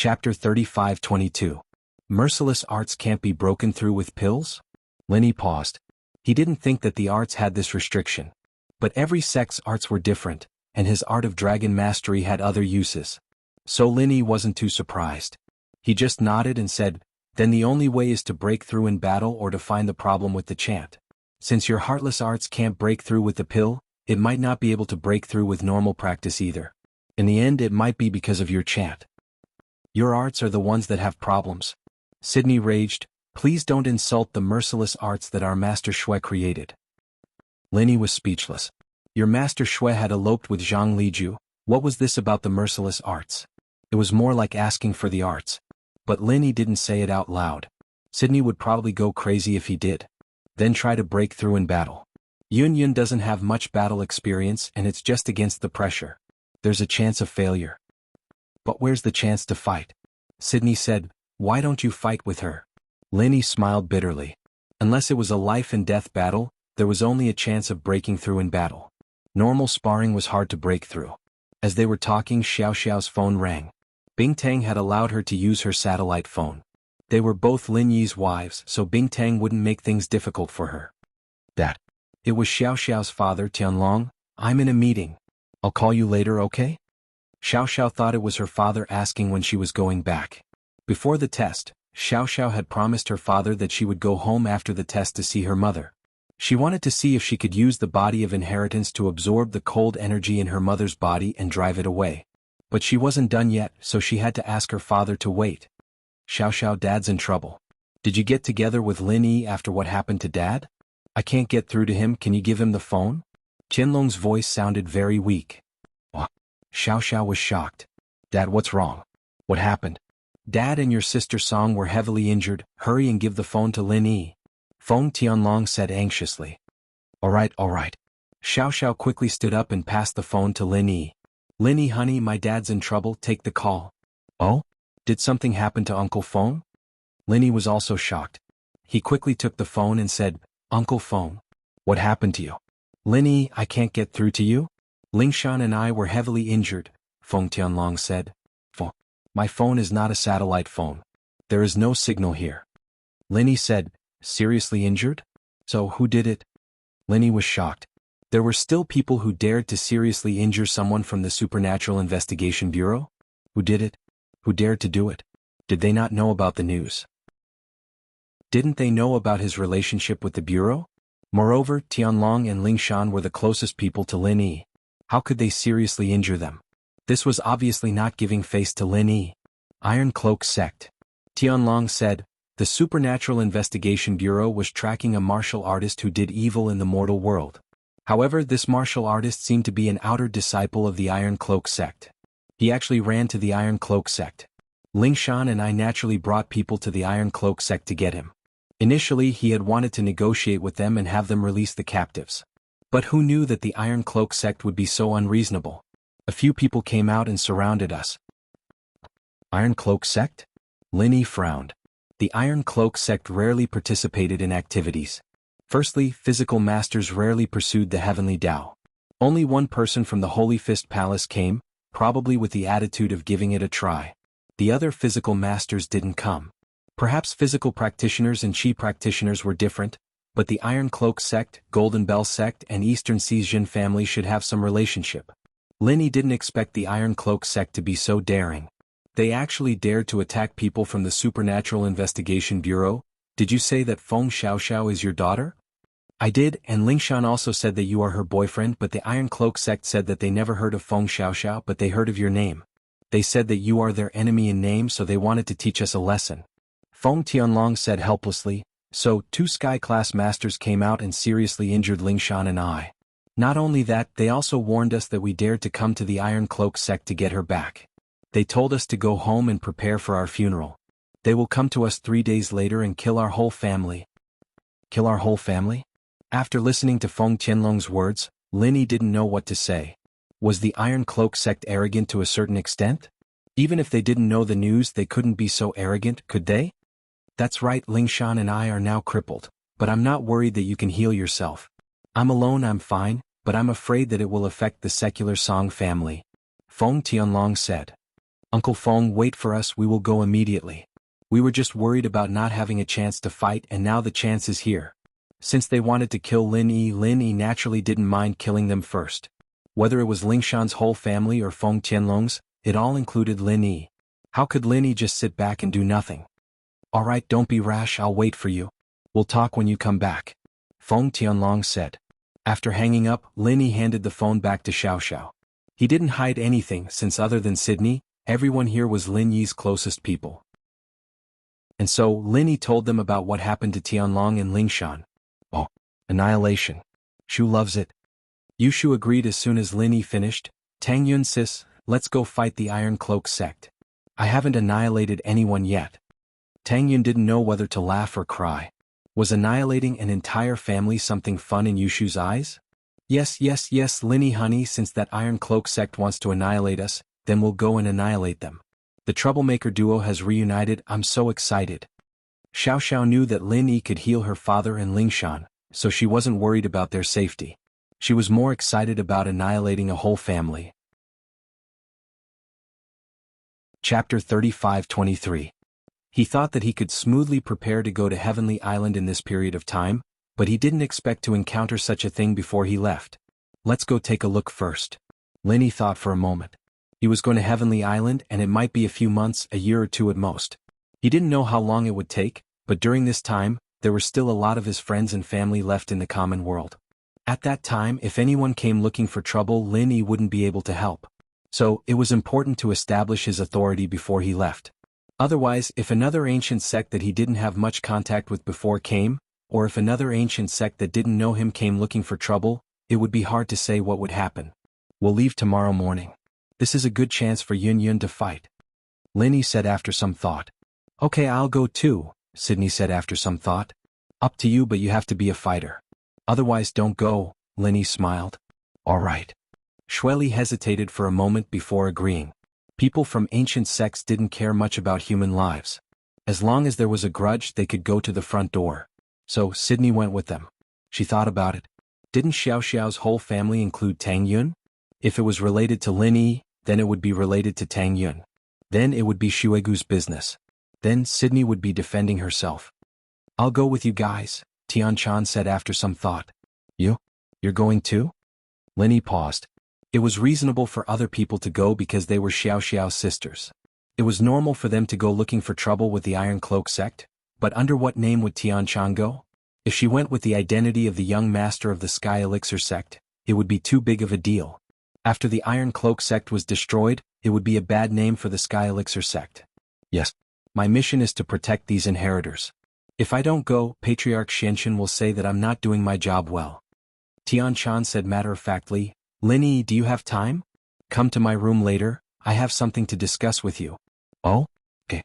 Chapter 35-22. Merciless arts can't be broken through with pills? Linny paused. He didn't think that the arts had this restriction. But every sect's arts were different, and his art of dragon mastery had other uses. So Linny wasn't too surprised. He just nodded and said, "Then the only way is to break through in battle or to find the problem with the chant. Since your heartless arts can't break through with the pill, it might not be able to break through with normal practice either. In the end, it might be because of your chant. Your arts are the ones that have problems." Sydney raged, "Please don't insult the merciless arts that our Master Shui created." Linny was speechless. Your Master Shui had eloped with Zhang Liju. What was this about the merciless arts? It was more like asking for the arts. But Linny didn't say it out loud. Sydney would probably go crazy if he did. Then try to break through in battle. Yun doesn't have much battle experience and it's just against the pressure. There's a chance of failure. But where's the chance to fight? Sydney said, "Why don't you fight with her?" Linny smiled bitterly. Unless it was a life-and-death battle, there was only a chance of breaking through in battle. Normal sparring was hard to break through. As they were talking, Xiao Xiao's phone rang. Bing Tang had allowed her to use her satellite phone. They were both Lin Yi's wives, so Bing Tang wouldn't make things difficult for her. It was Xiao Xiao's father, Tianlong. "I'm in a meeting. I'll call you later, okay?" Xiao Xiao thought it was her father asking when she was going back. Before the test, Xiao Xiao had promised her father that she would go home after the test to see her mother. She wanted to see if she could use the body of inheritance to absorb the cold energy in her mother's body and drive it away. But she wasn't done yet, so she had to ask her father to wait. "Xiao Xiao, Dad's in trouble. Did you get together with Lin Yi after what happened to Dad? I can't get through to him, can you give him the phone?" Tianlong's voice sounded very weak. What? Xiao Xiao was shocked. "Dad, what's wrong? What happened?" "Dad and your sister Song were heavily injured, hurry and give the phone to Lin Yi." "Phone," Tianlong said anxiously. All right. Xiao Xiao quickly stood up and passed the phone to Lin Yi. "Lin Yi, honey, my dad's in trouble, take the call." "Oh? Did something happen to Uncle Phone?" Lin Yi was also shocked. He quickly took the phone and said, "Uncle Phone, what happened to you?" "Lin Yi, I can't get through to you. Lingshan and I were heavily injured," Feng Tianlong said. "My phone is not a satellite phone. There is no signal here." Lin Yi said, "Seriously injured? So who did it?" Lin Yi was shocked. There were still people who dared to seriously injure someone from the Supernatural Investigation Bureau? Who did it? Who dared to do it? Did they not know about the news? Didn't they know about his relationship with the Bureau? Moreover, Tianlong and Lingshan were the closest people to Lin Yi. How could they seriously injure them? This was obviously not giving face to Lin Yi. Iron Cloak Sect. Tianlong said, "The Supernatural Investigation Bureau was tracking a martial artist who did evil in the mortal world. However, this martial artist seemed to be an outer disciple of the Iron Cloak Sect. He actually ran to the Iron Cloak Sect. Lingshan and I naturally brought people to the Iron Cloak Sect to get him. Initially, he had wanted to negotiate with them and have them release the captives. But who knew that the Iron Cloak Sect would be so unreasonable? A few people came out and surrounded us." "Iron Cloak Sect?" Lin Yi frowned. The Iron Cloak Sect rarely participated in activities. Firstly, physical masters rarely pursued the heavenly Tao. Only one person from the Holy Fist Palace came, probably with the attitude of giving it a try. The other physical masters didn't come. Perhaps physical practitioners and chi practitioners were different, but the Iron Cloak Sect, Golden Bell Sect and Eastern Seizhen family should have some relationship. Lin Yi didn't expect the Iron Cloak Sect to be so daring. They actually dared to attack people from the Supernatural Investigation Bureau. "Did you say that Feng Xiaoxiao is your daughter?" "I did, and Lingshan also said that you are her boyfriend, but the Iron Cloak Sect said that they never heard of Feng Xiaoxiao, but they heard of your name. They said that you are their enemy in name, so they wanted to teach us a lesson." Feng Tianlong said helplessly, "So, 2 Sky-class masters came out and seriously injured Lingshan and I. Not only that, they also warned us that we dared to come to the Iron Cloak Sect to get her back. They told us to go home and prepare for our funeral. They will come to us 3 days later and kill our whole family." "Kill our whole family?" After listening to Feng Tianlong's words, Lin Yi didn't know what to say. Was the Iron Cloak Sect arrogant to a certain extent? Even if they didn't know the news, they couldn't be so arrogant, could they? "That's right, Lingshan and I are now crippled, but I'm not worried that you can heal yourself. I'm alone, I'm fine, but I'm afraid that it will affect the secular Song family," Feng Tianlong said. Uncle Feng, wait for us, we will go immediately. We were just worried about not having a chance to fight, and now the chance is here. Since they wanted to kill Lin Yi naturally didn't mind killing them first. Whether it was Lingshan's whole family or Feng Tianlong's, it all included Lin Yi. How could Lin Yi just sit back and do nothing? Alright, don't be rash, I'll wait for you. We'll talk when you come back, Feng Tianlong said. After hanging up, Lin Yi handed the phone back to Xiao Xiao. He didn't hide anything since other than Sydney, everyone here was Lin Yi's closest people. And so, Lin Yi told them about what happened to Tianlong and Lingshan. Oh, annihilation. Shu loves it. Yushu agreed as soon as Lin Yi finished. Tang Yun sis, let's go fight the Iron Cloak sect. I haven't annihilated anyone yet. Tang Yun didn't know whether to laugh or cry. Was annihilating an entire family something fun in Yushu's eyes? Yes, Lin Yi honey, since that Iron Cloak sect wants to annihilate us, then we'll go and annihilate them. The troublemaker duo has reunited, I'm so excited. Xiao Xiao knew that Lin Yi could heal her father and Lingshan, so she wasn't worried about their safety. She was more excited about annihilating a whole family. Chapter 35-23. He thought that he could smoothly prepare to go to Heavenly Island in this period of time, but he didn't expect to encounter such a thing before he left. Let's go take a look first. Lin Yi thought for a moment. He was going to Heavenly Island, and it might be a few months, a year or two at most. He didn't know how long it would take, but during this time, there were still a lot of his friends and family left in the common world. At that time, if anyone came looking for trouble, Lin Yi wouldn't be able to help. So, it was important to establish his authority before he left. Otherwise, if another ancient sect that he didn't have much contact with before came, or if another ancient sect that didn't know him came looking for trouble, it would be hard to say what would happen. We'll leave tomorrow morning. This is a good chance for Yun to fight, Lin Yi said after some thought. Okay, I'll go too, Sydney said after some thought. Up to you, but you have to be a fighter. Otherwise don't go, Lin Yi smiled. Alright. Xueli hesitated for a moment before agreeing. People from ancient sects didn't care much about human lives. As long as there was a grudge, they could go to the front door. So, Sydney went with them. She thought about it. Didn't Xiao Xiao's whole family include Tang Yun? If it was related to Lin Yi, then it would be related to Tang Yun. Then it would be Xuegu's business. Then Sydney would be defending herself. I'll go with you guys, Tianchan said after some thought. You're going too? Lin Yi paused. It was reasonable for other people to go because they were Xiao Xiao's sisters. It was normal for them to go looking for trouble with the Iron Cloak sect, but under what name would Tianchan go? If she went with the identity of the young master of the Sky Elixir sect, it would be too big of a deal. After the Iron Cloak sect was destroyed, it would be a bad name for the Sky Elixir sect. Yes. My mission is to protect these inheritors. If I don't go, Patriarch Xianxin will say that I'm not doing my job well. Tianchan said matter-of-factly, Lin Yi, do you have time? Come to my room later, I have something to discuss with you. Oh? Eh.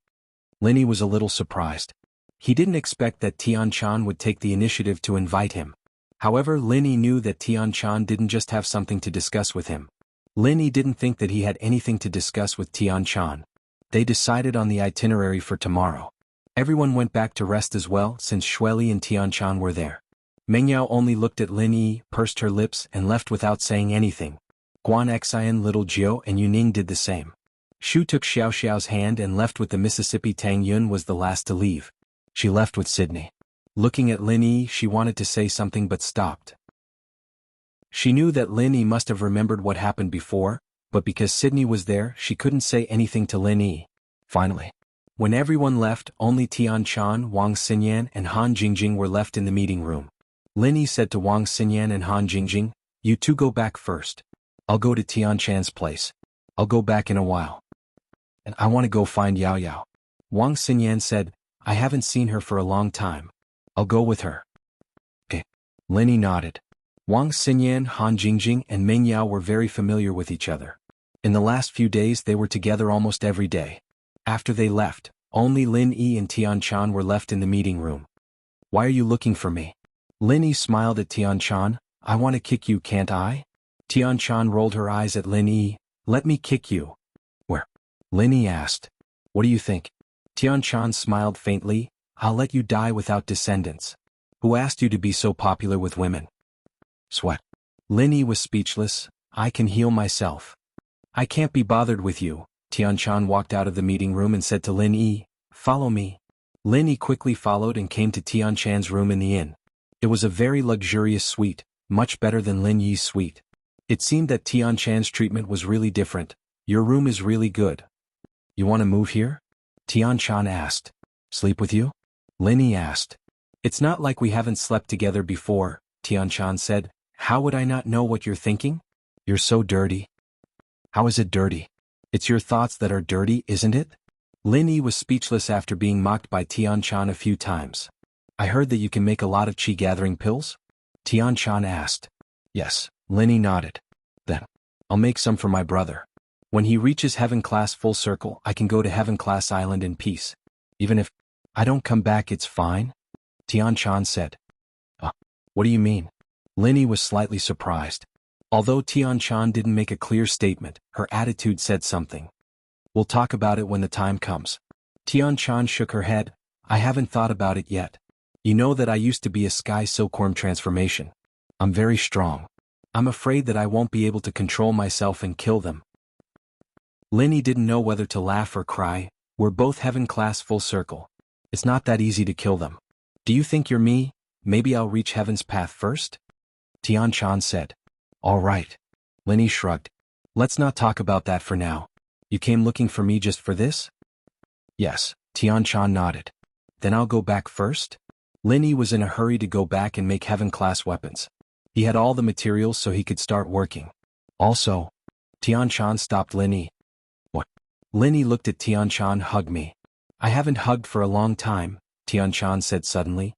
Lin Yi was a little surprised. He didn't expect that Tianchan would take the initiative to invite him. However, Lin Yi knew that Tianchan didn't just have something to discuss with him. Lin Yi didn't think that he had anything to discuss with Tianchan. They decided on the itinerary for tomorrow. Everyone went back to rest as well since Xueli and Tianchan were there. Mengyao only looked at Lin Yi, pursed her lips and left without saying anything. Guan Xian, Little Jiu and Yuning did the same. Shu took Xiao Xiao's hand and left with the Mississippi. Tang Yun was the last to leave. She left with Sydney. Looking at Lin Yi, she wanted to say something but stopped. She knew that Lin Yi must have remembered what happened before, but because Sydney was there, she couldn't say anything to Lin Yi. Finally, when everyone left, only Tianchan, Wang Xinyan and Han Jingjing were left in the meeting room. Lin Yi said to Wang Xinyan and Han Jingjing, you two go back first. I'll go to Tianchan's place. I'll go back in a while. And I want to go find Yao Yao. Wang Xinyan said, I haven't seen her for a long time. I'll go with her. Okay. Lin Yi nodded. Wang Xinyan, Han Jingjing and Meng Yao were very familiar with each other. In the last few days they were together almost every day. After they left, only Lin Yi and Tianchan were left in the meeting room. Why are you looking for me? Lin Yi smiled at Tianchan. I want to kick you, can't I? Tianchan rolled her eyes at Lin Yi. Let me kick you. Where? Lin Yi asked. What do you think? Tianchan smiled faintly. I'll let you die without descendants. Who asked you to be so popular with women? Sweat. Lin Yi was speechless. I can heal myself. I can't be bothered with you, Tianchan walked out of the meeting room and said to Lin Yi, "Follow me." Lin Yi quickly followed and came to Tianchan's room in the inn. It was a very luxurious suite, much better than Lin Yi's suite. It seemed that Tianchan's treatment was really different. "Your room is really good. You want to move here?" Tianchan asked. "Sleep with you?" Lin Yi asked. "It's not like we haven't slept together before," Tianchan said. "How would I not know what you're thinking? You're so dirty." "How is it dirty?" "It's your thoughts that are dirty, isn't it?" Lin Yi was speechless after being mocked by Tianchan a few times. "I heard that you can make a lot of chi-gathering pills?" Tianchan asked. "Yes," Lin Yi nodded. "Then, I'll make some for my brother. When he reaches Heaven Class Full Circle, I can go to Heaven Class Island in peace. Even if I don't come back, it's fine?" Tianchan said. What do you mean?" Lin Yi was slightly surprised. Although Tianchan didn't make a clear statement, her attitude said something. "We'll talk about it when the time comes." Tianchan shook her head. "I haven't thought about it yet. You know that I used to be a sky silkworm transformation. I'm very strong. I'm afraid that I won't be able to control myself and kill them." Lin Yi didn't know whether to laugh or cry. "We're both Heaven Class Full Circle. It's not that easy to kill them. Do you think you're me? Maybe I'll reach Heaven's path first?" Tianchan said. "All right." Lin Yi shrugged. "Let's not talk about that for now. You came looking for me just for this?" "Yes," Tianchan nodded. "Then I'll go back first?" Lin Yi was in a hurry to go back and make Heaven-class weapons. He had all the materials so he could start working. Also, Tianchan stopped Lin Yi. "What?" Lin Yi looked at Tianchan. "Hug me." "I haven't hugged for a long time," Tianchan said suddenly.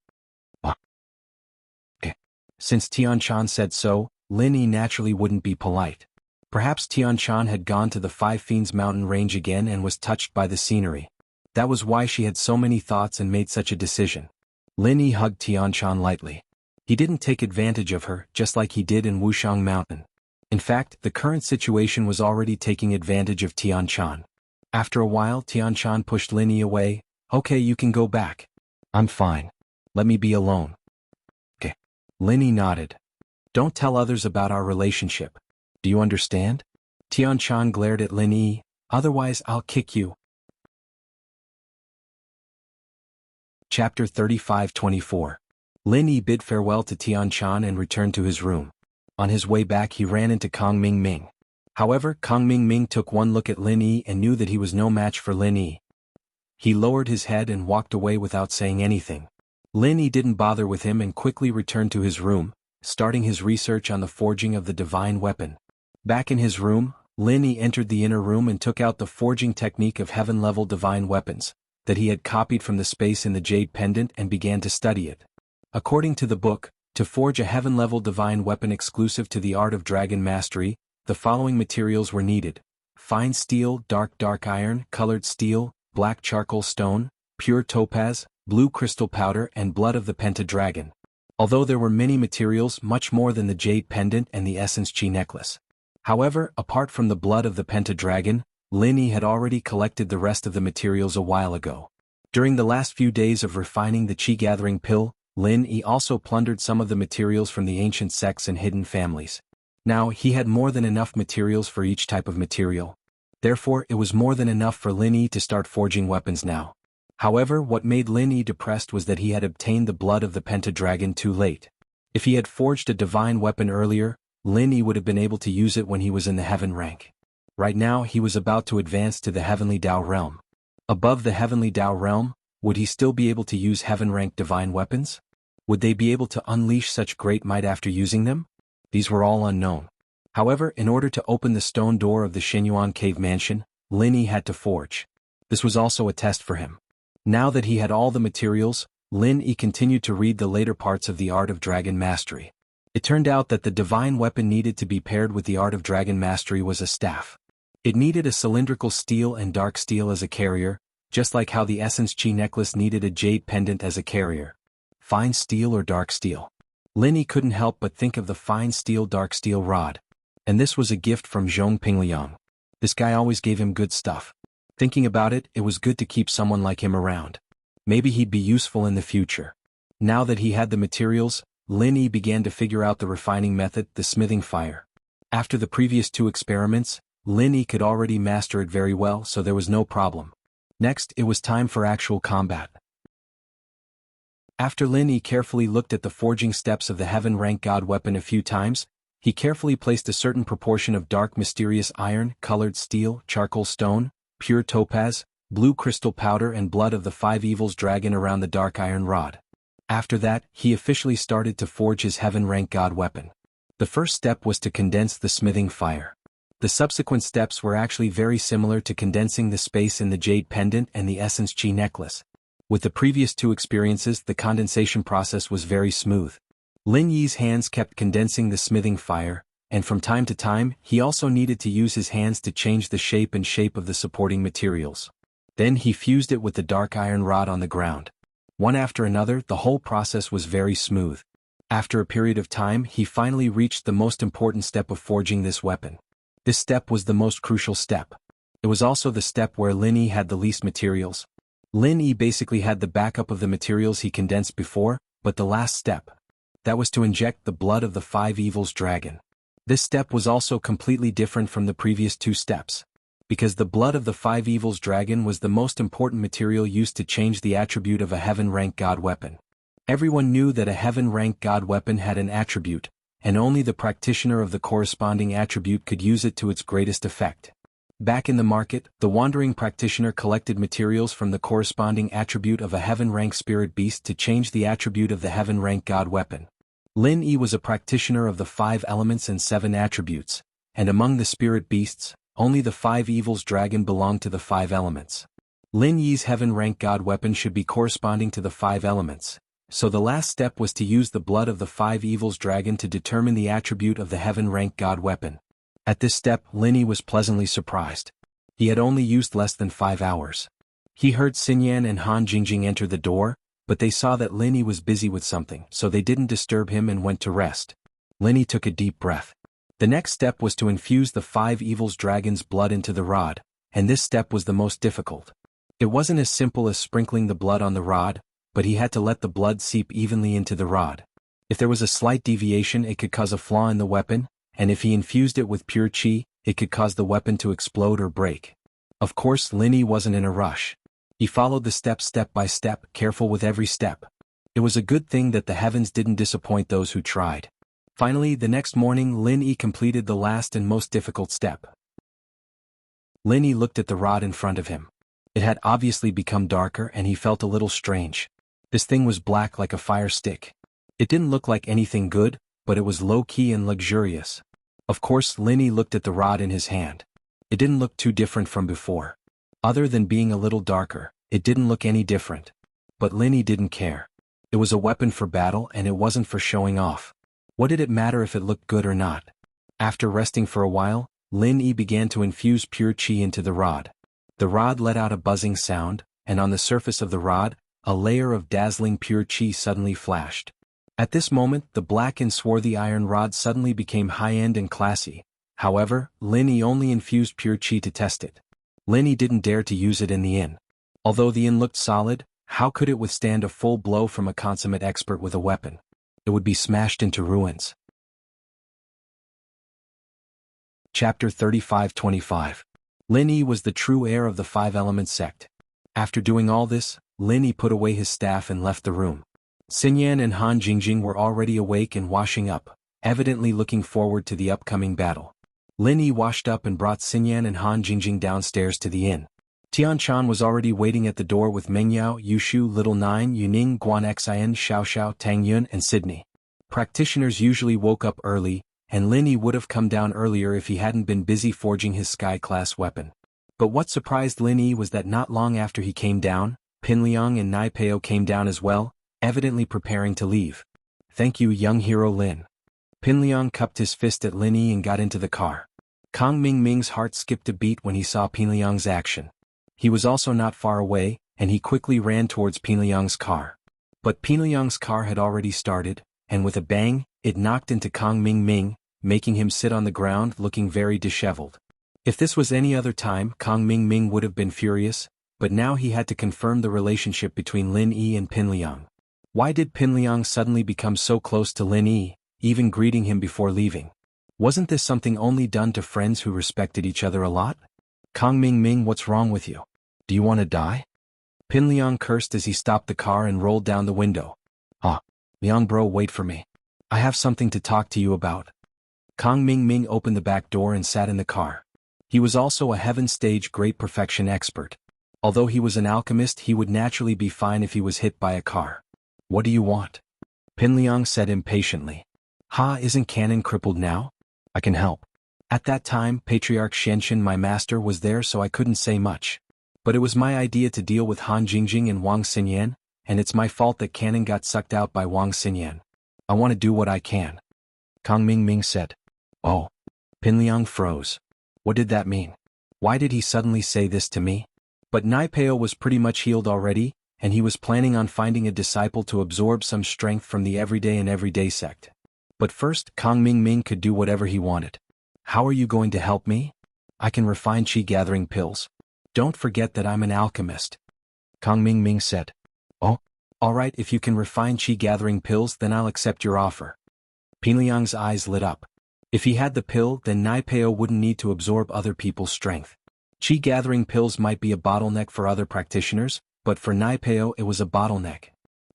Okay. Since Tianchan said so, Lin Yi naturally wouldn't be polite. Perhaps Tianchan had gone to the Five Fiends mountain range again and was touched by the scenery. That was why she had so many thoughts and made such a decision. Lin Yi hugged Tianchan lightly. He didn't take advantage of her, just like he did in Wushang Mountain. In fact, the current situation was already taking advantage of Tianchan. After a while, Tianchan pushed Lin Yi away. "Okay, you can go back. I'm fine. Let me be alone." "Okay." Lin Yi nodded. "Don't tell others about our relationship. Do you understand?" Tianchan glared at Lin Yi. "Otherwise I'll kick you." Chapter 35-24. Lin Yi bid farewell to Tianchan and returned to his room. On his way back he ran into Kong Ming Ming. However, Kong Ming Ming took one look at Lin Yi and knew that he was no match for Lin Yi. He lowered his head and walked away without saying anything. Lin Yi didn't bother with him and quickly returned to his room, starting his research on the forging of the divine weapon. Back in his room, Lin Yi entered the inner room and took out the forging technique of heaven-level divine weapons that he had copied from the space in the jade pendant and began to study it. According to the book, to forge a heaven-level divine weapon exclusive to the art of dragon mastery, the following materials were needed: fine steel, dark iron, colored steel, black charcoal stone, pure topaz, blue crystal powder, and blood of the pentadragon. Although there were many materials, much more than the jade pendant and the essence chi necklace. However, apart from the blood of the pentadragon, Lin Yi had already collected the rest of the materials a while ago. During the last few days of refining the chi-gathering pill, Lin Yi also plundered some of the materials from the ancient sects and hidden families. Now he had more than enough materials for each type of material. Therefore, it was more than enough for Lin Yi to start forging weapons now. However, what made Lin Yi depressed was that he had obtained the blood of the pentadragon too late. If he had forged a divine weapon earlier, Lin Yi would have been able to use it when he was in the heaven rank. Right now he was about to advance to the heavenly Dao realm. Above the heavenly Dao realm, would he still be able to use heaven rank divine weapons? Would they be able to unleash such great might after using them? These were all unknown. However, in order to open the stone door of the Shenyuan cave mansion, Lin Yi had to forge. This was also a test for him. Now that he had all the materials, Lin Yi continued to read the later parts of the art of dragon mastery. It turned out that the divine weapon needed to be paired with the art of dragon mastery was a staff. It needed a cylindrical steel and dark steel as a carrier, just like how the essence chi necklace needed a jade pendant as a carrier. Fine steel or dark steel? Lin Yi couldn't help but think of the fine steel dark steel rod. And this was a gift from Zhong Pingliang. This guy always gave him good stuff. Thinking about it, it was good to keep someone like him around. Maybe he'd be useful in the future. Now that he had the materials, Lin Yi began to figure out the refining method, the smithing fire. After the previous two experiments, Lin Yi could already master it very well, so there was no problem. Next, it was time for actual combat. After Lin Yi carefully looked at the forging steps of the heaven-rank god weapon a few times, he carefully placed a certain proportion of dark mysterious iron, colored steel, charcoal stone, pure topaz, blue crystal powder and blood of the five evils dragon around the dark iron rod. After that, he officially started to forge his heaven-rank god weapon. The first step was to condense the smithing fire. The subsequent steps were actually very similar to condensing the space in the jade pendant and the essence chi necklace. With the previous two experiences, the condensation process was very smooth. Lin Yi's hands kept condensing the smithing fire, and from time to time, he also needed to use his hands to change the shape of the supporting materials. Then he fused it with the dark iron rod on the ground. One after another, the whole process was very smooth. After a period of time, he finally reached the most important step of forging this weapon. This step was the most crucial step. It was also the step where Lin Yi had the least materials. Lin Yi basically had the backup of the materials he condensed before, but the last step. That was to inject the blood of the five evils dragon. This step was also completely different from the previous two steps. Because the blood of the five evils dragon was the most important material used to change the attribute of a heaven-rank god weapon. Everyone knew that a heaven-rank god weapon had an attribute, and only the practitioner of the corresponding attribute could use it to its greatest effect. Back in the market, the wandering practitioner collected materials from the corresponding attribute of a heaven-rank spirit beast to change the attribute of the heaven-rank god weapon. Lin Yi was a practitioner of the 5 elements and 7 attributes, and among the spirit beasts, only the 5 evils dragon belonged to the 5 elements. Lin Yi's heaven-rank god weapon should be corresponding to the 5 elements, so the last step was to use the blood of the 5 evils dragon to determine the attribute of the heaven-rank god weapon. At this step, Lin Yi was pleasantly surprised. He had only used less than 5 hours. He heard Xinyan and Han Jingjing enter the door, but they saw that Lin Yi was busy with something, so they didn't disturb him and went to rest. Lin Yi took a deep breath. The next step was to infuse the 5 evils dragon's blood into the rod, and this step was the most difficult. It wasn't as simple as sprinkling the blood on the rod, but he had to let the blood seep evenly into the rod. If there was a slight deviation, it could cause a flaw in the weapon, and if he infused it with pure chi, it could cause the weapon to explode or break. Of course, Lin Yi wasn't in a rush. He followed the steps step by step, careful with every step. It was a good thing that the heavens didn't disappoint those who tried. Finally, the next morning, Lin Yi completed the last and most difficult step. Lin Yi looked at the rod in front of him. It had obviously become darker and he felt a little strange. This thing was black like a fire stick. It didn't look like anything good, but it was low-key and luxurious. Of course, Lin Yi looked at the rod in his hand. It didn't look too different from before. Other than being a little darker, it didn't look any different. But Lin Yi didn't care. It was a weapon for battle and it wasn't for showing off. What did it matter if it looked good or not? After resting for a while, Lin Yi began to infuse pure chi into the rod. The rod let out a buzzing sound, and on the surface of the rod, a layer of dazzling pure chi suddenly flashed. At this moment, the black and swarthy iron rod suddenly became high-end and classy. However, Lin Yi only infused pure chi to test it. Lin Yi didn't dare to use it in the inn. Although the inn looked solid, how could it withstand a full blow from a consummate expert with a weapon? It would be smashed into ruins. Chapter 35-25. Lin Yi was the true heir of the 5 Elements sect. After doing all this, Lin Yi put away his staff and left the room. Xinyan and Han Jingjing were already awake and washing up, evidently looking forward to the upcoming battle. Lin Yi washed up and brought Xinyan and Han Jingjing downstairs to the inn. Tian Chan was already waiting at the door with Mengyao, Yushu, Little Nine, Yuning, Guan Xin, Xiao, Tang Yun, and Sydney. Practitioners usually woke up early, and Lin Yi would have come down earlier if he hadn't been busy forging his sky-class weapon. But what surprised Lin Yi was that not long after he came down, Pinliang and Nai Peo came down as well, evidently preparing to leave. "Thank you, young hero Lin." Pinliang cupped his fist at Lin Yi and got into the car. Kang Ming's heart skipped a beat when he saw Pinliang's action. He was also not far away, and he quickly ran towards Pinliang's car. But Pinliang's car had already started, and with a bang, it knocked into Kang Ming, making him sit on the ground looking very disheveled. If this was any other time, Kang Ming would have been furious, but now he had to confirm the relationship between Lin Yi and Pinliang. Why did Pinliang suddenly become so close to Lin Yi, even greeting him before leaving? Wasn't this something only done to friends who respected each other a lot? Kang Ming Ming, what's wrong with you? Do you want to die? Pin Liang cursed as he stopped the car and rolled down the window. Ah, Liang bro, wait for me. I have something to talk to you about. Kang Ming Ming opened the back door and sat in the car. He was also a Heaven Stage Great Perfection expert. Although he was an alchemist, he would naturally be fine if he was hit by a car. What do you want? Pin Liang said impatiently. Ha, isn't Canon crippled now? I can help. At that time, Patriarch Shenshin, my master, was there, so I couldn't say much. But it was my idea to deal with Han Jingjing and Wang Xinyan, and it's my fault that Canon got sucked out by Wang Xinyan. I want to do what I can. Kang Ming Ming said. Oh. Pin Liang froze. What did that mean? Why did he suddenly say this to me? But Naipeo was pretty much healed already, and he was planning on finding a disciple to absorb some strength from the everyday and everyday sect. But first, Kang Ming Ming could do whatever he wanted. How are you going to help me? I can refine chi gathering pills. Don't forget that I'm an alchemist. Kang Ming Ming said. Oh, alright, if you can refine chi gathering pills, then I'll accept your offer. Pin Liang's eyes lit up. If he had the pill, then Naipeo wouldn't need to absorb other people's strength. Chi gathering pills might be a bottleneck for other practitioners, but for Naipeo it was a bottleneck.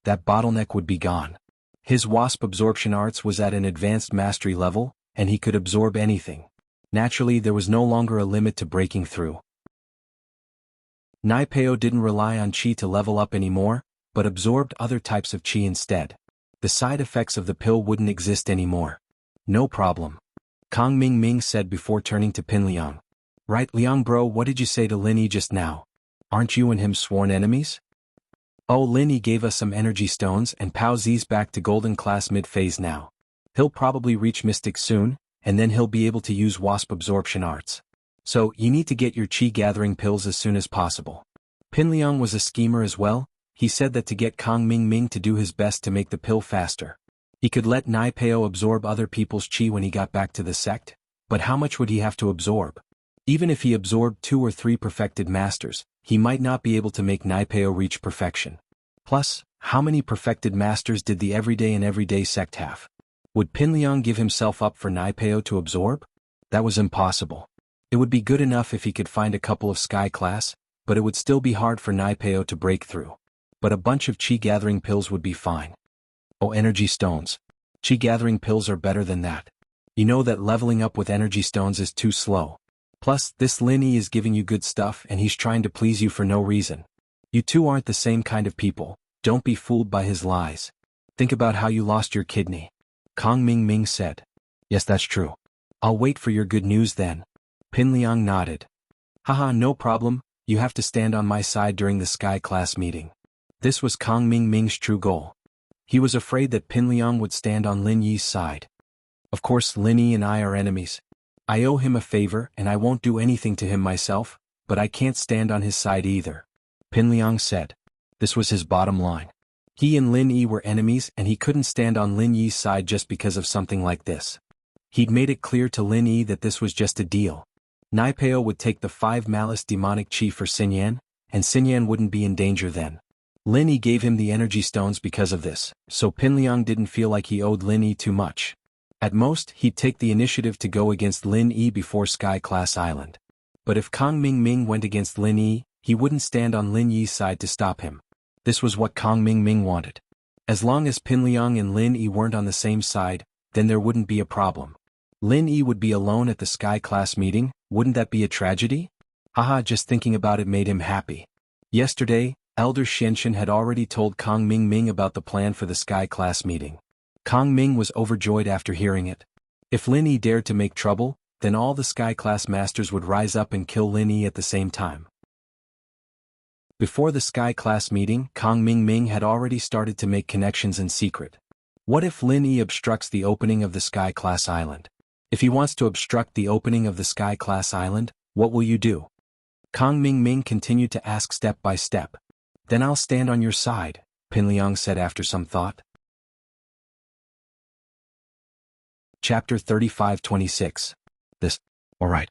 That bottleneck would be gone. His wasp absorption arts was at an advanced mastery level, and he could absorb anything. Naturally, there was no longer a limit to breaking through. Naipeo didn't rely on chi to level up anymore, but absorbed other types of chi instead. The side effects of the pill wouldn't exist anymore. No problem. Kang Ming Ming said before turning to Pin Liang. Right, Liang bro, what did you say to Lin Yi just now? Aren't you and him sworn enemies? Oh, Lin Yi gave us some energy stones and Pao Zi's back to golden class mid-phase now. He'll probably reach mystic soon, and then he'll be able to use wasp absorption arts. So, you need to get your chi gathering pills as soon as possible. Pin Liang was a schemer as well. He said that to get Kang Ming Ming to do his best to make the pill faster. He could let Naipeo absorb other people's chi when he got back to the sect, but how much would he have to absorb? Even if he absorbed 2 or 3 perfected masters, he might not be able to make Naipeo reach perfection. Plus, how many perfected masters did the everyday and everyday sect have? Would Pin Liang give himself up for Naipeo to absorb? That was impossible. It would be good enough if he could find a couple of sky class, but it would still be hard for Naipeo to break through. But a bunch of chi gathering pills would be fine. Oh, energy stones. Chi gathering pills are better than that. You know that leveling up with energy stones is too slow. Plus, this Lin Yi is giving you good stuff and he's trying to please you for no reason. You two aren't the same kind of people, don't be fooled by his lies. Think about how you lost your kidney. Kang Ming Ming said. Yes, that's true. I'll wait for your good news then. Pin Liang nodded. Haha, no problem, you have to stand on my side during the Sky class meeting. This was Kang Ming Ming's true goal. He was afraid that Pin Liang would stand on Lin Yi's side. Of course, Lin Yi and I are enemies. I owe him a favor and I won't do anything to him myself, but I can't stand on his side either. Pin Liang said. This was his bottom line. He and Lin Yi were enemies and he couldn't stand on Lin Yi's side just because of something like this. He'd made it clear to Lin Yi that this was just a deal. Naipeo would take the 5 malice demonic chi for Xinyan, and Xinyan wouldn't be in danger then. Lin Yi gave him the energy stones because of this, so Pin Liang didn't feel like he owed Lin Yi too much. At most, he'd take the initiative to go against Lin Yi before Sky Class Island. But if Kang Ming Ming went against Lin Yi, he wouldn't stand on Lin Yi's side to stop him. This was what Kang Ming Ming wanted. As long as Pin Liang and Lin Yi weren't on the same side, then there wouldn't be a problem. Lin Yi would be alone at the Sky Class meeting, wouldn't that be a tragedy? Haha, just thinking about it made him happy. Yesterday, Elder Shenshin had already told Kang Ming Ming about the plan for the Sky Class meeting. Kang Ming was overjoyed after hearing it. If Lin Yi dared to make trouble, then all the Sky Class masters would rise up and kill Lin Yi at the same time. Before the Sky Class meeting, Kang Ming Ming had already started to make connections in secret. What if Lin Yi obstructs the opening of the Sky Class Island? If he wants to obstruct the opening of the Sky Class Island, what will you do? Kang Ming Ming continued to ask step by step. Then I'll stand on your side, Pin Liang said after some thought. Chapter 35-26. This, alright.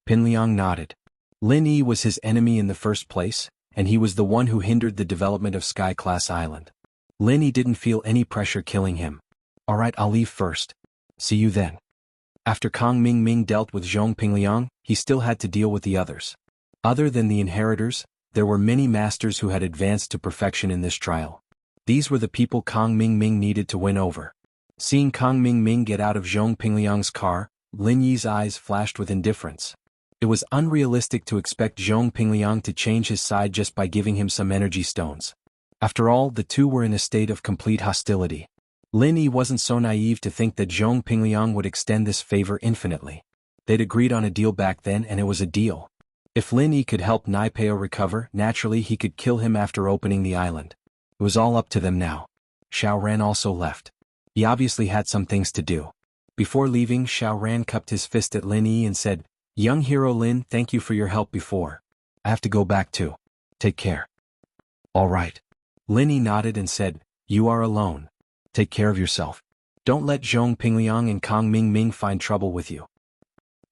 Pin Liang nodded. Lin Yi was his enemy in the first place, and he was the one who hindered the development of Sky Class Island. Lin Yi didn't feel any pressure killing him. Alright, I'll leave first. See you then. After Kang Ming Ming dealt with Zhong Pingliang, he still had to deal with the others. Other than the inheritors, there were many masters who had advanced to perfection in this trial. These were the people Kang Ming Ming needed to win over. Seeing Kang Ming Ming get out of Zhong Pingliang's car, Lin Yi's eyes flashed with indifference. It was unrealistic to expect Zhong Pingliang to change his side just by giving him some energy stones. After all, the two were in a state of complete hostility. Lin Yi wasn't so naive to think that Zhong Pingliang would extend this favor infinitely. They'd agreed on a deal back then, and it was a deal. If Lin Yi could help Naipeo recover, naturally he could kill him after opening the island. It was all up to them now. Xiao Ran also left. He obviously had some things to do. Before leaving, Xiao Ran cupped his fist at Lin Yi and said, "Young hero Lin, thank you for your help before. I have to go back too. Take care." "All right." Lin Yi nodded and said, "You are alone. Take care of yourself. Don't let Zhong Pingliang and Kang Ming Ming find trouble with you."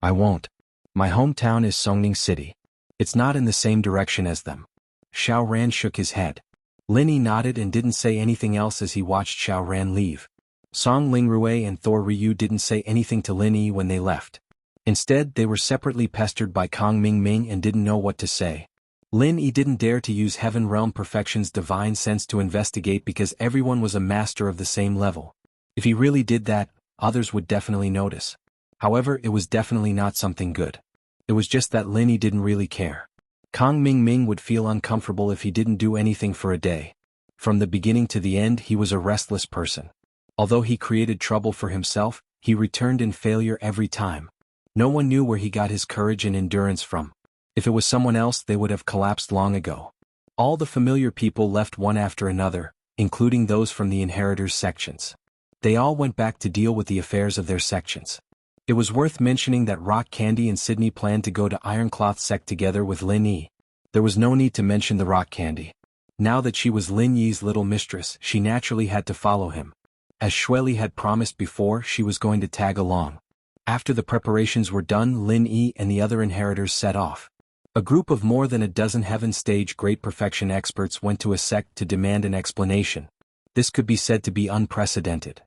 "I won't. My hometown is Songning City. It's not in the same direction as them." Xiao Ran shook his head. Lin Yi nodded and didn't say anything else as he watched Xiao Ran leave. Song Lingrui and Thor Ryu didn't say anything to Lin Yi when they left. Instead, they were separately pestered by Kang Ming Ming and didn't know what to say. Lin Yi didn't dare to use Heaven Realm Perfection's divine sense to investigate because everyone was a master of the same level. If he really did that, others would definitely notice. However, it was definitely not something good. It was just that Lin Yi didn't really care. Kang Ming Ming would feel uncomfortable if he didn't do anything for a day. From the beginning to the end, he was a restless person. Although he created trouble for himself, he returned in failure every time. No one knew where he got his courage and endurance from. If it was someone else, they would have collapsed long ago. All the familiar people left one after another, including those from the inheritors' sections. They all went back to deal with the affairs of their sections. It was worth mentioning that Rock Candy and Sydney planned to go to Ironcloth Sect together with Lin Yi. There was no need to mention the Rock Candy. Now that she was Lin Yi's little mistress, she naturally had to follow him. As Shueli had promised before, she was going to tag along. After the preparations were done, Lin Yi and the other inheritors set off. A group of more than a dozen Heaven Stage Great Perfection experts went to a sect to demand an explanation. This could be said to be unprecedented.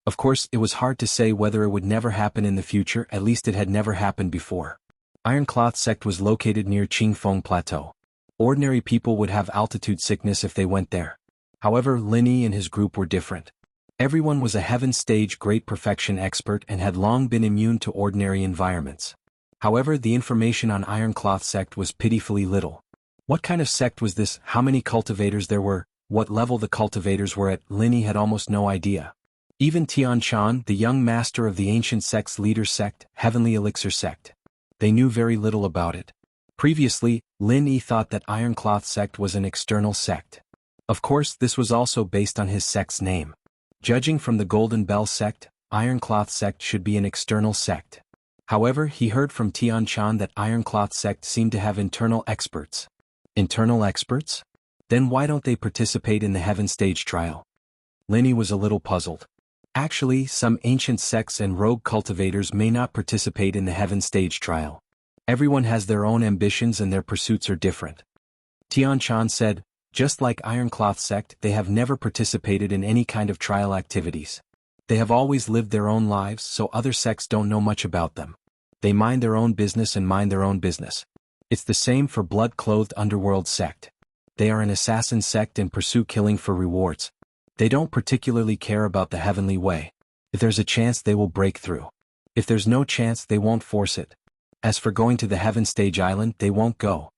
Of course, it was hard to say whether it would never happen in the future, at least it had never happened before. Ironcloth Sect was located near Qingfeng Plateau. Ordinary people would have altitude sickness if they went there. However, Lin Yi and his group were different. Everyone was a Heaven Stage Great Perfection expert and had long been immune to ordinary environments. However, the information on Ironcloth Sect was pitifully little. What kind of sect was this? How many cultivators there were? What level the cultivators were at? Lin Yi had almost no idea. Even Tian Chan, the young master of the ancient sect's leader sect, Heavenly Elixir Sect. They knew very little about it. Previously, Lin Yi thought that Ironcloth Sect was an external sect. Of course, this was also based on his sect's name. Judging from the Golden Bell Sect, Ironcloth Sect should be an external sect. However, he heard from Tian Chan that Ironcloth Sect seemed to have internal experts. Internal experts? Then why don't they participate in the Heaven Stage trial? Lin Yi was a little puzzled. Actually, some ancient sects and rogue cultivators may not participate in the Heaven Stage trial. Everyone has their own ambitions and their pursuits are different. Tian Chan said, just like Ironcloth Sect, they have never participated in any kind of trial activities. They have always lived their own lives, so other sects don't know much about them. They mind their own business and mind their own business. It's the same for Blood-Clothed Underworld Sect. They are an assassin sect and pursue killing for rewards. They don't particularly care about the heavenly way. If there's a chance, they will break through. If there's no chance, they won't force it. As for going to the Heaven Stage Island, they won't go.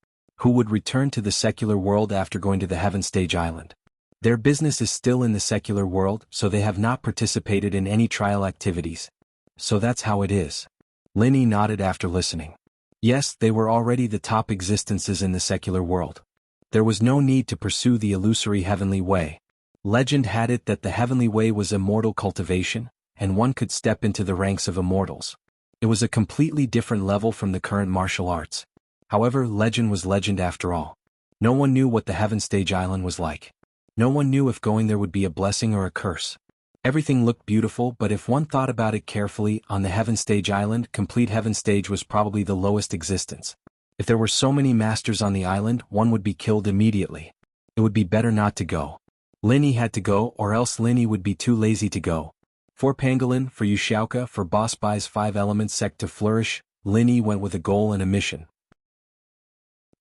Who would return to the secular world after going to the Heaven Stage Island? Their business is still in the secular world, so they have not participated in any trial activities. So that's how it is. Lin Yi nodded after listening. Yes, they were already the top existences in the secular world. There was no need to pursue the illusory heavenly way. Legend had it that the heavenly way was immortal cultivation, and one could step into the ranks of immortals. It was a completely different level from the current martial arts. However, legend was legend after all. No one knew what the Heaven Stage Island was like. No one knew if going there would be a blessing or a curse. Everything looked beautiful, but if one thought about it carefully, on the Heaven Stage Island, complete Heaven Stage was probably the lowest existence. If there were so many masters on the island, one would be killed immediately. It would be better not to go. Lin Yi had to go, or else Lin Yi would be too lazy to go. For pangolin, for Yushaoka, for Boss Bai's 5-element sect to flourish, Lin Yi went with a goal and a mission.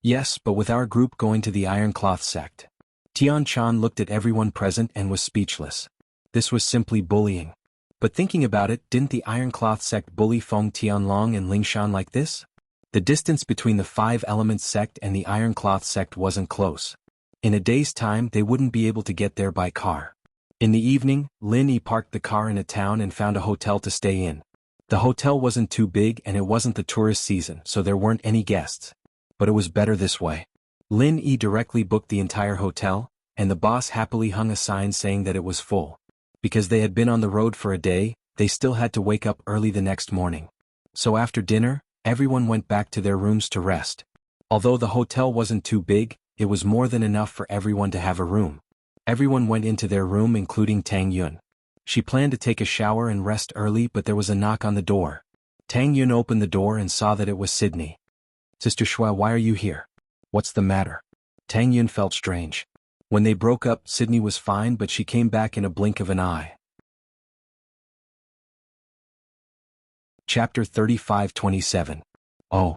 Yes, but with our group going to the Iron Cloth sect. Tian Chan looked at everyone present and was speechless. This was simply bullying. But thinking about it, didn't the Iron Cloth sect bully Feng Tianlong and Lingshan like this? The distance between the 5-element sect and the Iron Cloth sect wasn't close. In a day's time they wouldn't be able to get there by car. In the evening, Lin Yi parked the car in a town and found a hotel to stay in. The hotel wasn't too big and it wasn't the tourist season, so there weren't any guests. But it was better this way. Lin Yi directly booked the entire hotel, and the boss happily hung a sign saying that it was full. Because they had been on the road for a day, they still had to wake up early the next morning. So after dinner, everyone went back to their rooms to rest. Although the hotel wasn't too big, it was more than enough for everyone to have a room. Everyone went into their room including Tang Yun. She planned to take a shower and rest early, but there was a knock on the door. Tang Yun opened the door and saw that it was Sydney. "Sister Shui, why are you here? What's the matter?" Tang Yun felt strange. When they broke up, Sydney was fine, but she came back in a blink of an eye. Chapter 35-27. Oh.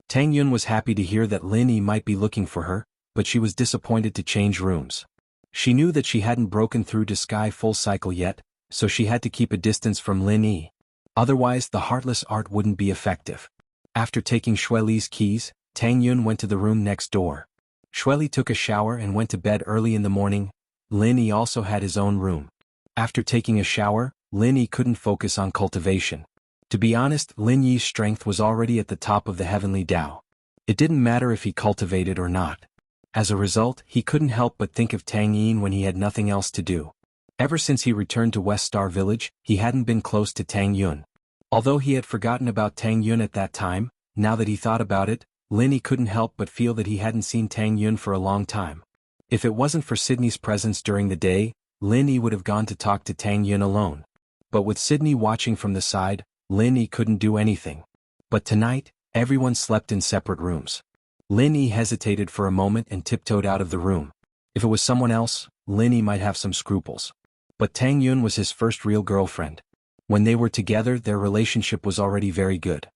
Tang Yun was happy to hear that Lin Yi might be looking for her, but she was disappointed to change rooms. She knew that she hadn't broken through to Sky Full Cycle yet, so she had to keep a distance from Lin Yi. Otherwise the heartless art wouldn't be effective. After taking Shui Li's keys, Tang Yun went to the room next door. Shui Li took a shower and went to bed early in the morning. Lin Yi also had his own room. After taking a shower, Lin Yi couldn't focus on cultivation. To be honest, Lin Yi's strength was already at the top of the heavenly Tao. It didn't matter if he cultivated or not. As a result, he couldn't help but think of Tang Yin when he had nothing else to do. Ever since he returned to West Star Village, he hadn't been close to Tang Yun. Although he had forgotten about Tang Yun at that time, now that he thought about it, Lin Yi couldn't help but feel that he hadn't seen Tang Yun for a long time. If it wasn't for Sydney's presence during the day, Lin Yi would have gone to talk to Tang Yun alone. But with Sydney watching from the side, Lin Yi couldn't do anything. But tonight, everyone slept in separate rooms. Lin Yi hesitated for a moment and tiptoed out of the room. If it was someone else, Lin Yi might have some scruples. But Tang Yun was his first real girlfriend. When they were together, their relationship was already very good.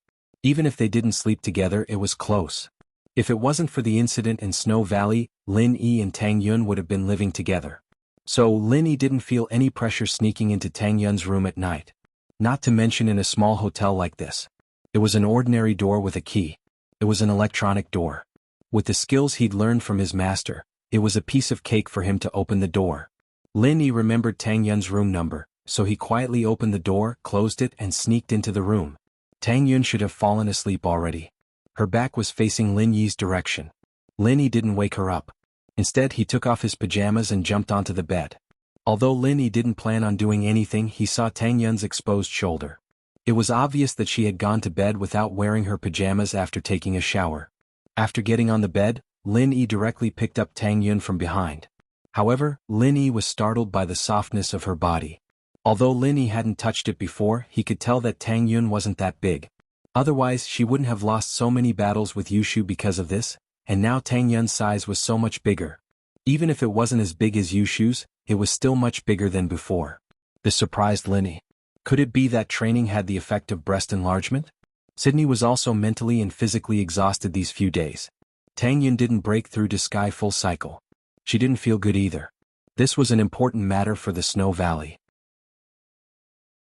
Even if they didn't sleep together, it was close. If it wasn't for the incident in Snow Valley, Lin Yi and Tang Yun would have been living together. So Lin Yi didn't feel any pressure sneaking into Tang Yun's room at night. Not to mention in a small hotel like this. It was an ordinary door with a key. It was an electronic door. With the skills he'd learned from his master, it was a piece of cake for him to open the door. Lin Yi remembered Tang Yun's room number, so he quietly opened the door, closed it, and sneaked into the room. Tang Yun should have fallen asleep already. Her back was facing Lin Yi's direction. Lin Yi didn't wake her up. Instead, he took off his pajamas and jumped onto the bed. Although Lin Yi didn't plan on doing anything, he saw Tang Yun's exposed shoulder. It was obvious that she had gone to bed without wearing her pajamas after taking a shower. After getting on the bed, Lin Yi directly picked up Tang Yun from behind. However, Lin Yi was startled by the softness of her body. Although Lin Yi hadn't touched it before, he could tell that Tang Yun wasn't that big. Otherwise, she wouldn't have lost so many battles with Yushu because of this, and now Tang Yun's size was so much bigger. Even if it wasn't as big as Yushu's, it was still much bigger than before. This surprised Lin Yi. Could it be that training had the effect of breast enlargement? Sydney was also mentally and physically exhausted these few days. Tang Yun didn't break through to Sky Full Cycle. She didn't feel good either. This was an important matter for the Snow Valley.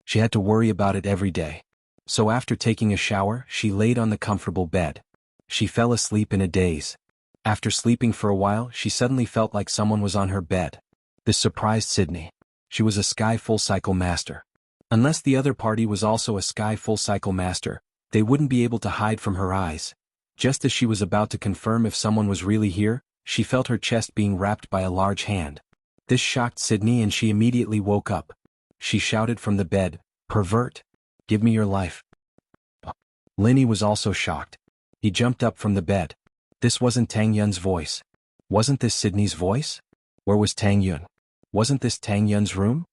She had to worry about it every day. So after taking a shower, she laid on the comfortable bed. She fell asleep in a daze. After sleeping for a while, she suddenly felt like someone was on her bed. This surprised Sydney. She was a Sky Full Cycle master. Unless the other party was also a Sky Full Cycle master, they wouldn't be able to hide from her eyes. Just as she was about to confirm if someone was really here, she felt her chest being wrapped by a large hand. This shocked Sydney and she immediately woke up. She shouted from the bed, "Pervert! Give me your life." Lin Yi was also shocked. He jumped up from the bed. This wasn't Tang Yun's voice. Wasn't this Sydney's voice? Where was Tang Yun? Wasn't this Tang Yun's room?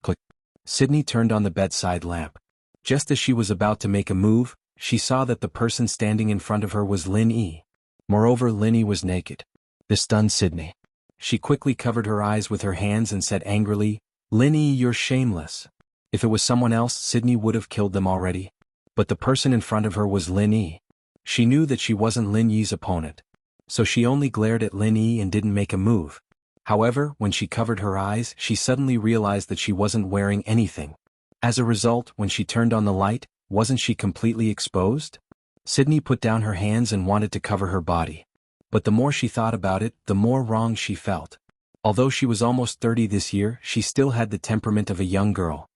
Click. Sydney turned on the bedside lamp. Just as she was about to make a move, she saw that the person standing in front of her was Lin Yi. Moreover, Lin Yi was naked. This stunned Sydney. She quickly covered her eyes with her hands and said angrily, "Lin Yi, you're shameless. If it was someone else, Sydney would have killed them already. But the person in front of her was Lin Yi. She knew that she wasn't Lin Yi's opponent. So she only glared at Lin Yi and didn't make a move. However, when she covered her eyes, she suddenly realized that she wasn't wearing anything. As a result, when she turned on the light, wasn't she completely exposed? Sydney put down her hands and wanted to cover her body. But the more she thought about it, the more wrong she felt. Although she was almost 30 this year, she still had the temperament of a young girl.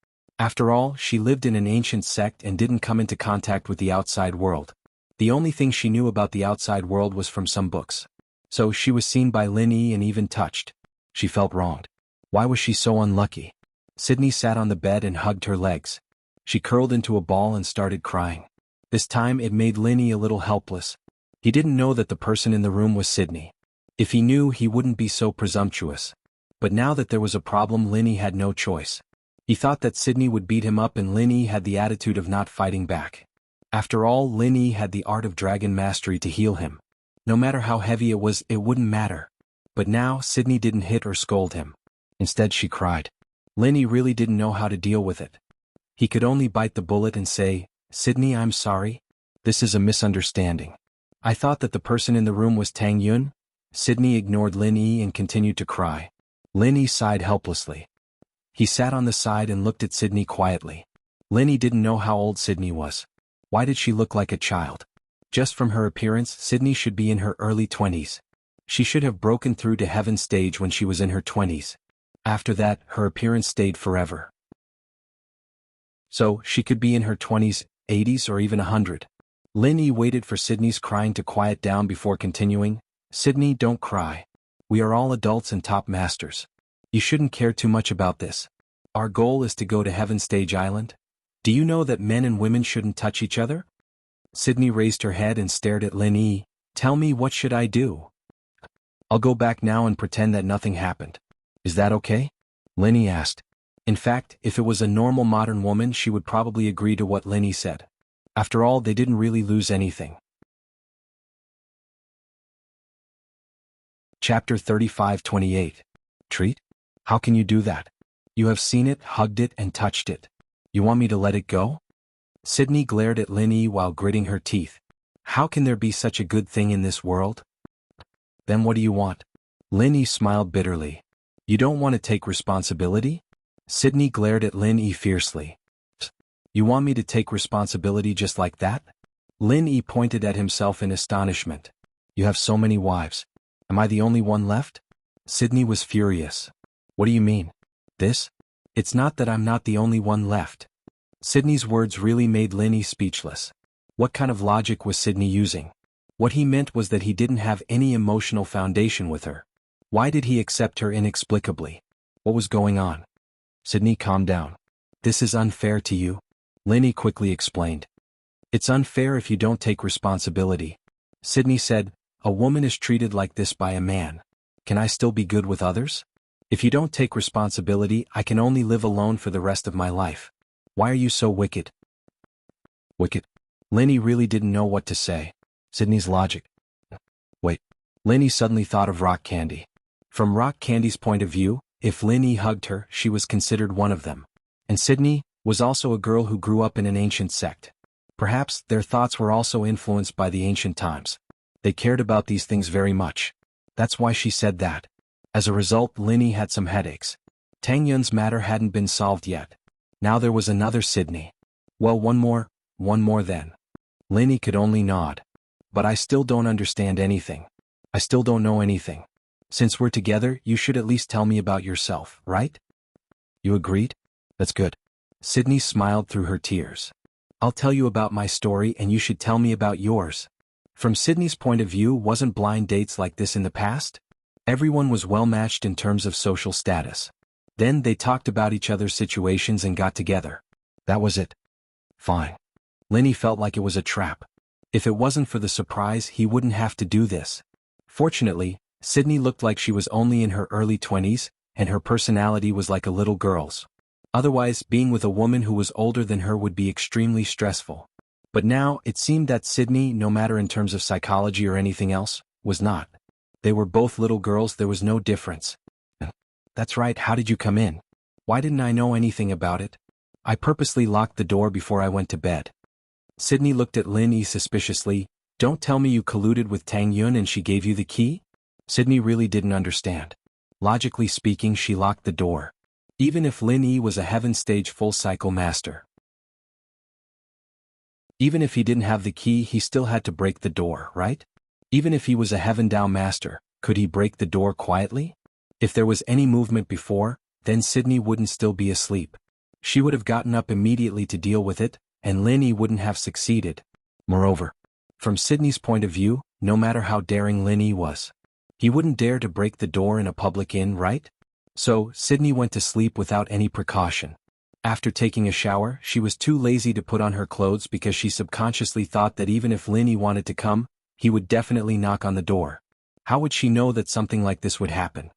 After all, she lived in an ancient sect and didn't come into contact with the outside world. The only thing she knew about the outside world was from some books. So she was seen by Lin Yi and even touched. She felt wronged. Why was she so unlucky? Sydney sat on the bed and hugged her legs. She curled into a ball and started crying. This time it made Lin Yi a little helpless. He didn't know that the person in the room was Sydney. If he knew, he wouldn't be so presumptuous. But now that there was a problem, Lin Yi had no choice. He thought that Sydney would beat him up and Lin Yi had the attitude of not fighting back. After all, Lin Yi had the art of dragon mastery to heal him. No matter how heavy it was, it wouldn't matter. But now, Sydney didn't hit or scold him. Instead, she cried. Lin Yi really didn't know how to deal with it. He could only bite the bullet and say, "Sydney, I'm sorry. This is a misunderstanding. I thought that the person in the room was Tang Yun." Sydney ignored Lin Yi and continued to cry. Lin Yi sighed helplessly. He sat on the side and looked at Sydney quietly. Lin Yi didn't know how old Sydney was. Why did she look like a child? Just from her appearance, Sydney should be in her early 20s. She should have broken through to heaven's stage when she was in her 20s. After that, her appearance stayed forever. So, she could be in her 20s, 80s or even 100. Lin Yi waited for Sydney's crying to quiet down before continuing. "Sydney, don't cry. We are all adults and top masters. You shouldn't care too much about this. Our goal is to go to Heaven Stage Island. Do you know that men and women shouldn't touch each other?" Sydney raised her head and stared at Lin Yi. "Tell me, what should I do?" "I'll go back now and pretend that nothing happened. Is that okay?" Lin Yi asked. In fact, if it was a normal modern woman, she would probably agree to what Lin Yi said. After all, they didn't really lose anything. Chapter 35-28. Treat? How can you do that? You have seen it, hugged it, and touched it. You want me to let it go? Sydney glared at Lin Yi while gritting her teeth. How can there be such a good thing in this world? Then what do you want? Lin Yi smiled bitterly. You don't want to take responsibility? Sydney glared at Lin Yi fiercely. You want me to take responsibility just like that? Lin Yi pointed at himself in astonishment. You have so many wives. Am I the only one left? Sydney was furious. What do you mean? This? It's not that I'm not the only one left. Sydney's words really made Lin Yi speechless. What kind of logic was Sydney using? What he meant was that he didn't have any emotional foundation with her. Why did he accept her inexplicably? What was going on? Sydney, calm down. This is unfair to you. Lin Yi quickly explained. It's unfair if you don't take responsibility. Sydney said, a woman is treated like this by a man. Can I still be good with others? If you don't take responsibility, I can only live alone for the rest of my life. Why are you so wicked? Wicked? Lin Yi really didn't know what to say. Sydney's logic. Wait. Lin Yi suddenly thought of Rock Candy. From Rock Candy's point of view, if Lin Yi hugged her, she was considered one of them. And Sydney was also a girl who grew up in an ancient sect. Perhaps their thoughts were also influenced by the ancient times. They cared about these things very much. That's why she said that. As a result, Lin Yi had some headaches. Tang Yun's matter hadn't been solved yet. Now there was another Sydney. Well, one more then. Lin Yi could only nod. But I still don't understand anything. I still don't know anything. Since we're together, you should at least tell me about yourself, right? You agreed? That's good. Sydney smiled through her tears. I'll tell you about my story and you should tell me about yours. From Sydney's point of view, wasn't blind dates like this in the past? Everyone was well matched in terms of social status. Then they talked about each other's situations and got together. That was it. Fine. Lin Yi felt like it was a trap. If it wasn't for the surprise, he wouldn't have to do this. Fortunately, Sydney looked like she was only in her early 20s, and her personality was like a little girl's. Otherwise, being with a woman who was older than her would be extremely stressful. But now, it seemed that Sydney, no matter in terms of psychology or anything else, was not. They were both little girls, there was no difference. That's right, how did you come in? Why didn't I know anything about it? I purposely locked the door before I went to bed. Sydney looked at Lin Yi suspiciously. Don't tell me you colluded with Tang Yun and she gave you the key? Sydney really didn't understand. Logically speaking, she locked the door. Even if Lin Yi was a heaven stage full cycle master. Even if he didn't have the key, he still had to break the door, right? Even if he was a heaven Dao master, could he break the door quietly? If there was any movement before, then Sydney wouldn't still be asleep. She would have gotten up immediately to deal with it, and Lin Yi wouldn't have succeeded. Moreover, from Sydney's point of view, no matter how daring Lin Yi was, he wouldn't dare to break the door in a public inn, right? So, Sydney went to sleep without any precaution. After taking a shower, she was too lazy to put on her clothes because she subconsciously thought that even if Lin Yi wanted to come, he would definitely knock on the door. How would she know that something like this would happen?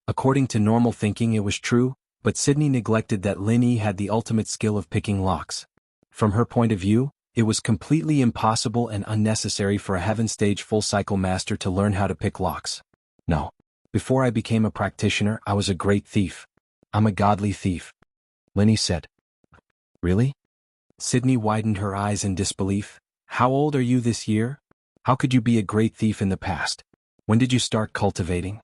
According to normal thinking, it was true, but Sydney neglected that Lin Yi had the ultimate skill of picking locks. From her point of view, it was completely impossible and unnecessary for a heaven stage full cycle master to learn how to pick locks. No. Before I became a practitioner, I was a great thief. I'm a godly thief. Lin Yi said. Really? Sydney widened her eyes in disbelief. How old are you this year? How could you be a great thief in the past? When did you start cultivating?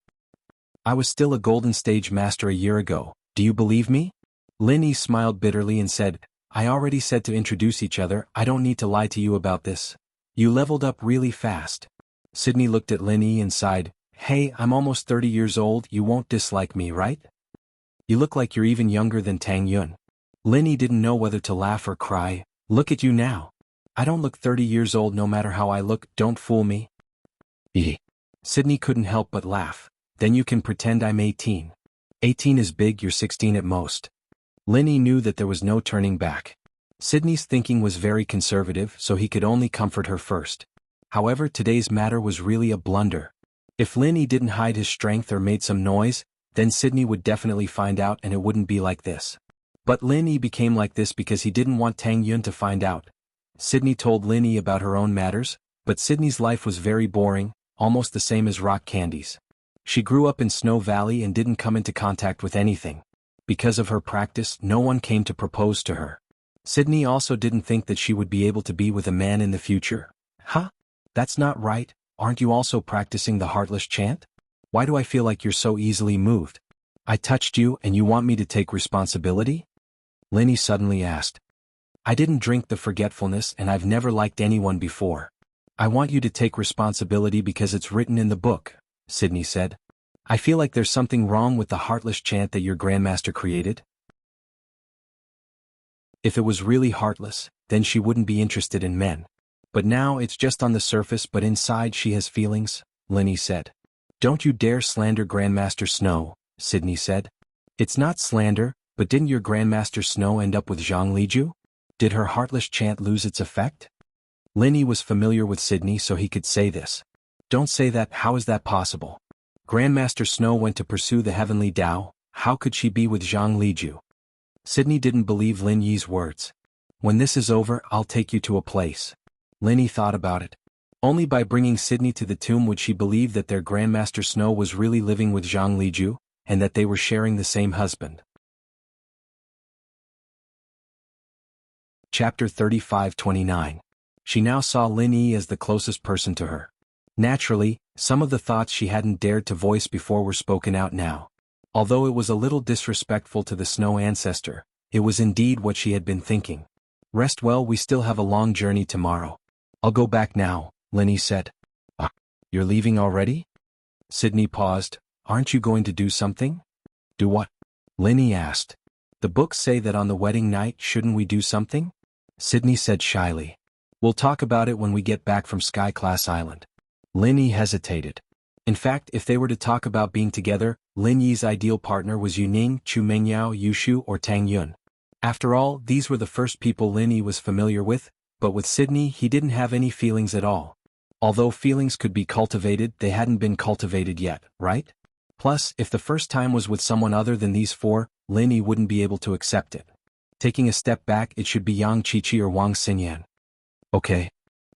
I was still a golden stage master a year ago. Do you believe me? Lin Yi smiled bitterly and said, I already said to introduce each other. I don't need to lie to you about this. You leveled up really fast. Sydney looked at Lin Yi and sighed. Hey, I'm almost 30 years old. You won't dislike me, right? You look like you're even younger than Tang Yun. Lin Yi didn't know whether to laugh or cry. Look at you now. I don't look 30 years old no matter how I look. Don't fool me. Eeh. Sydney couldn't help but laugh. Then you can pretend I'm 18. 18 is big, you're 16 at most. Lin Yi knew that there was no turning back. Sydney's thinking was very conservative, so he could only comfort her first. However, today's matter was really a blunder. If Lin Yi didn't hide his strength or made some noise, then Sydney would definitely find out and it wouldn't be like this. But Lin Yi became like this because he didn't want Tang Yun to find out. Sydney told Lin Yi about her own matters, but Sydney's life was very boring, almost the same as rock candies. She grew up in Snow Valley and didn't come into contact with anything. Because of her practice, no one came to propose to her. Sydney also didn't think that she would be able to be with a man in the future. Huh? That's not right. Aren't you also practicing the Heartless chant? Why do I feel like you're so easily moved? I touched you and you want me to take responsibility? Lin Yi suddenly asked. I didn't drink the forgetfulness and I've never liked anyone before. I want you to take responsibility because it's written in the book, Sydney said. I feel like there's something wrong with the Heartless chant that your grandmaster created. If it was really heartless, then she wouldn't be interested in men. But now it's just on the surface, but inside she has feelings, Lin Yi said. Don't you dare slander Grandmaster Snow, Sydney said. It's not slander, but didn't your Grandmaster Snow end up with Zhang Liju? Did her Heartless chant lose its effect? Lin Yi was familiar with Sydney, so he could say this. Don't say that. How is that possible? Grandmaster Snow went to pursue the heavenly Dao. How could she be with Zhang Liju? Sydney didn't believe Lin Yi's words. When this is over, I'll take you to a place. Lin Yi thought about it. Only by bringing Sydney to the tomb would she believe that their Grandmaster Snow was really living with Zhang Liju, and that they were sharing the same husband. Chapter 35-29. She now saw Lin Yi as the closest person to her. Naturally, some of the thoughts she hadn't dared to voice before were spoken out now. Although it was a little disrespectful to the Snow ancestor, it was indeed what she had been thinking. Rest well, we still have a long journey tomorrow. I'll go back now, Lin Yi said. You're leaving already? Sydney paused. Aren't you going to do something? Do what? Lin Yi asked. The books say that on the wedding night, shouldn't we do something? Sydney said shyly. We'll talk about it when we get back from Sky Class Island. Lin Yi hesitated. In fact, if they were to talk about being together, Lin Yi's ideal partner was Yuning, Chu Mengyao, Yushu, or Tang Yun. After all, these were the first people Lin Yi was familiar with, but with Sydney he didn't have any feelings at all. Although feelings could be cultivated, they hadn't been cultivated yet, right? Plus, if the first time was with someone other than these four, Lin Yi wouldn't be able to accept it. Taking a step back, it should be Yang Qiqi or Wang Xinyan. Okay.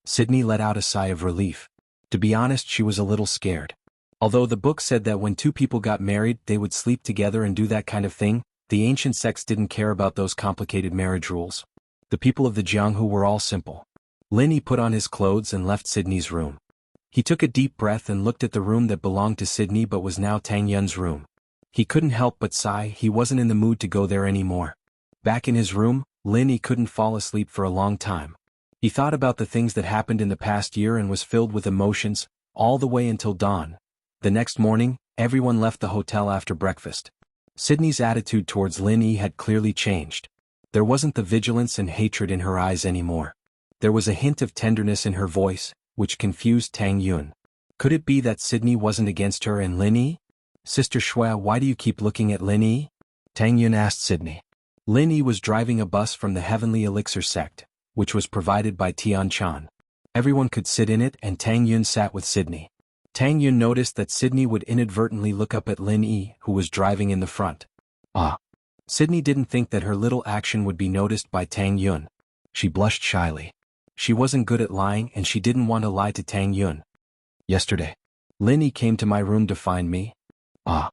Sydney let out a sigh of relief. To be honest, she was a little scared. Although the book said that when two people got married they would sleep together and do that kind of thing, The ancient sects didn't care about those complicated marriage rules. The people of the Jianghu were all simple. Lin Yi put on his clothes and left Sydney's room. He took a deep breath and looked at the room that belonged to Sydney but was now Tang Yun's room. He couldn't help but sigh. He wasn't in the mood to go there anymore. Back in his room, Lin Yi couldn't fall asleep for a long time. He thought about the things that happened in the past year and was filled with emotions, all the way until dawn. The next morning, everyone left the hotel after breakfast. Sydney's attitude towards Lin Yi had clearly changed. There wasn't the vigilance and hatred in her eyes anymore. There was a hint of tenderness in her voice, which confused Tang Yun. Could it be that Sydney wasn't against her and Lin Yi? "Sister Shui, why do you keep looking at Lin Yi?" Tang Yun asked Sydney. Lin Yi was driving a bus from the Heavenly Elixir sect, which was provided by Tian Chan. Everyone could sit in it and Tang Yun sat with Sydney. Tang Yun noticed that Sydney would inadvertently look up at Lin Yi, who was driving in the front. Ah. Sydney didn't think that her little action would be noticed by Tang Yun. She blushed shyly. She wasn't good at lying and she didn't want to lie to Tang Yun. "Yesterday, Lin Yi came to my room to find me." Ah.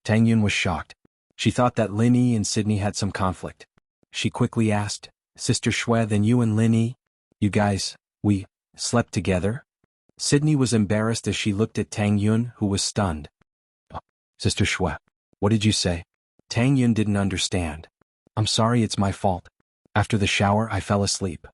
Tang Yun was shocked. She thought that Lin Yi and Sydney had some conflict. She quickly asked, "Sister Shui, then you and Lin Yi? You guys, we slept together?" Sydney was embarrassed as she looked at Tang Yun, who was stunned. "Sister Shui, what did you say?" Tang Yun didn't understand. "I'm sorry, it's my fault. After the shower I fell asleep.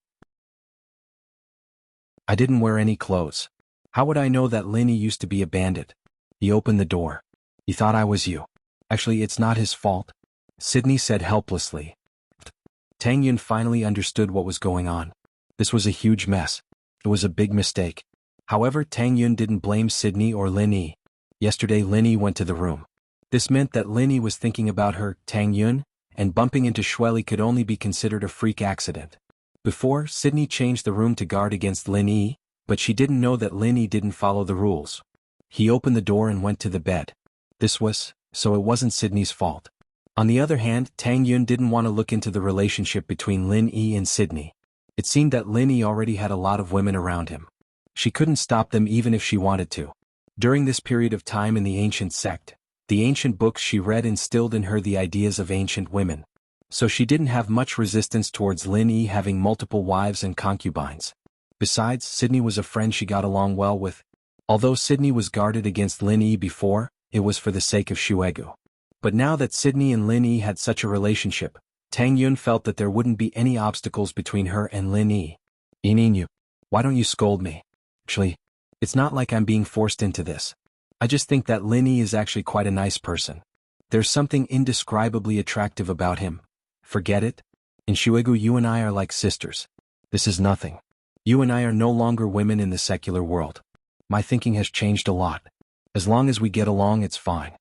I didn't wear any clothes. How would I know that Lin Yi used to be a bandit? He opened the door. He thought I was you. Actually, it's not his fault," Sydney said helplessly. Tang Yun finally understood what was going on. This was a huge mess. It was a big mistake. However, Tang Yun didn't blame Sydney or Lin Yi. Yesterday Lin Yi went to the room. This meant that Lin Yi was thinking about her, Tang Yun, and bumping into Shueli could only be considered a freak accident. Before, Sydney changed the room to guard against Lin Yi, but she didn't know that Lin Yi didn't follow the rules. He opened the door and went to the bed. So it wasn't Sydney's fault. On the other hand, Tang Yun didn't want to look into the relationship between Lin Yi and Sydney. It seemed that Lin Yi already had a lot of women around him. She couldn't stop them even if she wanted to. During this period of time in the ancient sect, the ancient books she read instilled in her the ideas of ancient women. So she didn't have much resistance towards Lin Yi having multiple wives and concubines. Besides, Sydney was a friend she got along well with. Although Sydney was guarded against Lin Yi before, it was for the sake of Shuegu. But now that Sydney and Lin Yi had such a relationship, Tang Yun felt that there wouldn't be any obstacles between her and Lin Yi. "Yin, why don't you scold me? Actually, it's not like I'm being forced into this. I just think that Lin Yi is actually quite a nice person. There's something indescribably attractive about him. Forget it. In Shuegu you and I are like sisters. This is nothing. You and I are no longer women in the secular world. My thinking has changed a lot. As long as we get along it's fine."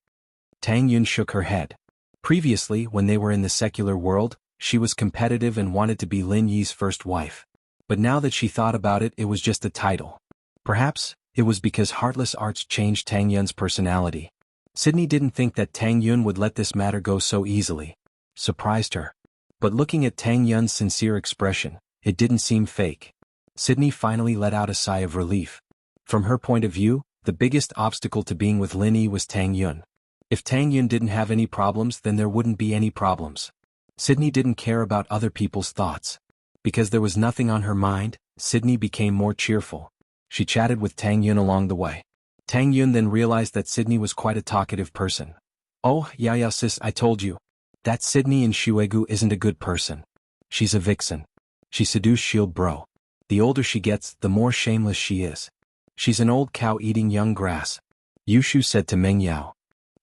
Tang Yun shook her head. Previously, when they were in the secular world, she was competitive and wanted to be Lin Yi's first wife. But now that she thought about it, it was just a title. Perhaps, it was because Heartless Arts changed Tang Yun's personality. Sydney didn't think that Tang Yun would let this matter go so easily. Surprised her. But looking at Tang Yun's sincere expression, it didn't seem fake. Sydney finally let out a sigh of relief. From her point of view, the biggest obstacle to being with Lin Yi was Tang Yun. If Tang Yun didn't have any problems, then there wouldn't be any problems. Sydney didn't care about other people's thoughts. Because there was nothing on her mind, Sydney became more cheerful. She chatted with Tang Yun along the way. Tang Yun then realized that Sydney was quite a talkative person. "Oh, yeah sis, I told you. That Sydney in Shuegu isn't a good person. She's a vixen. She seduced Shield Bro. The older she gets, the more shameless she is. She's an old cow eating young grass," Yushu said to Meng Yao.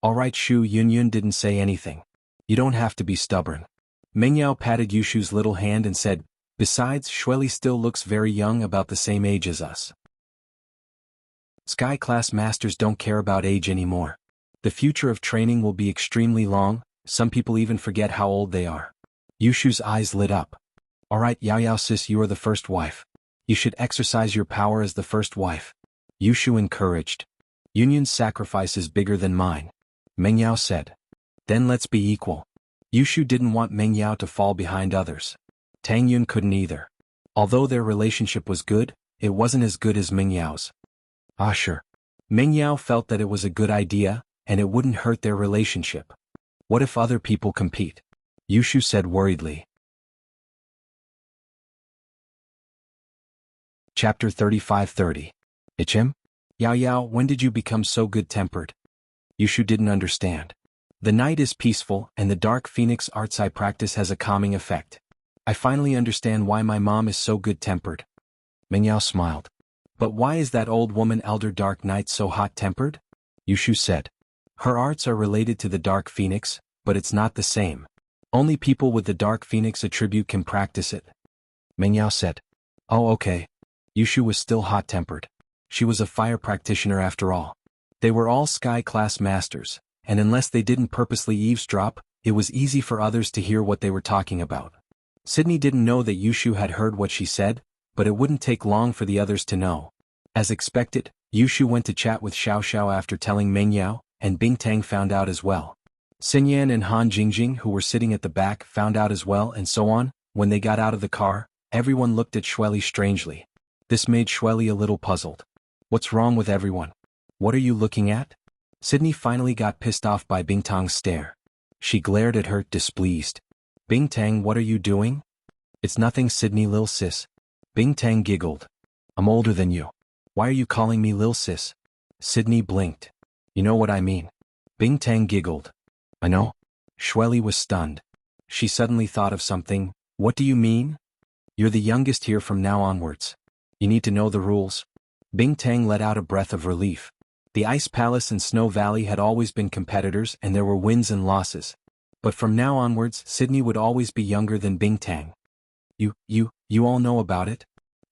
"Alright Shu." Yun didn't say anything. "You don't have to be stubborn." Meng Yao patted Yushu's little hand and said, "Besides, Shueli still looks very young, about the same age as us. Sky class masters don't care about age anymore. The future of training will be extremely long, some people even forget how old they are." Yushu's eyes lit up. "Alright Yao sis, you are the first wife. You should exercise your power as the first wife," Yushu encouraged. "Yun's sacrifice is bigger than mine," Meng Yao said. "Then let's be equal." Yushu didn't want Meng Yao to fall behind others. Tang Yun couldn't either. Although their relationship was good, it wasn't as good as Meng Yao's. Sure. Meng Yao felt that it was a good idea, and it wouldn't hurt their relationship. What if other people compete? Yushu said worriedly. Chapter 35:30. Ichim? Yao Yao, when did you become so good-tempered? Yushu didn't understand. The night is peaceful, and the dark phoenix arts I practice has a calming effect. I finally understand why my mom is so good-tempered. Mingyao smiled. But why is that old woman Elder Dark Knight so hot-tempered? Yushu said. Her arts are related to the dark phoenix, but it's not the same. Only people with the dark phoenix attribute can practice it. Mingyao said. Oh, okay. Yushu was still hot-tempered. She was a fire practitioner after all. They were all sky-class masters, and unless they didn't purposely eavesdrop, it was easy for others to hear what they were talking about. Sydney didn't know that Yushu had heard what she said, but it wouldn't take long for the others to know. As expected, Yushu went to chat with Xiao Xiao after telling Mingyao, and Bingtang found out as well. Xinyan and Han Jingjing, who were sitting at the back, found out as well, and so on. When they got out of the car, everyone looked at Shueli strangely. This made Shueli a little puzzled. What's wrong with everyone? What are you looking at? Sydney finally got pissed off by Bingtang's stare. She glared at her, displeased. Bingtang, what are you doing? It's nothing, Sydney, lil sis. Bingtang giggled. I'm older than you. Why are you calling me lil sis? Sydney blinked. You know what I mean. Bingtang giggled. I know. Shueli was stunned. She suddenly thought of something. What do you mean? You're the youngest here from now onwards. You need to know the rules. Bingtang let out a breath of relief. The Ice Palace and Snow Valley had always been competitors and there were wins and losses. But from now onwards, Sydney would always be younger than Bingtang. You all know about it?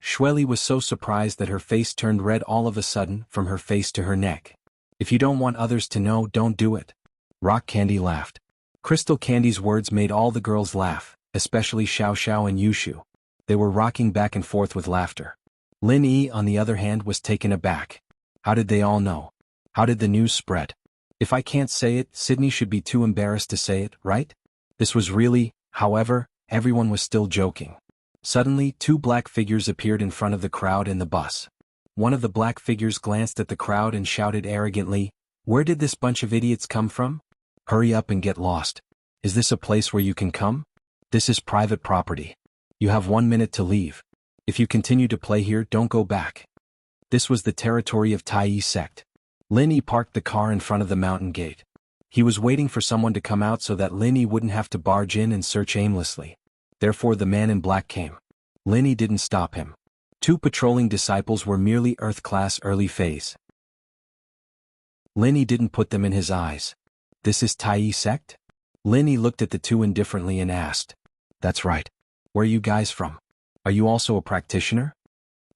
Shueli was so surprised that her face turned red all of a sudden, from her face to her neck. If you don't want others to know, don't do it. Rock Candy laughed. Crystal Candy's words made all the girls laugh, especially Xiao Xiao and Yushu. They were rocking back and forth with laughter. Lin Yi, on the other hand, was taken aback. How did they all know? How did the news spread? If I can't say it, Sydney should be too embarrassed to say it, right? This was really, however, everyone was still joking. Suddenly, two black figures appeared in front of the crowd in the bus. One of the black figures glanced at the crowd and shouted arrogantly, "Where did this bunch of idiots come from? Hurry up and get lost. Is this a place where you can come? This is private property. You have 1 minute to leave. If you continue to play here, don't go back." This was the territory of Tai Yi sect. Lin Yi parked the car in front of the mountain gate. He was waiting for someone to come out so that Lin Yi wouldn't have to barge in and search aimlessly. Therefore the man in black came. Lin Yi didn't stop him. Two patrolling disciples were merely Earth-class early phase. Lin Yi didn't put them in his eyes. This is Tai Yi sect? Lin Yi looked at the two indifferently and asked. That's right. Where are you guys from? Are you also a practitioner?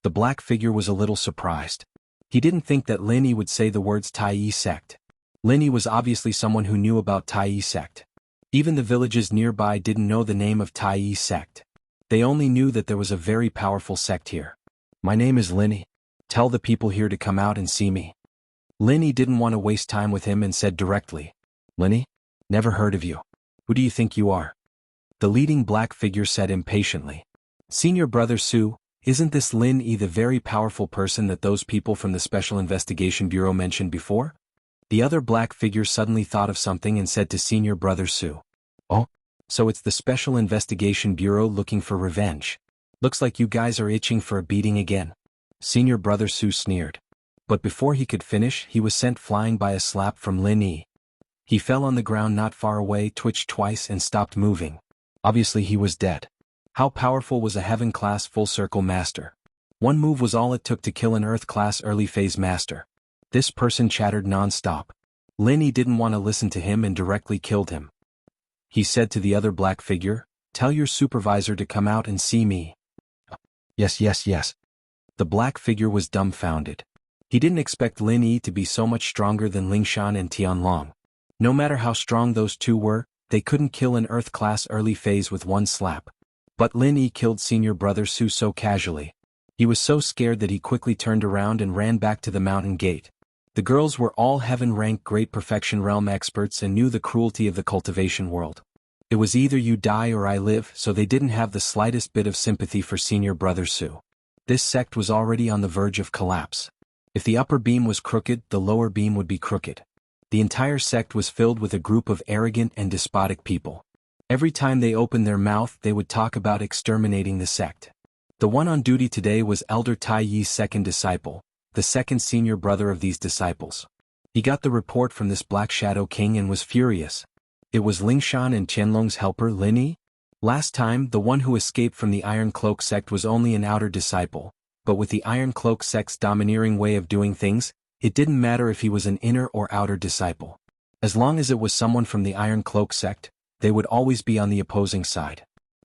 The black figure was a little surprised. He didn't think that Lin Yi would say the words Tai Yi sect. Lin Yi was obviously someone who knew about Tai Yi sect. Even the villages nearby didn't know the name of Tai Yi sect. They only knew that there was a very powerful sect here. My name is Lin Yi. Tell the people here to come out and see me. Lin Yi didn't want to waste time with him and said directly. Lin Yi? Never heard of you. Who do you think you are? The leading black figure said impatiently. Senior Brother Su, isn't this Lin Yi the very powerful person that those people from the Special Investigation Bureau mentioned before? The other black figure suddenly thought of something and said to Senior Brother Su. Oh? So it's the Special Investigation Bureau looking for revenge. Looks like you guys are itching for a beating again. Senior Brother Su sneered. But before he could finish, he was sent flying by a slap from Lin Yi. He fell on the ground not far away, twitched twice and stopped moving. Obviously he was dead. How powerful was a Heaven-class full-circle master? One move was all it took to kill an Earth-class early-phase master. This person chattered non-stop. Lin Yi didn't want to listen to him and directly killed him. He said to the other black figure, "Tell your supervisor to come out and see me." Yes. The black figure was dumbfounded. He didn't expect Lin Yi to be so much stronger than Lingshan and Tianlong. No matter how strong those two were, they couldn't kill an Earth-class early phase with one slap. But Lin Yi killed Senior Brother Su so casually. He was so scared that he quickly turned around and ran back to the mountain gate. The girls were all heaven-ranked Great Perfection Realm experts and knew the cruelty of the cultivation world. It was either you die or I live, so they didn't have the slightest bit of sympathy for Senior Brother Su. This sect was already on the verge of collapse. If the upper beam was crooked, the lower beam would be crooked. The entire sect was filled with a group of arrogant and despotic people. Every time they opened their mouth they would talk about exterminating the sect. The one on duty today was Elder Tai Yi's second disciple, the second senior brother of these disciples. He got the report from this Black Shadow King and was furious. It was Lingshan and Qianlong's helper Lin Yi. Last time, the one who escaped from the Iron Cloak sect was only an outer disciple, but with the Iron Cloak sect's domineering way of doing things, it didn't matter if he was an inner or outer disciple. As long as it was someone from the Iron Cloak sect, they would always be on the opposing side.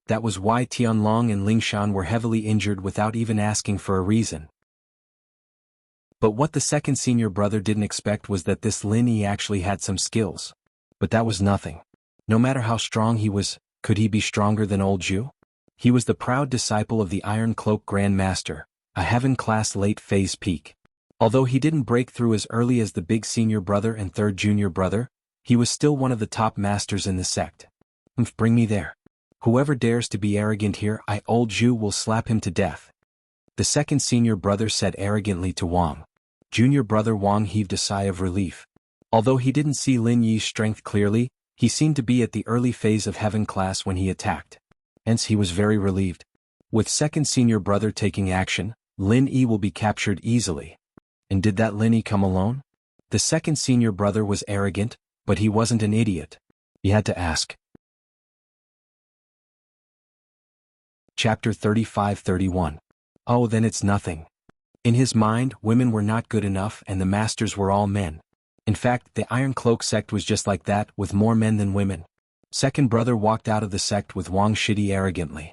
That was why Tianlong and Lingshan were heavily injured without even asking for a reason. But what the second senior brother didn't expect was that this Lin Yi actually had some skills. But that was nothing. No matter how strong he was, could he be stronger than old Zhu? He was the proud disciple of the Iron Cloak Grand Master, a heaven-class late-phase peak. Although he didn't break through as early as the big senior brother and third junior brother, he was still one of the top masters in the sect. Bring me there. Whoever dares to be arrogant here, old Zhu will slap him to death. The second senior brother said arrogantly to Wang. Junior brother Wang heaved a sigh of relief. Although he didn't see Lin Yi's strength clearly, he seemed to be at the early phase of heaven class when he attacked. Hence he was very relieved. With second senior brother taking action, Lin Yi will be captured easily. And did that Lin Yi come alone? The second senior brother was arrogant, but he wasn't an idiot. He had to ask. Chapter 35-31. Oh, then it's nothing. In his mind, women were not good enough and the masters were all men. In fact, the Iron Cloak sect was just like that, with more men than women. Second brother walked out of the sect with Wang Shidi arrogantly.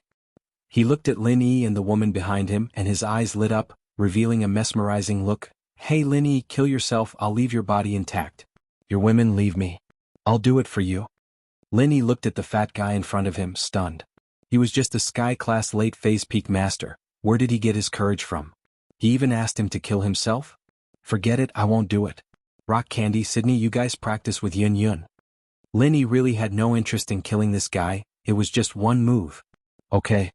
He looked at Lin Yi and the woman behind him and his eyes lit up, revealing a mesmerizing look. Hey Lin Yi, kill yourself, I'll leave your body intact. Your women leave me. I'll do it for you. Lin Yi looked at the fat guy in front of him, stunned. He was just a sky-class late-phase peak master. Where did he get his courage from? He even asked him to kill himself? Forget it, I won't do it. Rock Candy, Sydney, you guys practice with Yun Yun. Lin Yi really had no interest in killing this guy, it was just one move. Okay.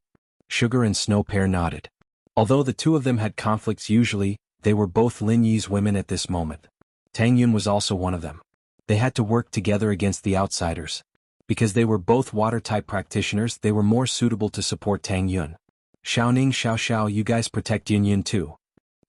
Sugar and Snow Pear nodded. Although the two of them had conflicts usually, they were both Lin Yi's women at this moment. Tang Yun was also one of them. They had to work together against the outsiders. Because they were both water-type practitioners, they were more suitable to support Tang Yun. Xiaoning, Xiao Xiao, you guys protect Yun Yun too.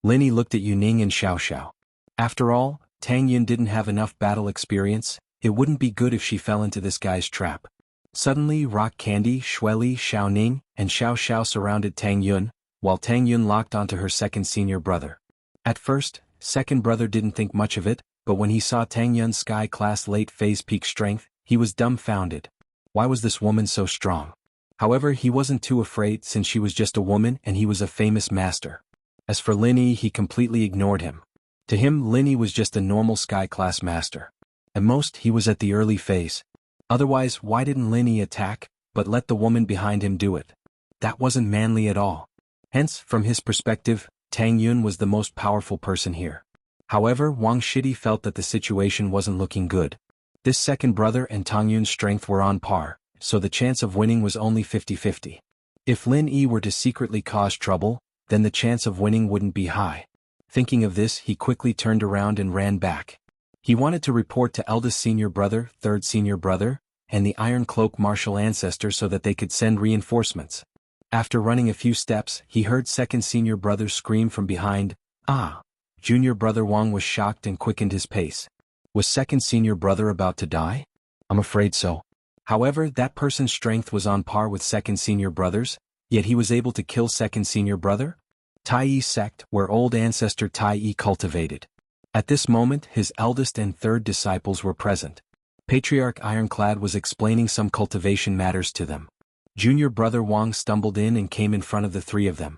Lin Yi looked at Yuning and Xiao Xiao. After all, Tang Yun didn't have enough battle experience, it wouldn't be good if she fell into this guy's trap. Suddenly Rock Candy, Shueli, Xiaoning, and Xiao Xiao surrounded Tang Yun, while Tang Yun locked onto her second senior brother. At first, second brother didn't think much of it, but when he saw Tang Yun's sky-class late-phase peak strength, he was dumbfounded. Why was this woman so strong? However, he wasn't too afraid since she was just a woman and he was a famous master. As for Lin Yi, he completely ignored him. To him, Lin Yi was just a normal sky-class master. At most, he was at the early phase. Otherwise, why didn't Lin Yi attack, but let the woman behind him do it? That wasn't manly at all. Hence, from his perspective, Tang Yun was the most powerful person here. However, Wang Shidi felt that the situation wasn't looking good. This second brother and Tang Yun's strength were on par, so the chance of winning was only 50-50. If Lin Yi were to secretly cause trouble, then the chance of winning wouldn't be high. Thinking of this, he quickly turned around and ran back. He wanted to report to eldest senior brother, third senior brother, and the Iron Cloak martial ancestor so that they could send reinforcements. After running a few steps, he heard second senior brother scream from behind, "Ah!" Junior brother Wang was shocked and quickened his pace. Was second senior brother about to die? I'm afraid so. However, that person's strength was on par with second senior brother's, yet he was able to kill second senior brother? Tai Yi sect, where old ancestor Tai Yi cultivated. At this moment, his eldest and third disciples were present. Patriarch Ironclad was explaining some cultivation matters to them. Junior brother Wang stumbled in and came in front of the three of them.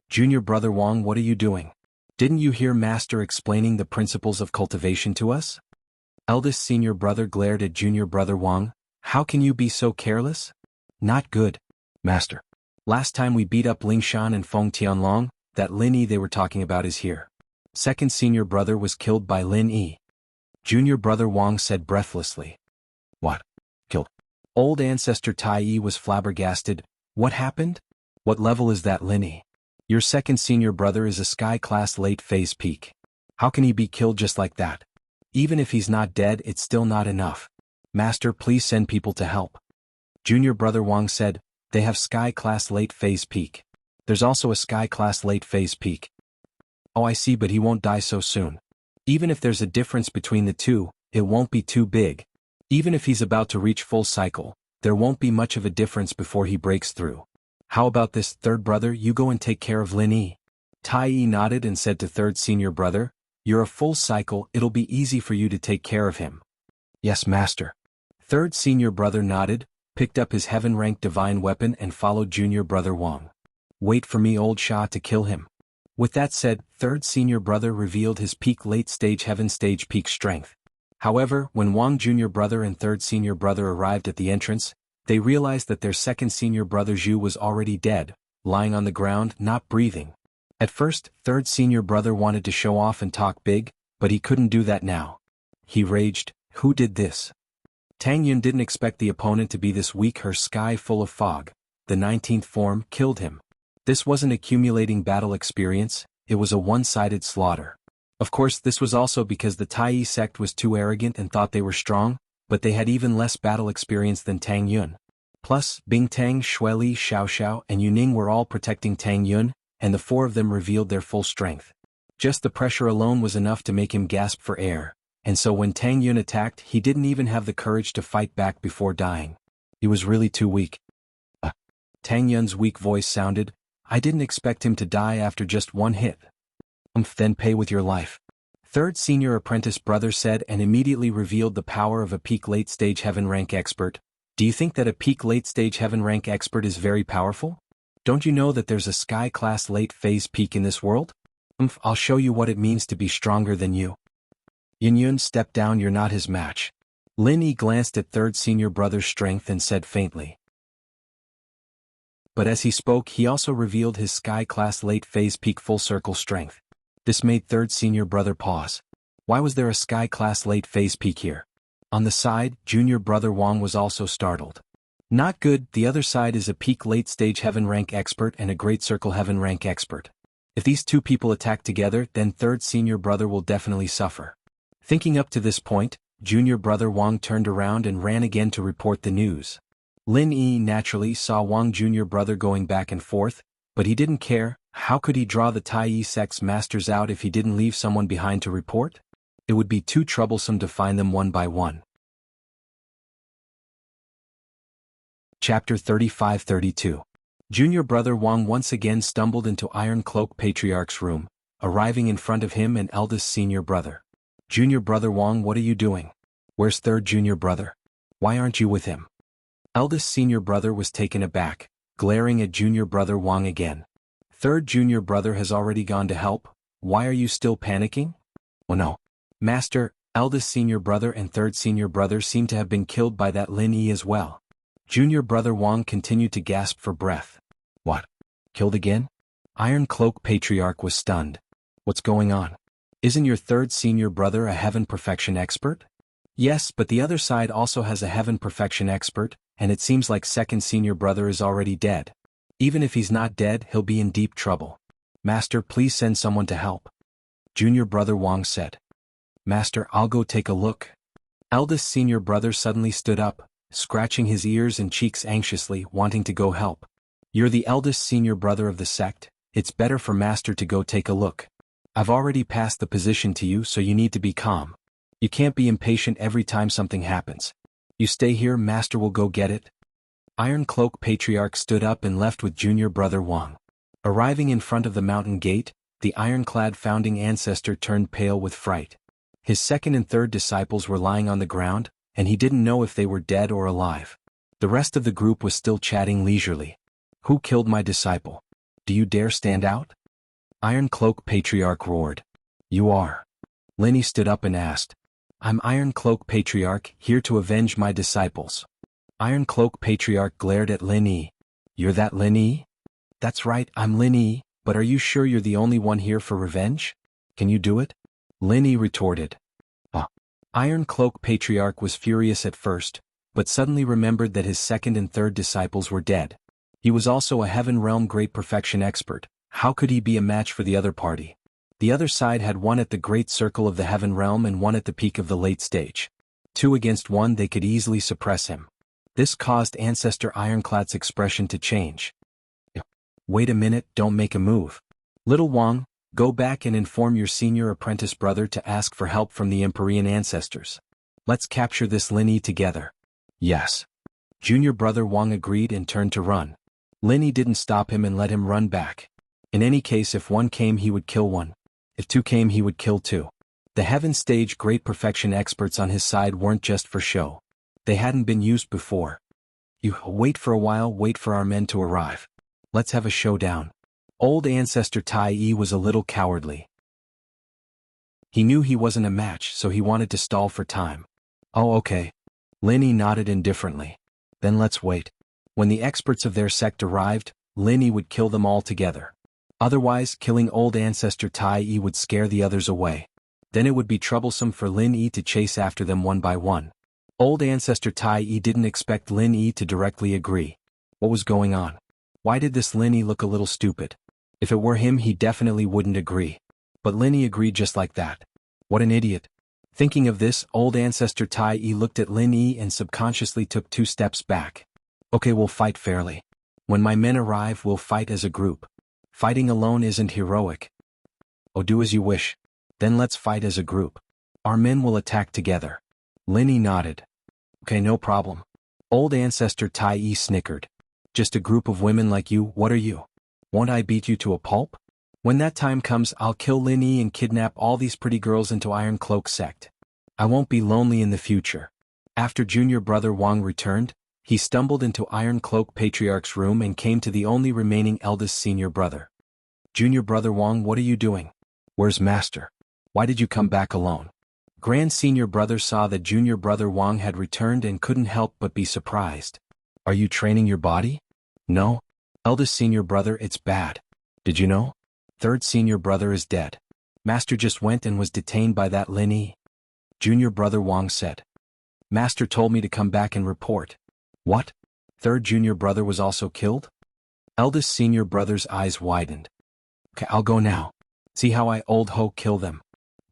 Junior brother Wang, what are you doing? Didn't you hear Master explaining the principles of cultivation to us? Eldest senior brother glared at junior brother Wang. How can you be so careless? Not good, Master. Last time we beat up Lingshan and Feng Tianlong, that Lin Yi they were talking about is here. Second senior brother was killed by Lin Yi. Junior brother Wang said breathlessly. What? Killed? Old ancestor Tai Yi was flabbergasted. What happened? What level is that Lin Yi? Your second senior brother is a sky-class late-phase peak. How can he be killed just like that? Even if he's not dead, it's still not enough. Master, please send people to help. Junior brother Wang said, they have Sky-class late phase peak. There's also a Sky-class late phase peak. Oh, I see, but he won't die so soon. Even if there's a difference between the two, it won't be too big. Even if he's about to reach full cycle, there won't be much of a difference before he breaks through. How about this, third brother, you go and take care of Lin Yi? Tai Yi nodded and said to third senior brother, you're a full cycle, it'll be easy for you to take care of him. Yes, master. Third senior brother nodded, picked up his heaven-ranked divine weapon and followed junior brother Wang. Wait for me, old Sha, to kill him. With that said, third senior brother revealed his peak late-stage heaven stage peak strength. However, when Wang junior brother and third senior brother arrived at the entrance, they realized that their second senior brother Zhu was already dead, lying on the ground, not breathing. At first, third senior brother wanted to show off and talk big, but he couldn't do that now. He raged, who did this? Tang Yun didn't expect the opponent to be this weak. Her sky full of fog, the 19th form, killed him. This wasn't accumulating battle experience, it was a one-sided slaughter. Of course, this was also because the Tai Yi sect was too arrogant and thought they were strong, but they had even less battle experience than Tang Yun. Plus, Bing Tang, Xueli, Xiao Xiao, and Yuning were all protecting Tang Yun, and the four of them revealed their full strength. Just the pressure alone was enough to make him gasp for air, and so when Tang Yun attacked, he didn't even have the courage to fight back before dying. He was really too weak. Tang Yun's weak voice sounded, I didn't expect him to die after just one hit. Then pay with your life. Third senior apprentice brother said and immediately revealed the power of a peak late-stage heaven rank expert. Do you think that a peak late-stage heaven rank expert is very powerful? Don't you know that there's a Sky-class late-phase peak in this world? I'll show you what it means to be stronger than you. Yin Yun, step down, you're not his match. Lin Yi glanced at third senior brother's strength and said faintly. But as he spoke, he also revealed his Sky-class late-phase peak full-circle strength. This made third senior brother pause. Why was there a Sky-class late-phase peak here? On the side, junior brother Wang was also startled. Not good, the other side is a peak late-stage heaven rank expert and a great circle heaven rank expert. If these two people attack together, then third senior brother will definitely suffer. Thinking up to this point, junior brother Wang turned around and ran again to report the news. Lin Yi naturally saw Wang junior brother going back and forth, but he didn't care. How could he draw the Tai Yi sect's masters out if he didn't leave someone behind to report? It would be too troublesome to find them one by one. Chapter 35-32. Junior brother Wang once again stumbled into Iron Cloak Patriarch's room, arriving in front of him and eldest senior brother. Junior brother Wang, what are you doing? Where's third junior brother? Why aren't you with him? Eldest senior brother was taken aback, glaring at junior brother Wang again. Third junior brother has already gone to help, why are you still panicking? Oh no. Master, eldest senior brother and third senior brother seem to have been killed by that Lin Yi as well. Junior brother Wang continued to gasp for breath. What? Killed again? Iron Cloak Patriarch was stunned. What's going on? Isn't your third senior brother a heaven perfection expert? Yes, but the other side also has a heaven perfection expert, and it seems like second senior brother is already dead. Even if he's not dead, he'll be in deep trouble. Master, please send someone to help. Junior brother Wang said. Master, I'll go take a look. Eldest senior brother suddenly stood up, scratching his ears and cheeks anxiously, wanting to go help. You're the eldest senior brother of the sect, it's better for Master to go take a look. I've already passed the position to you, so you need to be calm. You can't be impatient every time something happens. You stay here, Master will go get it. Iron Cloak Patriarch stood up and left with junior brother Wang. Arriving in front of the mountain gate, the ironclad founding ancestor turned pale with fright. His second and third disciples were lying on the ground, and he didn't know if they were dead or alive. The rest of the group was still chatting leisurely. Who killed my disciple? Do you dare stand out? Iron Cloak Patriarch roared. You are. Lin Yi stood up and asked. I'm Iron Cloak Patriarch, here to avenge my disciples. Iron Cloak Patriarch glared at Lin Yi. You're that Lin Yi? That's right, I'm Lin Yi, but are you sure you're the only one here for revenge? Can you do it? Lin Yi retorted. Iron Cloak Patriarch was furious at first, but suddenly remembered that his second and third disciples were dead. He was also a Heaven Realm Great Perfection expert, how could he be a match for the other party? The other side had one at the great circle of the heaven realm and one at the peak of the late stage. 2 against 1, they could easily suppress him. This caused Ancestor Ironclad's expression to change. Wait a minute, don't make a move. Little Wang, go back and inform your senior apprentice brother to ask for help from the Empyrean ancestors. Let's capture this Lin Yi together. Yes. Junior brother Wang agreed and turned to run. Lin Yi didn't stop him and let him run back. In any case, if 1 came he would kill 1. If 2 came he would kill 2. The heaven stage great perfection experts on his side weren't just for show. They hadn't been used before. You wait for a while, wait for our men to arrive. Let's have a showdown. Old Ancestor Tai Yi was a little cowardly. He knew he wasn't a match, so he wanted to stall for time. Oh, okay. Lin Yi nodded indifferently. Then let's wait. When the experts of their sect arrived, Lin Yi would kill them all together. Otherwise, killing old Ancestor Tai Yi would scare the others away. Then it would be troublesome for Lin Yi to chase after them one by one. Old Ancestor Tai Yi didn't expect Lin Yi to directly agree. What was going on? Why did this Lin Yi look a little stupid? If it were him, he definitely wouldn't agree. But Lin Yi agreed just like that. What an idiot. Thinking of this, old Ancestor Tai Yi looked at Lin Yi and subconsciously took 2 steps back. Okay, we'll fight fairly. When my men arrive, we'll fight as a group. Fighting alone isn't heroic. Oh, do as you wish. Then let's fight as a group. Our men will attack together. Lin Yi nodded. Okay, no problem. Old Ancestor Tai Yi snickered. Just a group of women like you, what are you? Won't I beat you to a pulp? When that time comes, I'll kill Lin Yi and kidnap all these pretty girls into Iron Cloak sect. I won't be lonely in the future. After junior brother Wang returned, he stumbled into Iron Cloak Patriarch's room and came to the only remaining eldest senior brother. Junior brother Wang, what are you doing? Where's Master? Why did you come back alone? Grand senior brother saw that junior brother Wang had returned and couldn't help but be surprised. Are you training your body? No. Eldest senior brother, it's bad. Did you know? Third senior brother is dead. Master just went and was detained by that Lin Yi. Junior brother Wang said. Master told me to come back and report. What? Third junior brother was also killed? Eldest senior brother's eyes widened. Okay, I'll go now. See how I old ho kill them.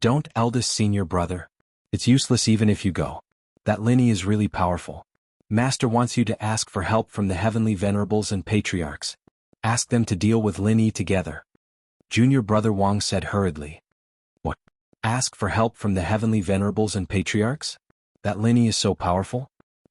Don't, eldest senior brother. It's useless even if you go. That Lin Yi is really powerful. Master wants you to ask for help from the heavenly venerables and patriarchs. Ask them to deal with Lin Yi together. Junior brother Wang said hurriedly. What? Ask for help from the heavenly venerables and patriarchs? That Lin Yi is so powerful?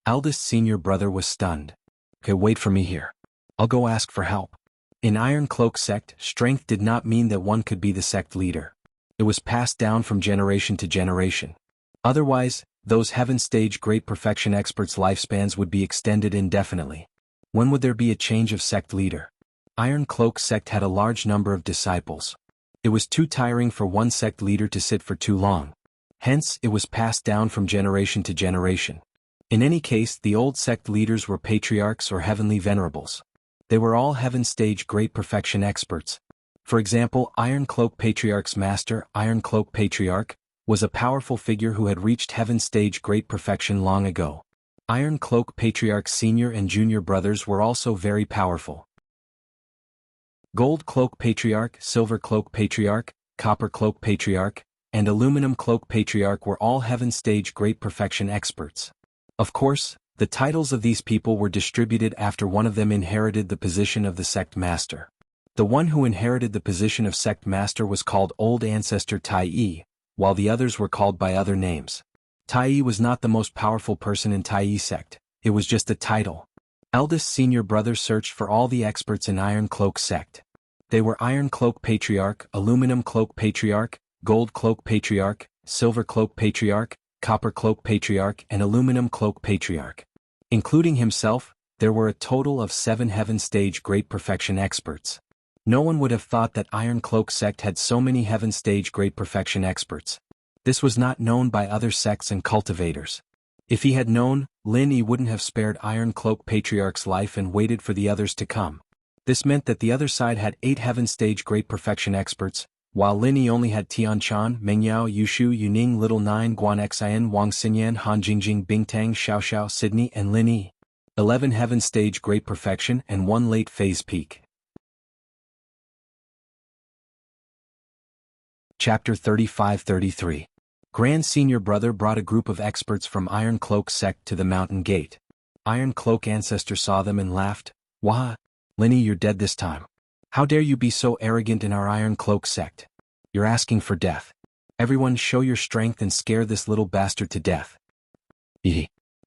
Eldest senior brother was stunned. Okay, wait for me here. I'll go ask for help. In Iron Cloak sect, strength did not mean that one could be the sect leader. It was passed down from generation to generation. Otherwise, those heaven stage great perfection experts' lifespans would be extended indefinitely. When would there be a change of sect leader? Iron Cloak sect had a large number of disciples. It was too tiring for one sect leader to sit for too long. Hence, it was passed down from generation to generation. In any case, the old sect leaders were patriarchs or heavenly venerables. They were all heaven stage great perfection experts. For example, Iron Cloak Patriarch's master, Iron Cloak Patriarch, was a powerful figure who had reached heaven stage great perfection long ago. Iron Cloak Patriarch's senior and junior brothers were also very powerful. Gold Cloak Patriarch, Silver Cloak Patriarch, Copper Cloak Patriarch, and Aluminum Cloak Patriarch were all heaven stage great perfection experts. Of course, the titles of these people were distributed after one of them inherited the position of the sect master. The one who inherited the position of sect master was called Old Ancestor Tai Yi, while the others were called by other names. Tai Yi was not the most powerful person in Tai Yi sect, it was just a title. Eldest senior brother searched for all the experts in Iron Cloak sect. They were Iron Cloak Patriarch, Aluminum Cloak Patriarch, Gold Cloak Patriarch, Silver Cloak Patriarch, Copper Cloak Patriarch, and Aluminum Cloak Patriarch. Including himself, there were a total of 7 heaven stage great perfection experts. No one would have thought that Iron Cloak sect had so many heaven stage great perfection experts. This was not known by other sects and cultivators. If he had known, Lin Yi wouldn't have spared Iron Cloak Patriarch's life and waited for the others to come. This meant that the other side had 8 heaven stage great perfection experts, while Lin Yi only had Tianchan, Mengyao, Yushu, Yuning, Little Nine, Guan Xian, Wang Xinyan, Han Jingjing, Bingtang, Xiaoxiao, Sydney, and Lin Yi. 11 heaven stage great perfection and 1 late phase peak. Chapter 35-33. Grand Senior Brother brought a group of experts from Iron Cloak sect to the mountain gate. Iron Cloak Ancestor saw them and laughed. Wah! Linny, you're dead this time. How dare you be so arrogant in our Iron Cloak sect? You're asking for death. Everyone show your strength and scare this little bastard to death.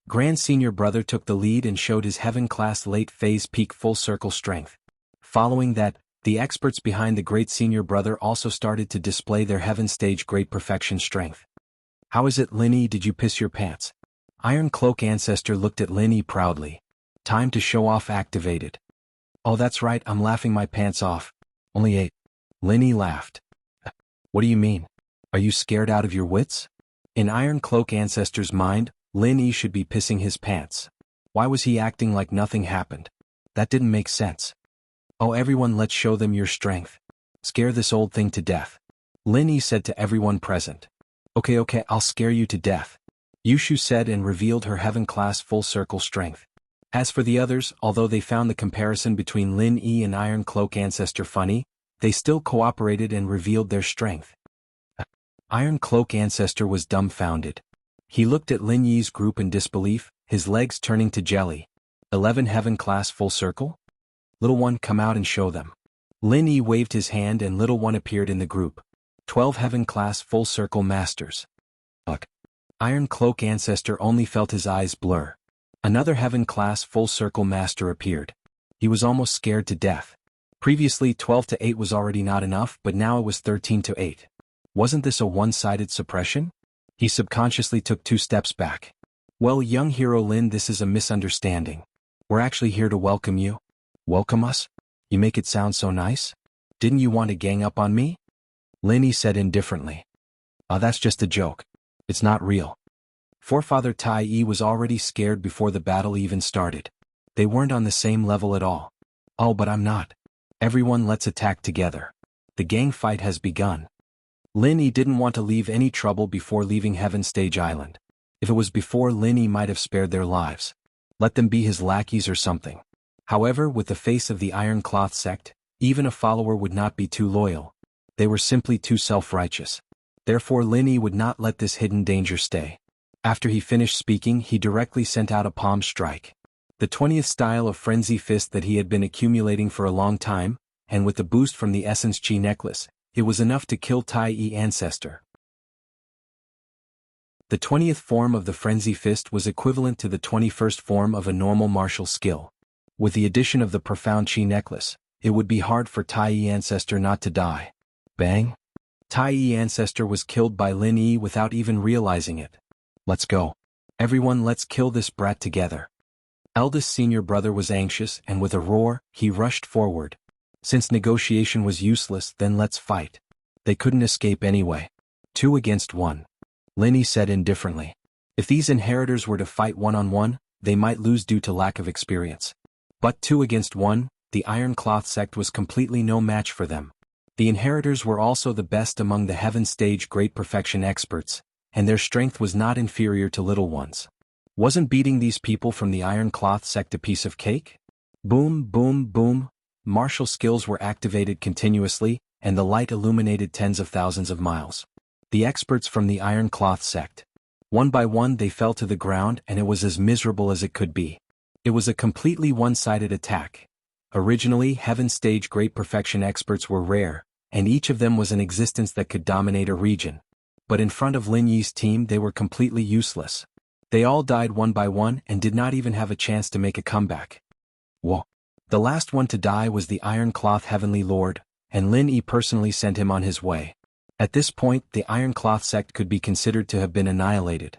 Grand Senior Brother took the lead and showed his heaven-class late phase peak full circle strength. Following that, the experts behind the Great Senior Brother also started to display their heaven stage great perfection strength. How is it, Linny, did you piss your pants? Iron Cloak Ancestor looked at Linny proudly. Time to show off activated. Oh, that's right, I'm laughing my pants off. Only 8. Linny laughed. What do you mean? Are you scared out of your wits? In Iron Cloak Ancestor's mind, Linny should be pissing his pants. Why was he acting like nothing happened? That didn't make sense. Oh, everyone, let's show them your strength. Scare this old thing to death. Linny said to everyone present. Okay, I'll scare you to death. Yushu said and revealed her heaven-class full circle strength. As for the others, although they found the comparison between Lin Yi and Iron Cloak Ancestor funny, they still cooperated and revealed their strength. Iron Cloak Ancestor was dumbfounded. He looked at Lin Yi's group in disbelief, his legs turning to jelly. 11 heaven-class full circle? Little one, come out and show them. Lin Yi waved his hand and little one appeared in the group. 12 heaven-class full circle masters. Iron Cloak Ancestor only felt his eyes blur. Another heaven-class full circle master appeared. He was almost scared to death. Previously 12-8 was already not enough, but now it was 13-8. Wasn't this a one-sided suppression? He subconsciously took 2 steps back. Well, young hero Lin, this is a misunderstanding. We're actually here to welcome you. Welcome us? You make it sound so nice? Didn't you want to gang up on me? Linny said indifferently. That's just a joke. It's not real. Forefather Tai Yi was already scared before the battle even started. They weren't on the same level at all. Oh, but I'm not. Everyone, let's attack together. The gang fight has begun. Linny didn't want to leave any trouble before leaving Heaven Stage Island. If it was before, Linny might have spared their lives. Let them be his lackeys or something. However, with the face of the Iron Cloth sect, even a follower would not be too loyal. They were simply too self-righteous. Therefore Linny would not let this hidden danger stay. After he finished speaking, he directly sent out a palm strike. The 20th style of frenzy fist that he had been accumulating for a long time, and with the boost from the Essence Chi necklace, it was enough to kill Tai Yi Ancestor. The 20th form of the frenzy fist was equivalent to the 21st form of a normal martial skill. With the addition of the profound Chi necklace, it would be hard for Tai Yi Ancestor not to die. Bang! Tai Yi Ancestor was killed by Lin Yi without even realizing it. Let's go. Everyone, let's kill this brat together. Eldest Senior Brother was anxious and with a roar, he rushed forward. Since negotiation was useless, then let's fight. They couldn't escape anyway. 2 against 1. Linny said indifferently. If these inheritors were to fight one-on-one, they might lose due to lack of experience. But 2 against 1, the Iron Cloth sect was completely no match for them. The inheritors were also the best among the Heaven Stage Great Perfection experts, and their strength was not inferior to little ones. Wasn't beating these people from the Iron Cloth sect a piece of cake? Boom, boom, boom. Martial skills were activated continuously, and the light illuminated tens of thousands of miles. The experts from the Iron Cloth sect. One by one they fell to the ground, and it was as miserable as it could be. It was a completely one-sided attack. Originally, Heaven Stage Great Perfection experts were rare, and each of them was an existence that could dominate a region. But in front of Lin Yi's team they were completely useless. They all died one by one and did not even have a chance to make a comeback. Whoa. The last one to die was the Iron Cloth Heavenly Lord, and Lin Yi personally sent him on his way. At this point, the Iron Cloth sect could be considered to have been annihilated.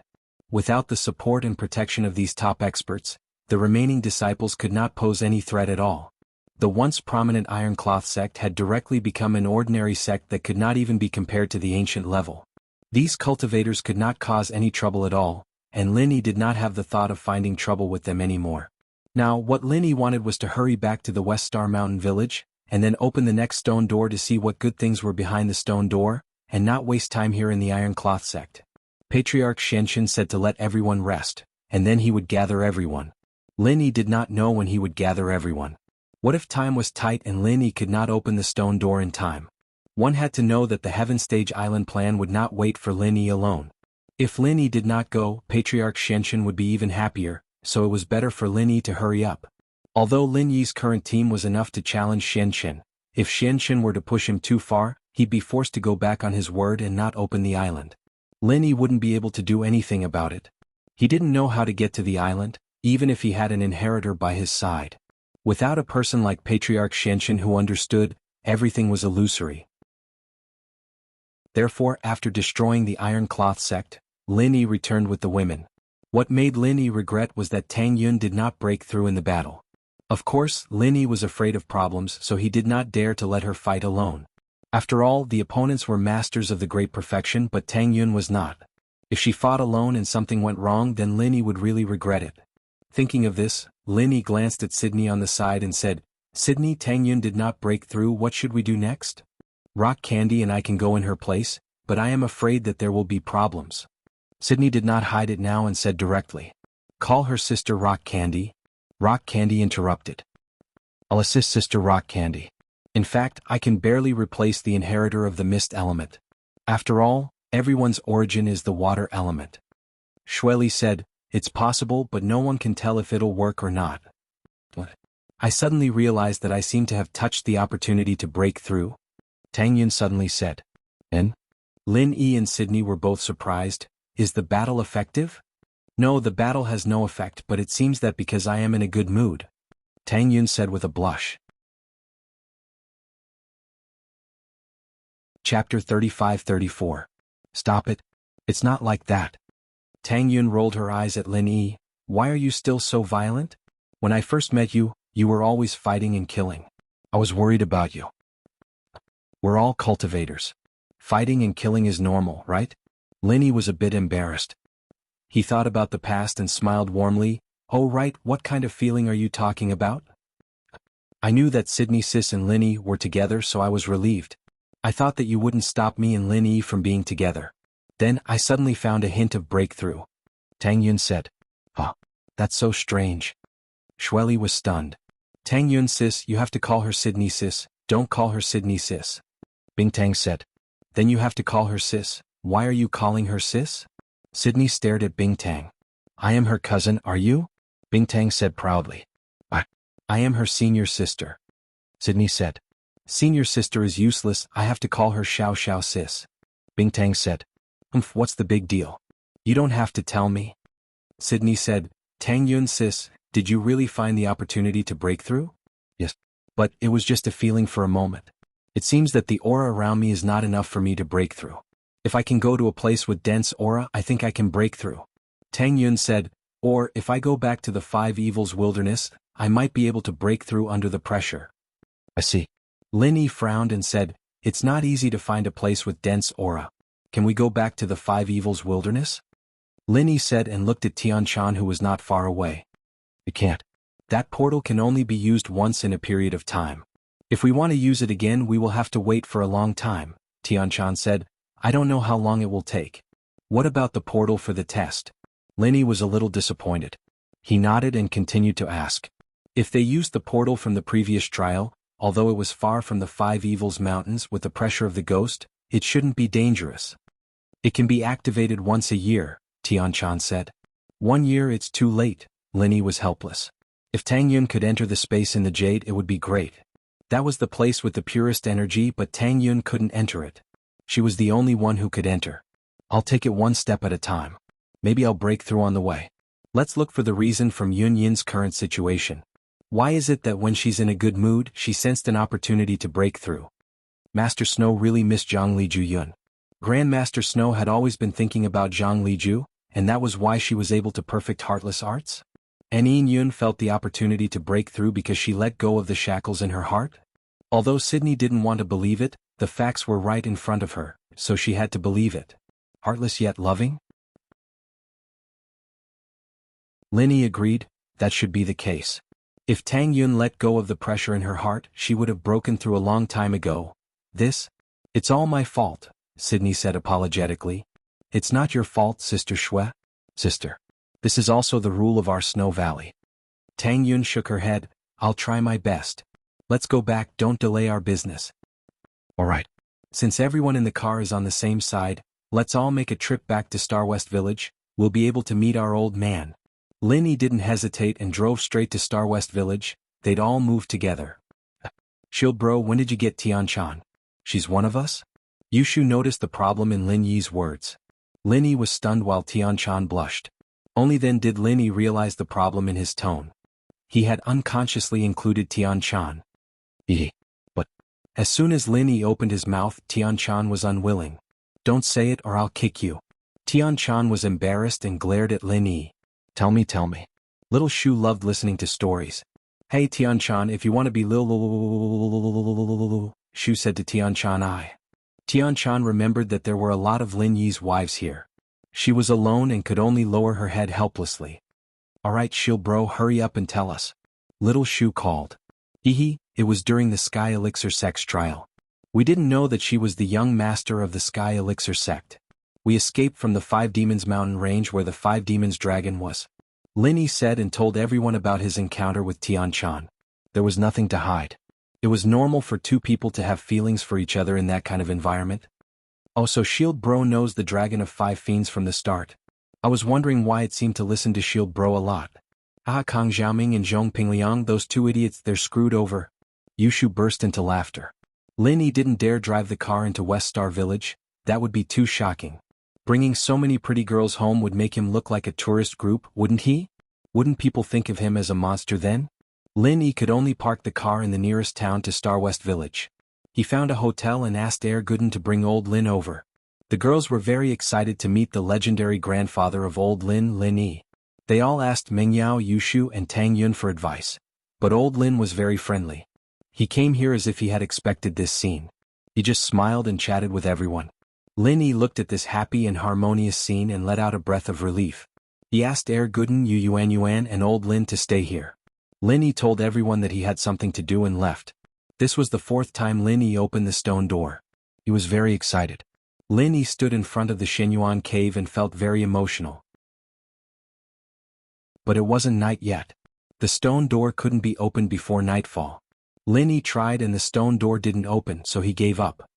Without the support and protection of these top experts, the remaining disciples could not pose any threat at all. The once prominent Iron Cloth sect had directly become an ordinary sect that could not even be compared to the ancient level. These cultivators could not cause any trouble at all, and Linny did not have the thought of finding trouble with them anymore. Now, what Linny wanted was to hurry back to the West Star Mountain village, and then open the next stone door to see what good things were behind the stone door, and not waste time here in the Iron Cloth sect. Patriarch Shenshin said to let everyone rest, and then he would gather everyone. Linny did not know when he would gather everyone. What if time was tight and Linny could not open the stone door in time? One had to know that the Heaven Stage Island plan would not wait for Lin Yi alone. If Lin Yi did not go, Patriarch Xianxin would be even happier, so it was better for Lin Yi to hurry up. Although Lin Yi's current team was enough to challenge Xianxin, if Xianxin were to push him too far, he'd be forced to go back on his word and not open the island. Lin Yi wouldn't be able to do anything about it. He didn't know how to get to the island, even if he had an inheritor by his side. Without a person like Patriarch Xianxin who understood, everything was illusory. Therefore, after destroying the Iron Cloth sect, Lin Yi returned with the women. What made Lin Yi regret was that Tang Yun did not break through in the battle. Of course, Lin Yi was afraid of problems, so he did not dare to let her fight alone. After all, the opponents were masters of the great perfection, but Tang Yun was not. If she fought alone and something went wrong, then Lin Yi would really regret it. Thinking of this, Lin Yi glanced at Sydney on the side and said, "Sydney, Tang Yun did not break through, what should we do next? Rock Candy and I can go in her place, but I am afraid that there will be problems." Sydney did not hide it now and said directly, "Call her sister Rock Candy." Rock Candy interrupted. "I'll assist Sister Rock Candy. In fact, I can barely replace the inheritor of the mist element. After all, everyone's origin is the water element." Shueli said, "It's possible, but no one can tell if it'll work or not." I suddenly realized that I seemed to have touched the opportunity to break through. Tang Yun suddenly said. "And?" Lin Yi and Sydney were both surprised. "Is the battle effective?" "No, the battle has no effect, but it seems that because I am in a good mood," Tang Yun said with a blush. Chapter 35-34. Stop it. It's not like that. Tang Yun rolled her eyes at Lin Yi. "Why are you still so violent? When I first met you, you were always fighting and killing. I was worried about you. We're all cultivators. Fighting and killing is normal, right?" Lin Yi was a bit embarrassed. He thought about the past and smiled warmly. "Oh right, what kind of feeling are you talking about?" "I knew that Sydney Sis and Lin Yi were together, so I was relieved. I thought that you wouldn't stop me and Lin Yi from being together. Then I suddenly found a hint of breakthrough." Tang Yun said. "Huh, that's so strange." Shueli was stunned. "Tang Yun Sis, you have to call her Sydney Sis, don't call her Sydney Sis." Bingtang said. "Then you have to call her Sis. Why are you calling her Sis?" Sydney stared at Bingtang. "I am her cousin, are you?" Bingtang said proudly. I am her senior sister." Sydney said. "Senior sister is useless, I have to call her Xiao Xiao Sis." Bingtang said. What's the big deal? You don't have to tell me." Sydney said. "Tang Yun Sis, did you really find the opportunity to break through?" "Yes. But it was just a feeling for a moment. It seems that the aura around me is not enough for me to break through. If I can go to a place with dense aura, I think I can break through." Tang Yun said. "Or, if I go back to the Five Evils Wilderness, I might be able to break through under the pressure." "I see." Lin Yi frowned and said, "It's not easy to find a place with dense aura. Can we go back to the Five Evils Wilderness?" Lin Yi said and looked at Tian Chan, who was not far away. "We can't. That portal can only be used once in a period of time. If we want to use it again, we will have to wait for a long time," Tian Chan said. "I don't know how long it will take." "What about the portal for the test?" Lin Yi was a little disappointed. He nodded and continued to ask. "If they used the portal from the previous trial, although it was far from the Five Evils Mountains with the pressure of the ghost, it shouldn't be dangerous. It can be activated once a year," Tian Chan said. 1 year, it's too late." Lin Yi was helpless. If Tang Yun could enter the space in the jade, it would be great. That was the place with the purest energy, but Tang Yun couldn't enter it. She was the only one who could enter. "I'll take it one step at a time. Maybe I'll break through on the way. Let's look for the reason from Yun Yin's current situation. Why is it that when she's in a good mood, she sensed an opportunity to break through?" Master Snow really missed Zhang Liju Yun. Grandmaster Snow had always been thinking about Zhang Liju, and that was why she was able to perfect Heartless Arts? And Yin Yun felt the opportunity to break through because she let go of the shackles in her heart? Although Sydney didn't want to believe it, the facts were right in front of her, so she had to believe it. Heartless yet loving? Lin Yi agreed, that should be the case. If Tang Yun let go of the pressure in her heart, she would have broken through a long time ago. It's all my fault," Sydney said apologetically. "It's not your fault, Sister Shui." "Sister. This is also the rule of our Snow Valley." Tang Yun shook her head. "I'll try my best. Let's go back, don't delay our business." "All right." Since everyone in the car is on the same side, let's all make a trip back to Star West Village. We'll be able to meet our old man. Linny didn't hesitate and drove straight to Star West Village. They'd all moved together. Shield bro, when did you get Tian-chan? She's one of us? Yushu noticed the problem in Lin Yi's words. Linny was stunned while Tian-chan blushed. Only then did Linny realize the problem in his tone. He had unconsciously included Tian-chan. But as soon as Linny opened his mouth, Tian-chan was unwilling. Don't say it or I'll kick you. Tian-chan was embarrassed and glared at Lin Yi. Tell me. Little Shu loved listening to stories. Hey Tian-chan, if you want to be Shu said to Tian-chan. Tian-chan remembered that there were a lot of Lin Yi's wives here. She was alone and could only lower her head helplessly. Alright Shield bro, hurry up and tell us. Little Shu called. It was during the Sky Elixir sex trial. We didn't know that she was the young master of the Sky Elixir sect. We escaped from the Five Demons mountain range where the Five Demons dragon was. Lin Yi said and told everyone about his encounter with Tian-chan. There was nothing to hide. It was normal for two people to have feelings for each other in that kind of environment. Oh, so Shield bro knows the Dragon of Five Fiends from the start. I was wondering why it seemed to listen to Shield bro a lot. Kang Xiaoming and Zhong Pingliang, those two idiots, they're screwed over. Yushu burst into laughter. Lin Yi didn't dare drive the car into West Star Village. That would be too shocking. Bringing so many pretty girls home would make him look like a tourist group, wouldn't he? Wouldn't people think of him as a monster then? Lin Yi could only park the car in the nearest town to Star West Village. He found a hotel and asked Air Gooden to bring old Lin over. The girls were very excited to meet the legendary grandfather of old Lin, Lin Yi. They all asked Mengyao, Yushu and Tang Yun for advice. But old Lin was very friendly. He came here as if he had expected this scene. He just smiled and chatted with everyone. Lin Yi looked at this happy and harmonious scene and let out a breath of relief. He asked Air Gooden, Yuan and old Lin to stay here. Lin Yi told everyone that he had something to do and left. This was the fourth time Lin Yi opened the stone door. He was very excited. Lin Yi stood in front of the Shenyuan cave and felt very emotional. But it wasn't night yet. The stone door couldn't be opened before nightfall. Lin Yi tried and the stone door didn't open, so he gave up.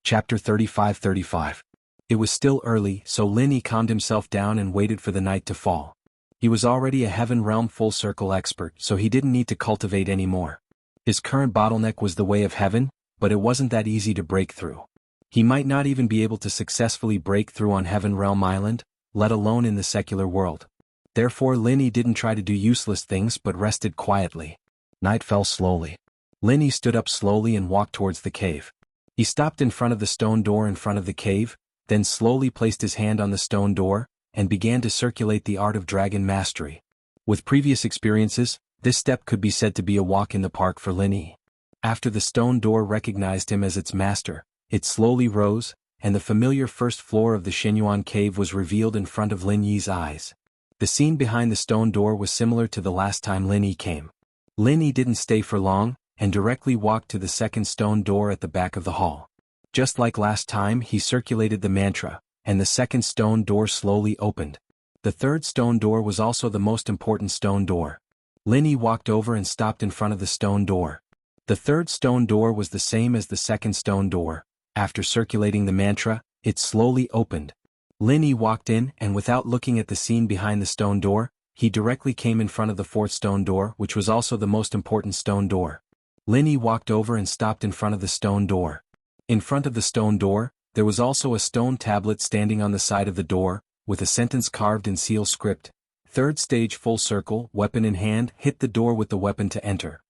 Chapter 35. It was still early, so Lin Yi calmed himself down and waited for the night to fall. He was already a Heaven Realm Full Circle expert, so he didn't need to cultivate anymore. His current bottleneck was the Way of Heaven, but it wasn't that easy to break through. He might not even be able to successfully break through on Heaven Realm Island, let alone in the secular world. Therefore Lin Yi didn't try to do useless things but rested quietly. Night fell slowly. Lin Yi stood up slowly and walked towards the cave. He stopped in front of the stone door in front of the cave, then slowly placed his hand on the stone door, and began to circulate the art of dragon mastery. With previous experiences, this step could be said to be a walk in the park for Lin Yi. After the stone door recognized him as its master, it slowly rose, and the familiar first floor of the Shenyuan cave was revealed in front of Lin Yi's eyes. The scene behind the stone door was similar to the last time Lin Yi came. Lin Yi didn't stay for long, and directly walked to the second stone door at the back of the hall. Just like last time, he circulated the mantra, and the second stone door slowly opened. The third stone door was also the most important stone door. Lin Yi walked over and stopped in front of the stone door. The third stone door was the same as the second stone door. After circulating the mantra, it slowly opened. Lin Yi walked in, and without looking at the scene behind the stone door, he directly came in front of the fourth stone door, which was also the most important stone door. Lin Yi walked over and stopped in front of the stone door. In front of the stone door, there was also a stone tablet standing on the side of the door, with a sentence carved in seal script. Third stage full circle, weapon in hand, hit the door with the weapon to enter.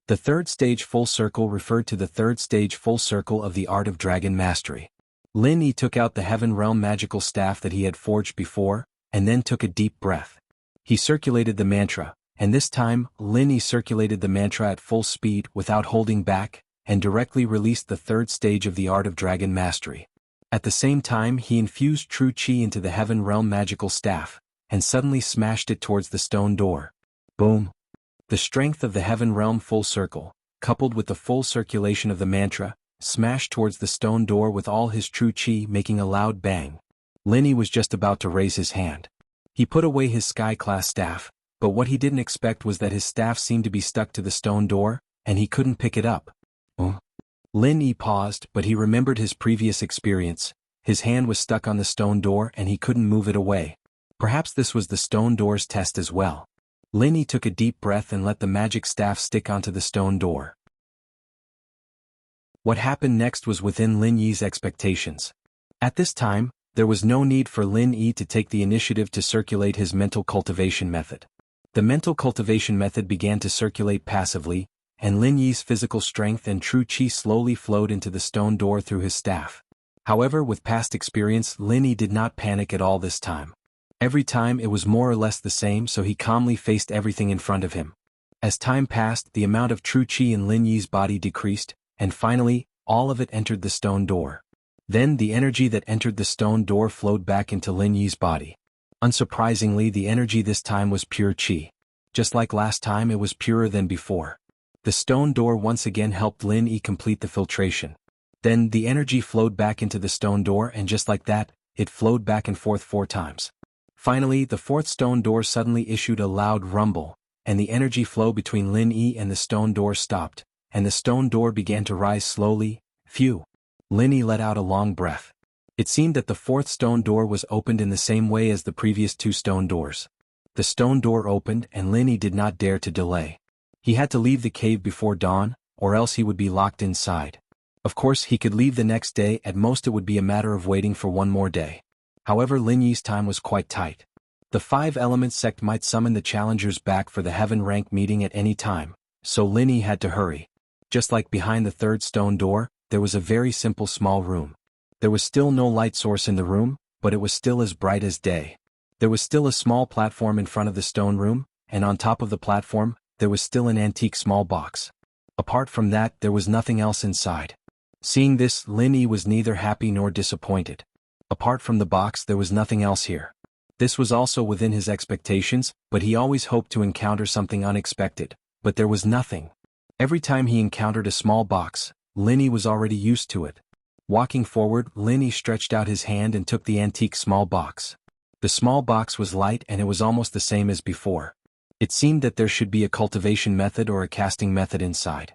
The third stage full circle referred to the third stage full circle of the art of dragon mastery. Lin Yi took out the Heaven Realm magical staff that he had forged before, and then took a deep breath. He circulated the mantra, and this time, Lin Yi circulated the mantra at full speed without holding back, and directly released the third stage of the art of dragon mastery. At the same time he infused true chi into the Heaven Realm magical staff, and suddenly smashed it towards the stone door. Boom! The strength of the Heaven Realm full circle, coupled with the full circulation of the mantra, smashed towards the stone door with all his true chi making a loud bang. Lin Yi was just about to raise his hand. He put away his sky-class staff, but what he didn't expect was that his staff seemed to be stuck to the stone door, and he couldn't pick it up. Lin Yi paused, but he remembered his previous experience. His hand was stuck on the stone door and he couldn't move it away. Perhaps this was the stone door's test as well. Lin Yi took a deep breath and let the magic staff stick onto the stone door. What happened next was within Lin Yi's expectations. At this time, there was no need for Lin Yi to take the initiative to circulate his mental cultivation method. The mental cultivation method began to circulate passively, and Lin Yi's physical strength and true qi slowly flowed into the stone door through his staff. However, with past experience, Lin Yi did not panic at all this time. Every time it was more or less the same, so he calmly faced everything in front of him. As time passed, the amount of true qi in Lin Yi's body decreased, and finally, all of it entered the stone door. Then the energy that entered the stone door flowed back into Lin Yi's body. Unsurprisingly, the energy this time was pure qi. Just like last time, it was purer than before. The stone door once again helped Lin Yi complete the filtration. Then the energy flowed back into the stone door, and just like that, it flowed back and forth 4 times. Finally, the 4th stone door suddenly issued a loud rumble, and the energy flow between Lin Yi and the stone door stopped, and the stone door began to rise slowly. Phew! Lin Yi let out a long breath. It seemed that the 4th stone door was opened in the same way as the previous 2 stone doors. The stone door opened and Lin Yi did not dare to delay. He had to leave the cave before dawn, or else he would be locked inside. Of course, he could leave the next day, at most it would be a matter of waiting for 1 more day. However, Lin Yi's time was quite tight. The 5 Elements sect might summon the challengers back for the heaven rank meeting at any time, so Lin Yi had to hurry. Just like behind the 3rd stone door, there was a very simple small room. There was still no light source in the room, but it was still as bright as day. There was still a small platform in front of the stone room, and on top of the platform, there was still an antique small box. Apart from that, there was nothing else inside. Seeing this, Lin Yi was neither happy nor disappointed. Apart from the box, there was nothing else here. This was also within his expectations, but he always hoped to encounter something unexpected, but there was nothing. Every time he encountered a small box, Lin Yi was already used to it. Walking forward, Lin Yi stretched out his hand and took the antique small box. The small box was light and it was almost the same as before. It seemed that there should be a cultivation method or a casting method inside.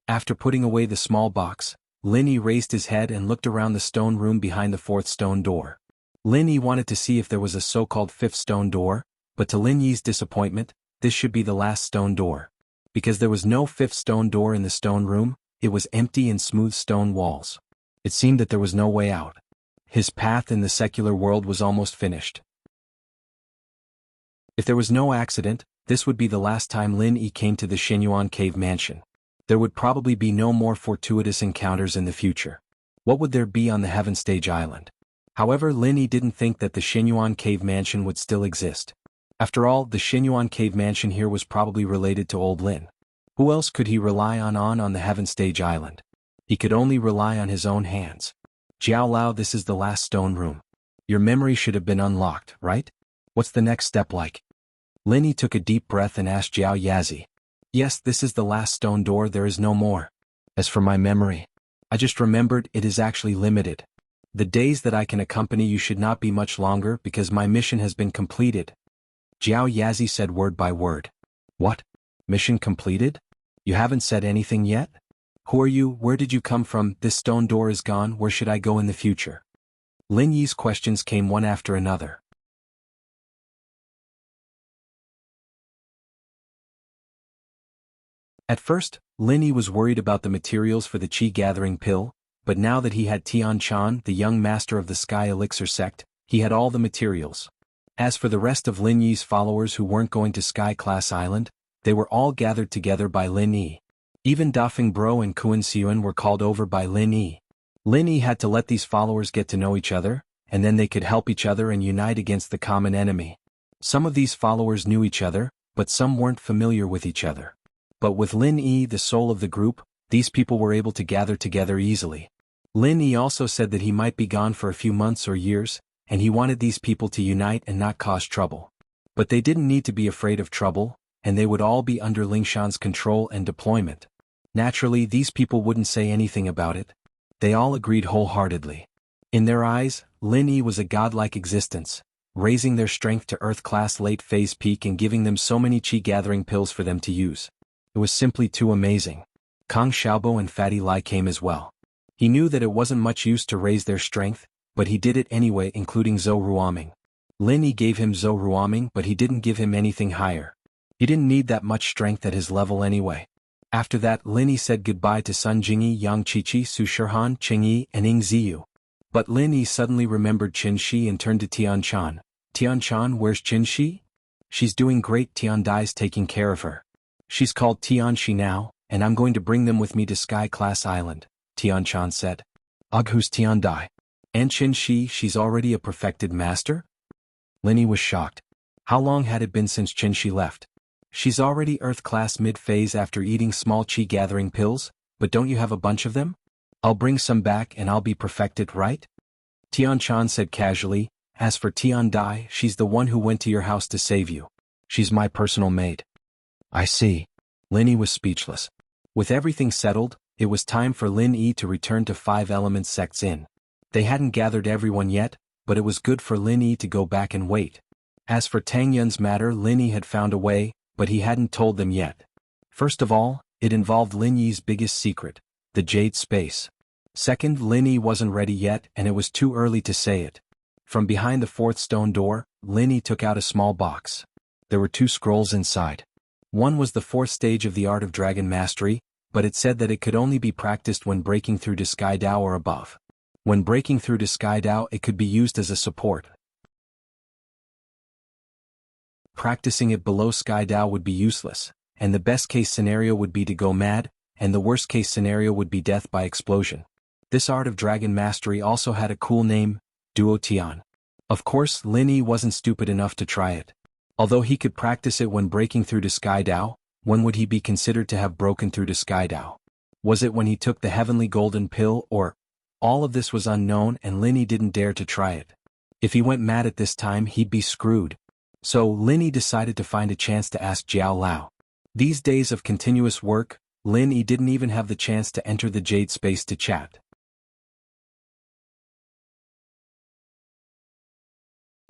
After putting away the small box, Lin Yi raised his head and looked around the stone room behind the 4th stone door. Lin Yi wanted to see if there was a so-called 5th stone door, but to Lin Yi's disappointment, this should be the last stone door. Because there was no 5th stone door in the stone room, it was empty and smooth stone walls. It seemed that there was no way out. His path in the secular world was almost finished. If there was no accident, this would be the last time Lin Yi came to the Shenyuan Cave Mansion. There would probably be no more fortuitous encounters in the future. What would there be on the Heaven Stage Island? However, Lin Yi didn't think that the Shenyuan Cave Mansion would still exist. After all, the Shenyuan Cave Mansion here was probably related to Old Lin. Who else could he rely on the Heaven Stage Island? He could only rely on his own hands. Jiao Lao, this is the last stone room. Your memory should have been unlocked, right? What's the next step like? Lin Yi took a deep breath and asked Jiao Yazi. Yes, this is the last stone door, there is no more. As for my memory, I just remembered it is actually limited. The days that I can accompany you should not be much longer because my mission has been completed. Jiao Yazi said word by word. What? Mission completed? You haven't said anything yet? Who are you? Where did you come from? This stone door is gone, where should I go in the future? Lin Yi's questions came one after another. At first, Lin Yi was worried about the materials for the Qi-gathering pill, but now that he had Tian Chan, the young master of the Sky Elixir sect, he had all the materials. As for the rest of Lin Yi's followers who weren't going to Sky Class Island, they were all gathered together by Lin Yi. Even Dafeng Bro and Kuan Xiuan were called over by Lin Yi. Lin Yi had to let these followers get to know each other, and then they could help each other and unite against the common enemy. Some of these followers knew each other, but some weren't familiar with each other. But with Lin Yi, the soul of the group, these people were able to gather together easily. Lin Yi also said that he might be gone for a few months or years, and he wanted these people to unite and not cause trouble. But they didn't need to be afraid of trouble, and they would all be under Lingshan's control and deployment. Naturally, these people wouldn't say anything about it. They all agreed wholeheartedly. In their eyes, Lin Yi was a godlike existence, raising their strength to Earth-class late-phase peak and giving them so many Qi-gathering pills for them to use. It was simply too amazing. Kang Xiaobo and Fatty Lai came as well. He knew that it wasn't much use to raise their strength, but he did it anyway, including Zhou Ruoming. Lin Yi gave him Zhou Ruoming, but he didn't give him anything higher. He didn't need that much strength at his level anyway. After that, Lin Yi said goodbye to Sun Jingyi, Yang Qiqi, Su Shihan, Qing Yi, and Ing Ziyu. But Lin Yi suddenly remembered Qin Shi and turned to Tian Chan. Tian Chan, where's Qin Shi? She's doing great. Tian Dai's taking care of her. She's called Tian Shi now, and I'm going to bring them with me to Sky Class Island, Tian Chan said. Ugh, who's Tian Dai? And Qin Shi, she's already a perfected master? Lin Yi was shocked. How long had it been since Qin Shi left? She's already Earth Class mid-phase after eating small chi-gathering pills, but don't you have a bunch of them? I'll bring some back and I'll be perfected, right? Tian Chan said casually. As for Tian Dai, she's the one who went to your house to save you. She's my personal maid. I see. Lin Yi was speechless. With everything settled, it was time for Lin Yi to return to Five Elements Sect's Inn. They hadn't gathered everyone yet, but it was good for Lin Yi to go back and wait. As for Tang Yun's matter, Lin Yi had found a way, but he hadn't told them yet. First of all, it involved Lin Yi's biggest secret, the Jade Space. Second, Lin Yi wasn't ready yet and it was too early to say it. From behind the fourth stone door, Lin Yi took out a small box. There were 2 scrolls inside. One was the 4th stage of the Art of Dragon Mastery, but it said that it could only be practiced when breaking through to Sky Dao or above. When breaking through to Sky Dao, it could be used as a support. Practicing it below Sky Dao would be useless, and the best-case scenario would be to go mad, and the worst-case scenario would be death by explosion. This Art of Dragon Mastery also had a cool name, Duo Tian. Of course, Lin Yi wasn't stupid enough to try it. Although he could practice it when breaking through to Sky Dao, when would he be considered to have broken through to Sky Dao? Was it when he took the Heavenly Golden Pill, or? All of this was unknown and Lin Yi didn't dare to try it. If he went mad at this time, he'd be screwed. So Lin Yi decided to find a chance to ask Jiao Lao. These days of continuous work, Lin Yi didn't even have the chance to enter the Jade Space to chat.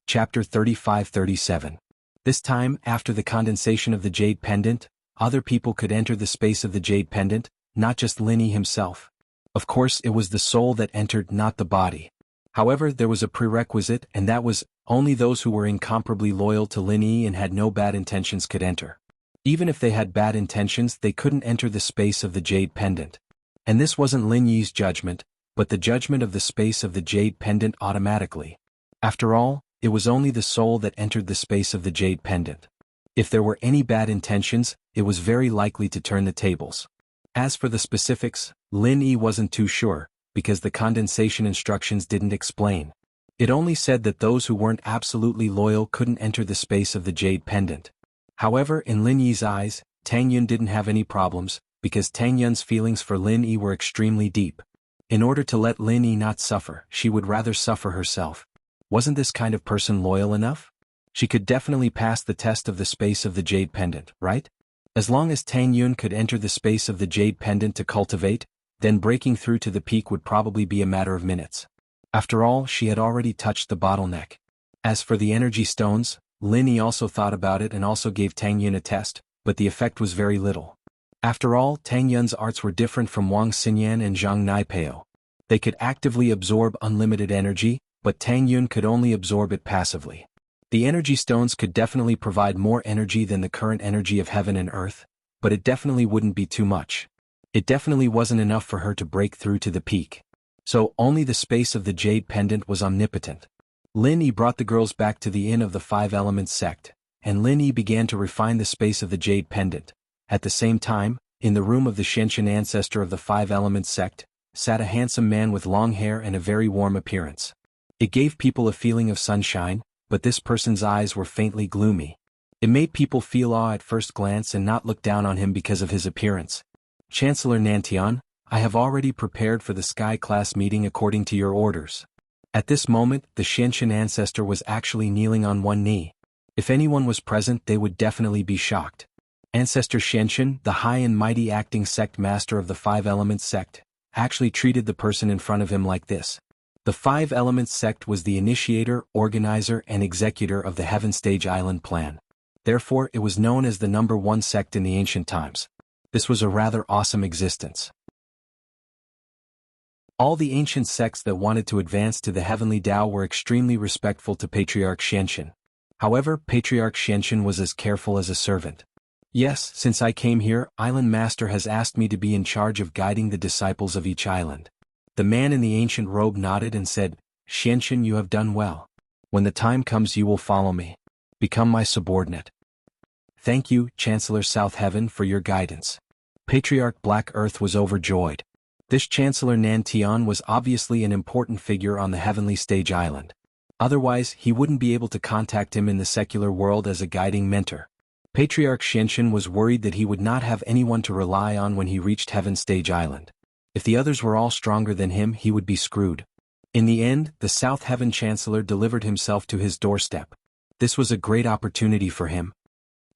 Chapter 35-37. This time, after the condensation of the Jade Pendant, other people could enter the space of the Jade Pendant, not just Lin Yi himself. Of course, it was the soul that entered, not the body. However, there was a prerequisite, and that was, only those who were incomparably loyal to Lin Yi and had no bad intentions could enter. Even if they had bad intentions, they couldn't enter the space of the Jade Pendant. And this wasn't Lin Yi's judgment, but the judgment of the space of the Jade Pendant automatically. After all, it was only the soul that entered the space of the Jade Pendant. If there were any bad intentions, it was very likely to turn the tables. As for the specifics, Lin Yi wasn't too sure, because the condensation instructions didn't explain. It only said that those who weren't absolutely loyal couldn't enter the space of the Jade Pendant. However, in Lin Yi's eyes, Tang Yun didn't have any problems, because Tang Yun's feelings for Lin Yi were extremely deep. In order to let Lin Yi not suffer, she would rather suffer herself. Wasn't this kind of person loyal enough? She could definitely pass the test of the space of the Jade Pendant, right? As long as Tang Yun could enter the space of the Jade Pendant to cultivate, then breaking through to the peak would probably be a matter of minutes. After all, she had already touched the bottleneck. As for the energy stones, Lin Yi also thought about it and also gave Tang Yun a test, but the effect was very little. After all, Tang Yun's arts were different from Wang Xinyan and Zhang Naipeo. They could actively absorb unlimited energy, but Tang Yun could only absorb it passively. The energy stones could definitely provide more energy than the current energy of heaven and earth, but it definitely wouldn't be too much. It definitely wasn't enough for her to break through to the peak. So only the space of the Jade Pendant was omnipotent. Lin Yi brought the girls back to the Inn of the Five Elements sect, and Lin Yi began to refine the space of the Jade Pendant. At the same time, in the room of the Xianxin ancestor of the Five Elements sect, sat a handsome man with long hair and a very warm appearance. It gave people a feeling of sunshine, but this person's eyes were faintly gloomy. It made people feel awe at first glance and not look down on him because of his appearance. Chancellor Nantian, I have already prepared for the Sky Class meeting according to your orders. At this moment, the Xianxin ancestor was actually kneeling on one knee. If anyone was present, they would definitely be shocked. Ancestor Xianxin, the high and mighty acting sect master of the Five Elements sect, actually treated the person in front of him like this. The Five Elements sect was the initiator, organizer, and executor of the Heaven Stage Island plan. Therefore, it was known as the #1 sect in the ancient times. This was a rather awesome existence. All the ancient sects that wanted to advance to the heavenly Tao were extremely respectful to Patriarch Xianxin. However, Patriarch Xianxin was as careful as a servant. Yes, since I came here, Island Master has asked me to be in charge of guiding the disciples of each island. The man in the ancient robe nodded and said, Xianxin, you have done well. When the time comes you will follow me. Become my subordinate. Thank you, Chancellor South Heaven, for your guidance. Patriarch Black Earth was overjoyed. This Chancellor Nan Tian was obviously an important figure on the heavenly stage island. Otherwise, he wouldn't be able to contact him in the secular world as a guiding mentor. Patriarch Xianxin was worried that he would not have anyone to rely on when he reached Heaven Stage Island. If the others were all stronger than him, he would be screwed. In the end, the South Heaven Chancellor delivered himself to his doorstep. This was a great opportunity for him.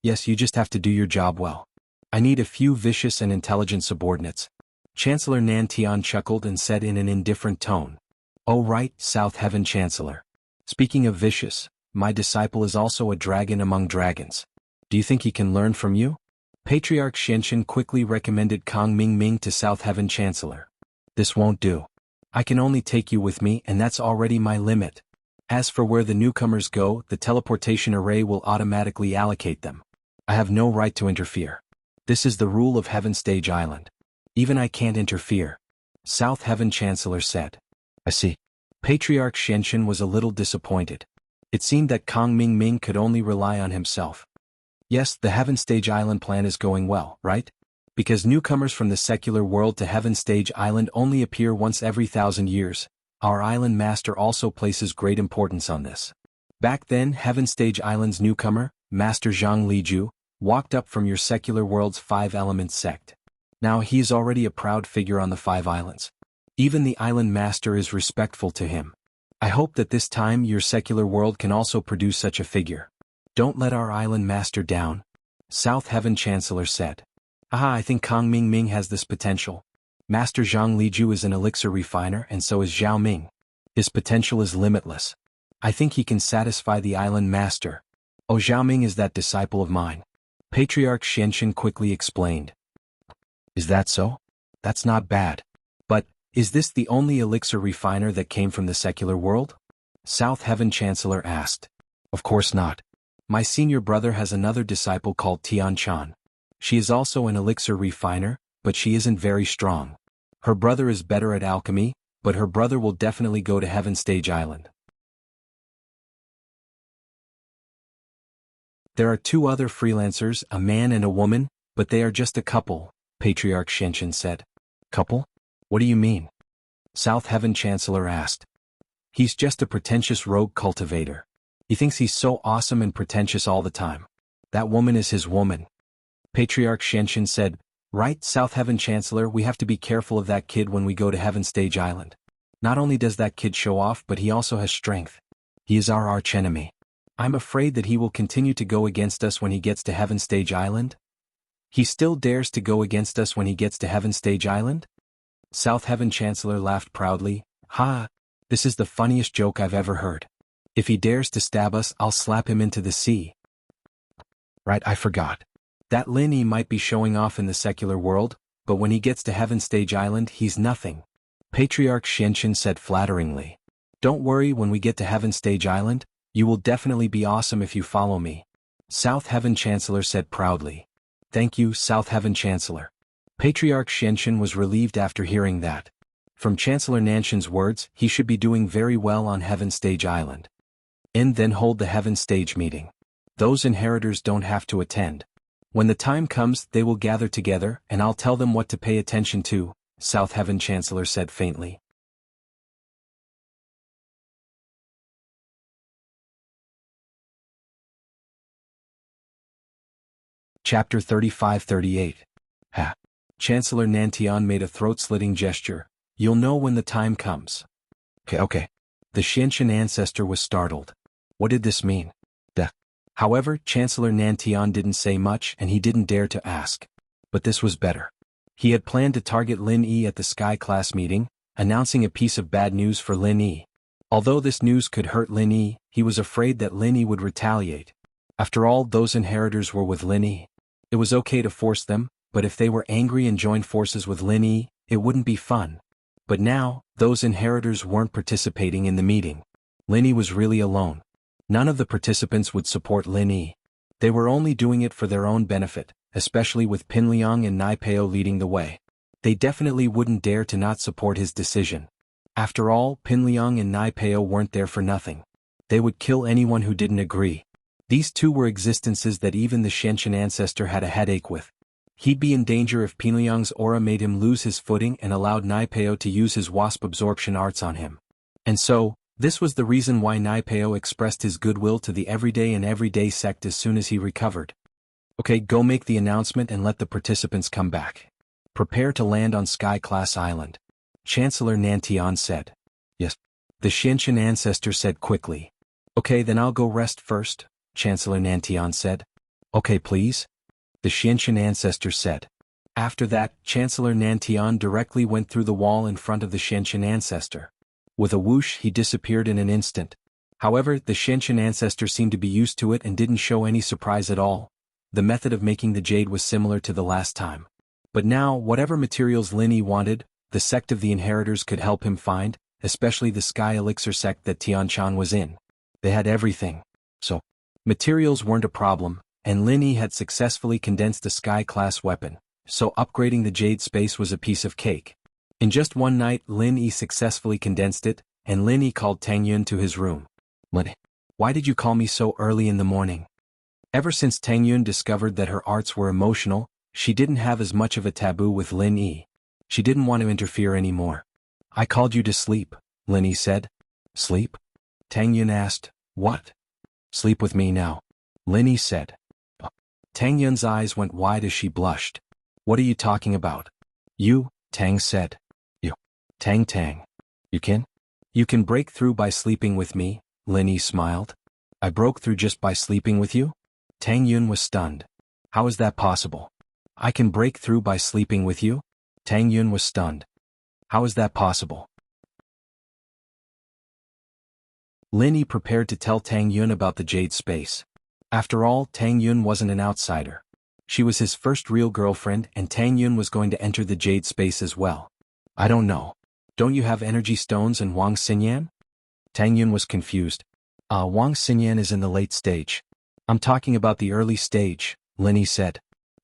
Yes, you just have to do your job well. I need a few vicious and intelligent subordinates. Chancellor Nan Tian chuckled and said in an indifferent tone. Oh right, South Heaven Chancellor. Speaking of vicious, my disciple is also a dragon among dragons. Do you think he can learn from you? Patriarch Xianxin quickly recommended Kong Mingming to South Heaven Chancellor. This won't do. I can only take you with me and that's already my limit. As for where the newcomers go, the teleportation array will automatically allocate them. I have no right to interfere. This is the rule of Heaven Stage Island. Even I can't interfere. South Heaven Chancellor said. I see. Patriarch Xianxin was a little disappointed. It seemed that Kong Mingming could only rely on himself. Yes, the Heaven Stage Island plan is going well, right? Because newcomers from the secular world to Heaven Stage Island only appear once every 1,000 years, our island master also places great importance on this. Back then, Heaven Stage Island's newcomer, Master Zhang Liju, walked up from your secular world's 5-element sect. Now he is already a proud figure on the 5 islands. Even the island master is respectful to him. I hope that this time your secular world can also produce such a figure. Don't let our island master down. South Heaven Chancellor said. Aha, I think Kong Mingming has this potential. Master Zhang Liju is an elixir refiner and so is Zhao Ming. His potential is limitless. I think he can satisfy the island master. Oh, Zhao Ming is that disciple of mine. Patriarch Xianxin quickly explained. Is that so? That's not bad. But, is this the only elixir refiner that came from the secular world? South Heaven Chancellor asked. Of course not. My senior brother has another disciple called Tian Chan. She is also an elixir refiner, but she isn't very strong. Her brother is better at alchemy, but her brother will definitely go to Heaven Stage Island. There are 2 other freelancers, a man and a woman, but they are just a couple, Patriarch Xianxin said. Couple? What do you mean? South Heaven Chancellor asked. He's just a pretentious rogue cultivator. He thinks he's so awesome and pretentious all the time. That woman is his woman. Patriarch Xianxin said, Right, South Heaven Chancellor, we have to be careful of that kid when we go to Heaven Stage Island. Not only does that kid show off, but he also has strength. He is our archenemy. I'm afraid that he will continue to go against us when he gets to Heaven Stage Island. He still dares to go against us when he gets to Heaven Stage Island? South Heaven Chancellor laughed proudly. Ha! This is the funniest joke I've ever heard. If he dares to stab us, I'll slap him into the sea. Right, I forgot. That Lin Yi might be showing off in the secular world, but when he gets to Heaven Stage Island, he's nothing. Patriarch Xianxin said flatteringly. Don't worry, when we get to Heaven Stage Island, you will definitely be awesome if you follow me. South Heaven Chancellor said proudly. Thank you, South Heaven Chancellor. Patriarch Xianxin was relieved after hearing that. From Chancellor Nanshan's words, he should be doing very well on Heaven Stage Island. And then hold the Heaven Stage meeting. Those inheritors don't have to attend. When the time comes, they will gather together, and I'll tell them what to pay attention to, South Heaven Chancellor said faintly. Chapter 35-38. Ha. Chancellor Nantian made a throat-slitting gesture. You'll know when the time comes. Okay. The Xianxin ancestor was startled. What did this mean? However, Chancellor Nantian didn't say much and he didn't dare to ask. But this was better. He had planned to target Lin Yi at the Sky Class meeting, announcing a piece of bad news for Lin Yi. Although this news could hurt Lin Yi, he was afraid that Lin Yi would retaliate. After all, those inheritors were with Lin Yi. It was okay to force them, but if they were angry and joined forces with Lin Yi, it wouldn't be fun. But now, those inheritors weren't participating in the meeting. Lin Yi was really alone. None of the participants would support Lin Yi. They were only doing it for their own benefit, especially with Pinliang and Nai Peo leading the way. They definitely wouldn't dare to not support his decision. After all, Pinliang and Nai Peo weren't there for nothing. They would kill anyone who didn't agree. These two were existences that even the Xianqian ancestor had a headache with. He'd be in danger if Pinliang's aura made him lose his footing and allowed Nai Peo to use his wasp absorption arts on him. And so, this was the reason why Nai Peo expressed his goodwill to the everyday sect as soon as he recovered. Okay, go make the announcement and let the participants come back. Prepare to land on Sky Class Island. Chancellor Nantian said. Yes. The Xianqian ancestor said quickly. Okay, then I'll go rest first, Chancellor Nantian said. Okay, please. The Xianqian ancestor said. After that, Chancellor Nantian directly went through the wall in front of the Xianqian ancestor. With a whoosh, he disappeared in an instant. However, the Xianqian ancestor seemed to be used to it and didn't show any surprise at all. The method of making the jade was similar to the last time. But now, whatever materials Lin Yi wanted, the sect of the inheritors could help him find, especially the Sky Elixir sect that Tianchan was in. They had everything. So, materials weren't a problem, and Lin Yi had successfully condensed a Sky-class weapon, so upgrading the jade space was a piece of cake. In just one night, Lin Yi successfully condensed it, and Lin Yi called Tang Yun to his room. Why did you call me so early in the morning? Ever since Tang Yun discovered that her arts were emotional, she didn't have as much of a taboo with Lin Yi. She didn't want to interfere anymore. I called you to sleep, Lin Yi said. Sleep? Tang Yun asked. What? Sleep with me now, Lin Yi said. Tang Yun's eyes went wide as she blushed. What are you talking about? You, Tang said. You. Tang. You can break through by sleeping with me, Lin Yi smiled. I broke through just by sleeping with you? Tang Yun was stunned. How is that possible? I can break through by sleeping with you? Tang Yun was stunned. How is that possible? Lin Yi prepared to tell Tang Yun about the jade space. After all, Tang Yun wasn't an outsider. She was his first real girlfriend, and Tang Yun was going to enter the jade space as well. I don't know. Don't you have energy stones and Wang Xinyan? Tang Yun was confused. Wang Xinyan is in the late stage. I'm talking about the early stage, Lin Yi said.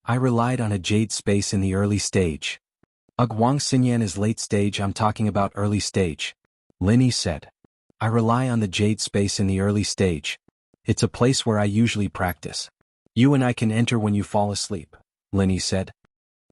I relied on a jade space in the early stage. Wang Xinyan is late stage, I'm talking about early stage. Lin Yi said. I rely on the jade space in the early stage. It's a place where I usually practice. You and I can enter when you fall asleep, Lin Yi said.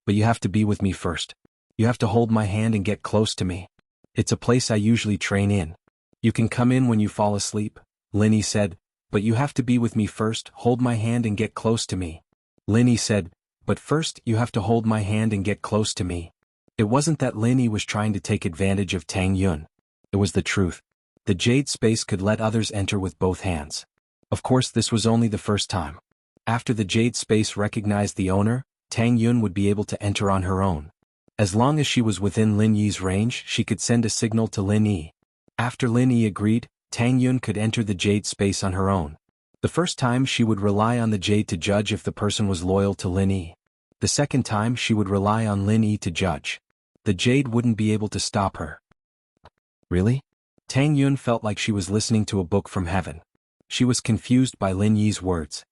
But you have to be with me first. You have to hold my hand and get close to me. It's a place I usually train in. You can come in when you fall asleep, Lin Yi said, but you have to be with me first, hold my hand and get close to me. Lin Yi said, but first you have to hold my hand and get close to me. It wasn't that Lin Yi was trying to take advantage of Tang Yun. It was the truth. The jade space could let others enter with both hands. Of course, this was only the first time. After the jade space recognized the owner, Tang Yun would be able to enter on her own. As long as she was within Lin Yi's range, she could send a signal to Lin Yi. After Lin Yi agreed, Tang Yun could enter the jade space on her own. The first time she would rely on the jade to judge if the person was loyal to Lin Yi. The second time she would rely on Lin Yi to judge. The jade wouldn't be able to stop her. Really? Tang Yun felt like she was listening to a book from heaven. She was confused by Lin Yi's words.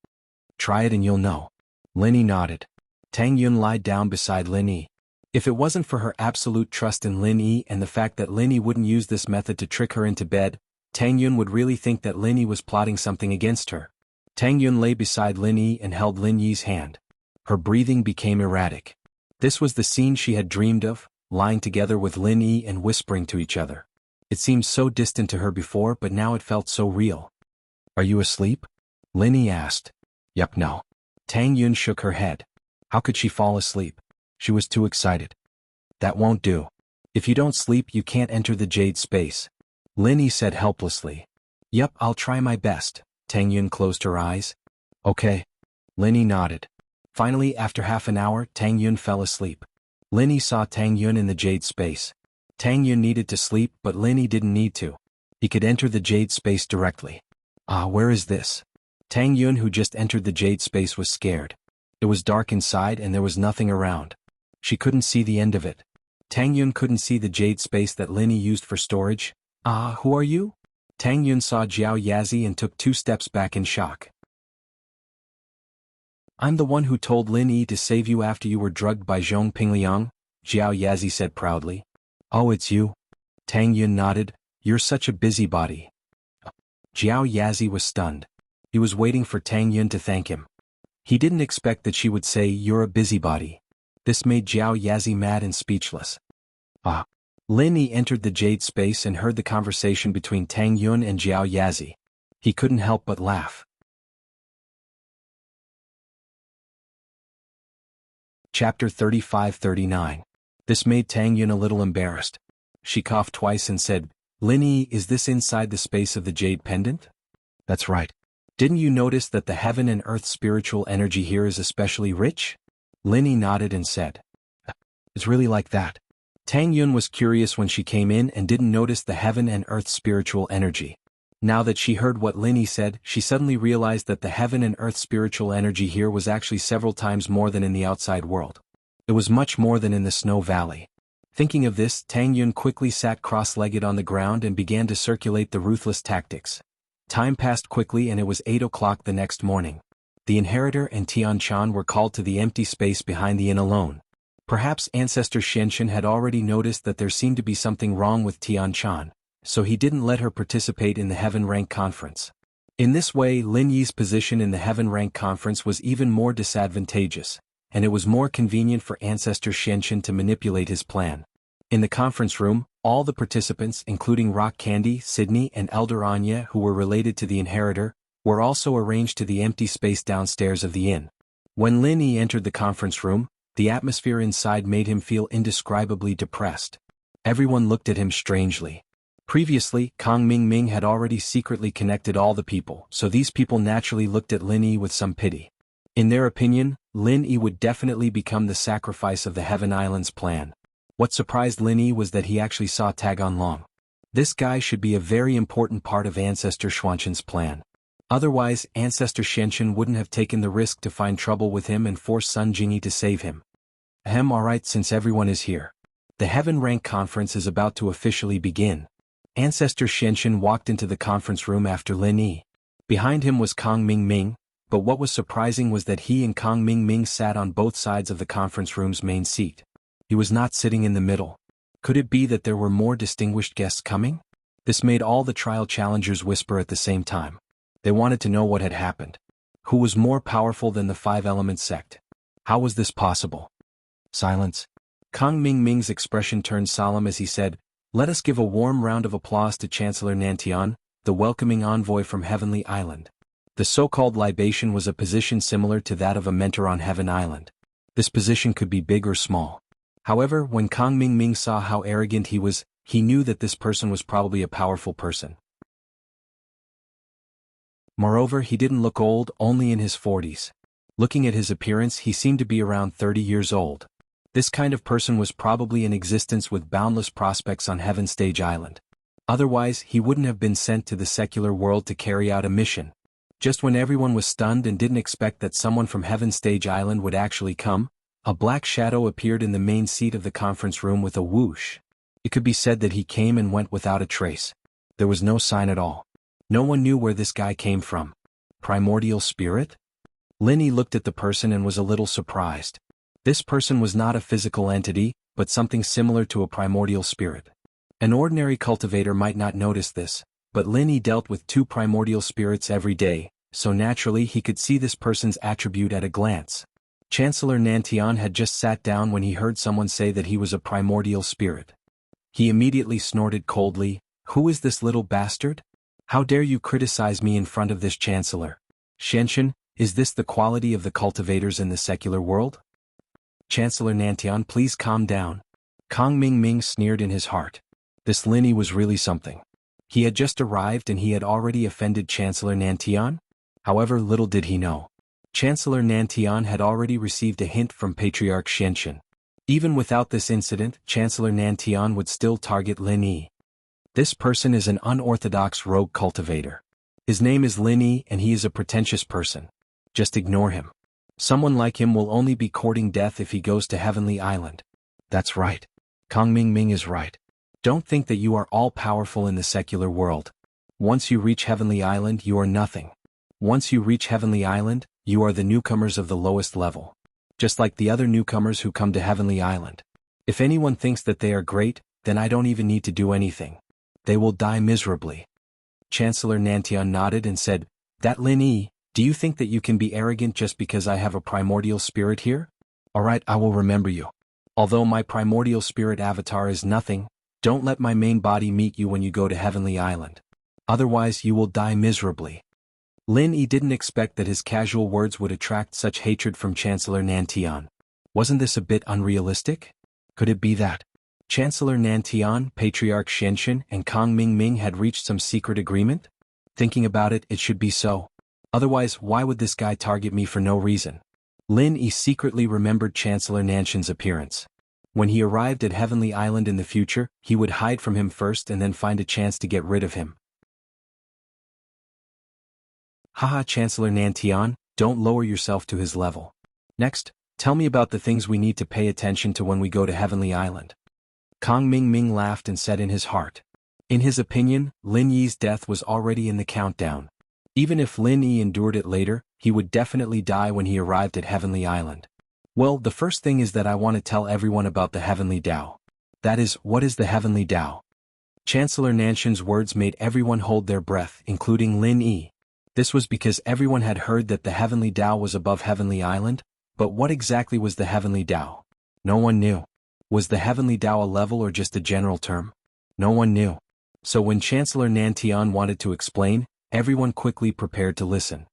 Try it and you'll know. Lin Yi nodded. Tang Yun lied down beside Lin Yi. If it wasn't for her absolute trust in Lin Yi and the fact that Lin Yi wouldn't use this method to trick her into bed, Tang Yun would really think that Lin Yi was plotting something against her. Tang Yun lay beside Lin Yi and held Lin Yi's hand. Her breathing became erratic. This was the scene she had dreamed of, lying together with Lin Yi and whispering to each other. It seemed so distant to her before, but now it felt so real. Are you asleep? Lin Yi asked. Yup, no. Tang Yun shook her head. How could she fall asleep? She was too excited. That won't do. If you don't sleep, you can't enter the jade space. Lin Yi said helplessly. Yup, I'll try my best. Tang Yun closed her eyes. Okay. Lin Yi nodded. Finally, after half an hour, Tang Yun fell asleep. Lin Yi saw Tang Yun in the jade space. Tang Yun needed to sleep, but Lin Yi didn't need to. He could enter the jade space directly. Where is this? Tang Yun, who just entered the jade space, was scared. It was dark inside and there was nothing around. She couldn't see the end of it. Tang Yun couldn't see the jade space that Linny used for storage. "Ah, who are you?" Tang Yun saw Jiao Yazi and took 2 steps back in shock. "I'm the one who told Lin Yi to save you after you were drugged by Zhong Pingliang," Jiao Yazi said proudly. "Oh, it's you?" Tang Yun nodded. "You're such a busybody." Jiao Yazi was stunned. He was waiting for Tang Yun to thank him. He didn't expect that she would say, "You're a busybody." This made Jiao Yazi mad and speechless. Lin Yi entered the jade space and heard the conversation between Tang Yun and Jiao Yazi. He couldn't help but laugh. Chapter 35-39. This made Tang Yun a little embarrassed. She coughed twice and said, "Lin Yi, is this inside the space of the jade pendant?" "That's right. Didn't you notice that the heaven and earth spiritual energy here is especially rich?" Lin Yi nodded and said, "It's really like that." Tang Yun was curious when she came in and didn't notice the heaven and earth spiritual energy. Now that she heard what Lin Yi said, she suddenly realized that the heaven and earth spiritual energy here was actually several times more than in the outside world. It was much more than in the Snow Valley. Thinking of this, Tang Yun quickly sat cross-legged on the ground and began to circulate the ruthless tactics. Time passed quickly and it was 8 o'clock the next morning. The Inheritor and Tian Chan were called to the empty space behind the inn alone. Perhaps Ancestor Xianxin had already noticed that there seemed to be something wrong with Tian Chan, so he didn't let her participate in the Heaven Rank Conference. In this way, Lin Yi's position in the Heaven Rank Conference was even more disadvantageous, and it was more convenient for Ancestor Xianxin to manipulate his plan. In the conference room, all the participants, including Rock Candy, Sydney, and Elder Anya, who were related to the Inheritor, were also arranged to the empty space downstairs of the inn. When Lin Yi entered the conference room, the atmosphere inside made him feel indescribably depressed. Everyone looked at him strangely. Previously, Kang Ming had already secretly connected all the people, so these people naturally looked at Lin Yi with some pity. In their opinion, Lin Yi would definitely become the sacrifice of the Heaven Islands plan. What surprised Lin Yi was that he actually saw Tag On Long. This guy should be a very important part of Ancestor Xuanxin's plan. Otherwise, Ancestor Xianxin wouldn't have taken the risk to find trouble with him and force Sun Jingyi to save him. Alright, since everyone is here. The Heaven Rank Conference is about to officially begin. Ancestor Xianxin walked into the conference room after Lin Yi. Behind him was Kang Ming, but what was surprising was that he and Kang Ming sat on both sides of the conference room's main seat. He was not sitting in the middle. Could it be that there were more distinguished guests coming? This made all the trial challengers whisper at the same time. They wanted to know what had happened. Who was more powerful than the Five Elements sect? How was this possible? Silence. Kang Ming's expression turned solemn as he said, "Let us give a warm round of applause to Chancellor Nantian, the welcoming envoy from Heavenly Island." The so-called libation was a position similar to that of a mentor on Heaven Island. This position could be big or small. However, when Kang Ming saw how arrogant he was, he knew that this person was probably a powerful person. Moreover, he didn't look old, only in his 40s. Looking at his appearance, he seemed to be around 30 years old. This kind of person was probably in existence with boundless prospects on Heaven Stage Island. Otherwise, he wouldn't have been sent to the secular world to carry out a mission. Just when everyone was stunned and didn't expect that someone from Heaven Stage Island would actually come, a black shadow appeared in the main seat of the conference room with a whoosh. It could be said that he came and went without a trace. There was no sign at all. No one knew where this guy came from. Primordial spirit? Lin Yi looked at the person and was a little surprised. This person was not a physical entity, but something similar to a primordial spirit. An ordinary cultivator might not notice this, but Lin Yi dealt with 2 primordial spirits every day, so naturally he could see this person's attribute at a glance. Chancellor Nantian had just sat down when he heard someone say that he was a primordial spirit. He immediately snorted coldly, "Who is this little bastard? How dare you criticize me in front of this chancellor? Xianxin, is this the quality of the cultivators in the secular world?" "Chancellor Nantian, please calm down." Kang Ming sneered in his heart. This Lin Yi was really something. He had just arrived and he had already offended Chancellor Nantian? However, little did he know. Chancellor Nantian had already received a hint from Patriarch Xianxin. Even without this incident, Chancellor Nantian would still target Lin Yi. This person is an unorthodox rogue cultivator. His name is Lin Yi and he is a pretentious person. Just ignore him. Someone like him will only be courting death if he goes to Heavenly Island. That's right. Kong Ming Ming is right. Don't think that you are all-powerful in the secular world. Once you reach Heavenly Island, you are nothing. Once you reach Heavenly Island, you are the newcomers of the lowest level. Just like the other newcomers who come to Heavenly Island. If anyone thinks that they are great, then I don't even need to do anything. They will die miserably. Chancellor Nantian nodded and said, That Lin Yi, do you think that you can be arrogant just because I have a primordial spirit here? Alright, I will remember you. Although my primordial spirit avatar is nothing, don't let my main body meet you when you go to Heavenly Island. Otherwise you will die miserably. Lin Yi didn't expect that his casual words would attract such hatred from Chancellor Nantian. Wasn't this a bit unrealistic? Could it be that Chancellor Nantian, Patriarch Xianxin, and Kong Ming Ming had reached some secret agreement? Thinking about it, it should be so. Otherwise, why would this guy target me for no reason? Lin Yi secretly remembered Chancellor Nantian's appearance. When he arrived at Heavenly Island in the future, he would hide from him first and then find a chance to get rid of him. Haha, Chancellor Nantian, don't lower yourself to his level. Next, tell me about the things we need to pay attention to when we go to Heavenly Island. Kong Ming Ming laughed and said in his heart. In his opinion, Lin Yi's death was already in the countdown. Even if Lin Yi endured it later, he would definitely die when he arrived at Heavenly Island. Well, the first thing is that I want to tell everyone about the Heavenly Tao. That is, what is the Heavenly Tao? Chancellor Nantian's words made everyone hold their breath, including Lin Yi. This was because everyone had heard that the Heavenly Tao was above Heavenly Island, but what exactly was the Heavenly Tao? No one knew. Was the Heavenly Tao a level or just a general term? No one knew. So when Chancellor Nantian wanted to explain, everyone quickly prepared to listen.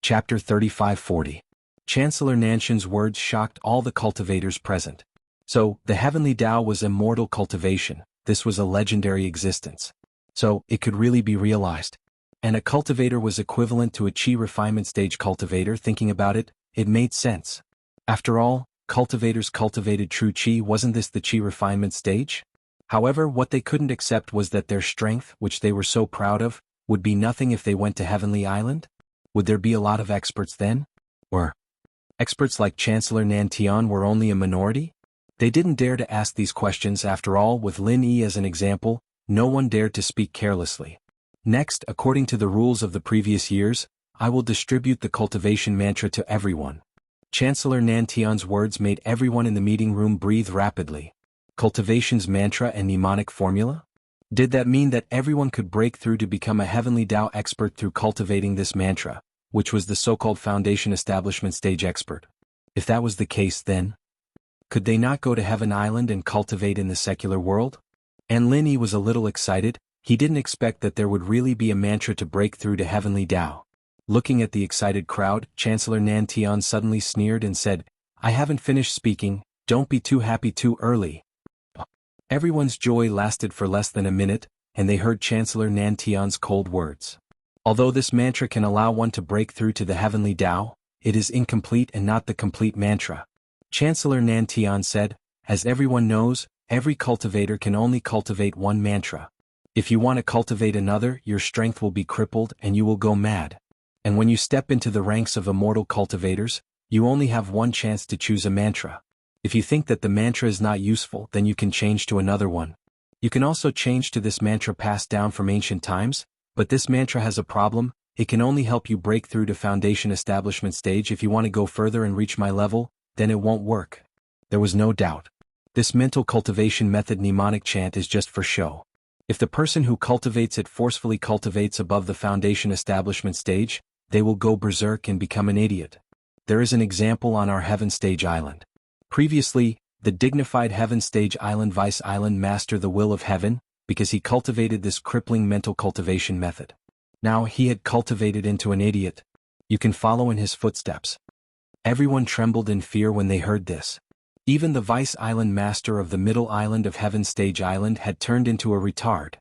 Chapter 3540. Chancellor Nantian's words shocked all the cultivators present. So, the Heavenly Tao was immortal cultivation. This was a legendary existence. So, it could really be realized. And a cultivator was equivalent to a chi refinement stage cultivator. Thinking about it, it made sense. After all, cultivators cultivated true chi. Wasn't this the chi refinement stage? However, what they couldn't accept was that their strength, which they were so proud of, would be nothing if they went to Heavenly Island? Would there be a lot of experts then? Or experts like Chancellor Nantian were only a minority? They didn't dare to ask these questions. After all, with Lin Yi as an example, no one dared to speak carelessly. Next, according to the rules of the previous years, I will distribute the cultivation mantra to everyone. Chancellor Nantian's words made everyone in the meeting room breathe rapidly. Cultivation's mantra and mnemonic formula? Did that mean that everyone could break through to become a Heavenly Tao expert through cultivating this mantra, which was the so-called Foundation Establishment Stage expert? If that was the case, then could they not go to Heaven Island and cultivate in the secular world? And Lin Yi was a little excited. He didn't expect that there would really be a mantra to break through to Heavenly Tao. Looking at the excited crowd, Chancellor Nantian suddenly sneered and said, I haven't finished speaking, don't be too happy too early. Everyone's joy lasted for less than a minute, and they heard Chancellor Nantian's cold words. Although this mantra can allow one to break through to the Heavenly Tao, it is incomplete and not the complete mantra. Chancellor Nantian said, as everyone knows, every cultivator can only cultivate one mantra. If you want to cultivate another, your strength will be crippled and you will go mad. And when you step into the ranks of immortal cultivators, you only have one chance to choose a mantra. If you think that the mantra is not useful, then you can change to another one. You can also change to this mantra passed down from ancient times, but this mantra has a problem. It can only help you break through to Foundation Establishment Stage. If you want to go further and reach my level, then it won't work. There was no doubt. This mental cultivation method mnemonic chant is just for show. If the person who cultivates it forcefully cultivates above the Foundation Establishment Stage, they will go berserk and become an idiot. There is an example on our Heaven Stage Island. Previously, the dignified Heaven Stage Island Vice Island master the will of heaven, because he cultivated this crippling mental cultivation method. Now he had cultivated into an idiot. You can follow in his footsteps. Everyone trembled in fear when they heard this. Even the Vice Island Master of the Middle Island of Heaven Stage Island had turned into a retard.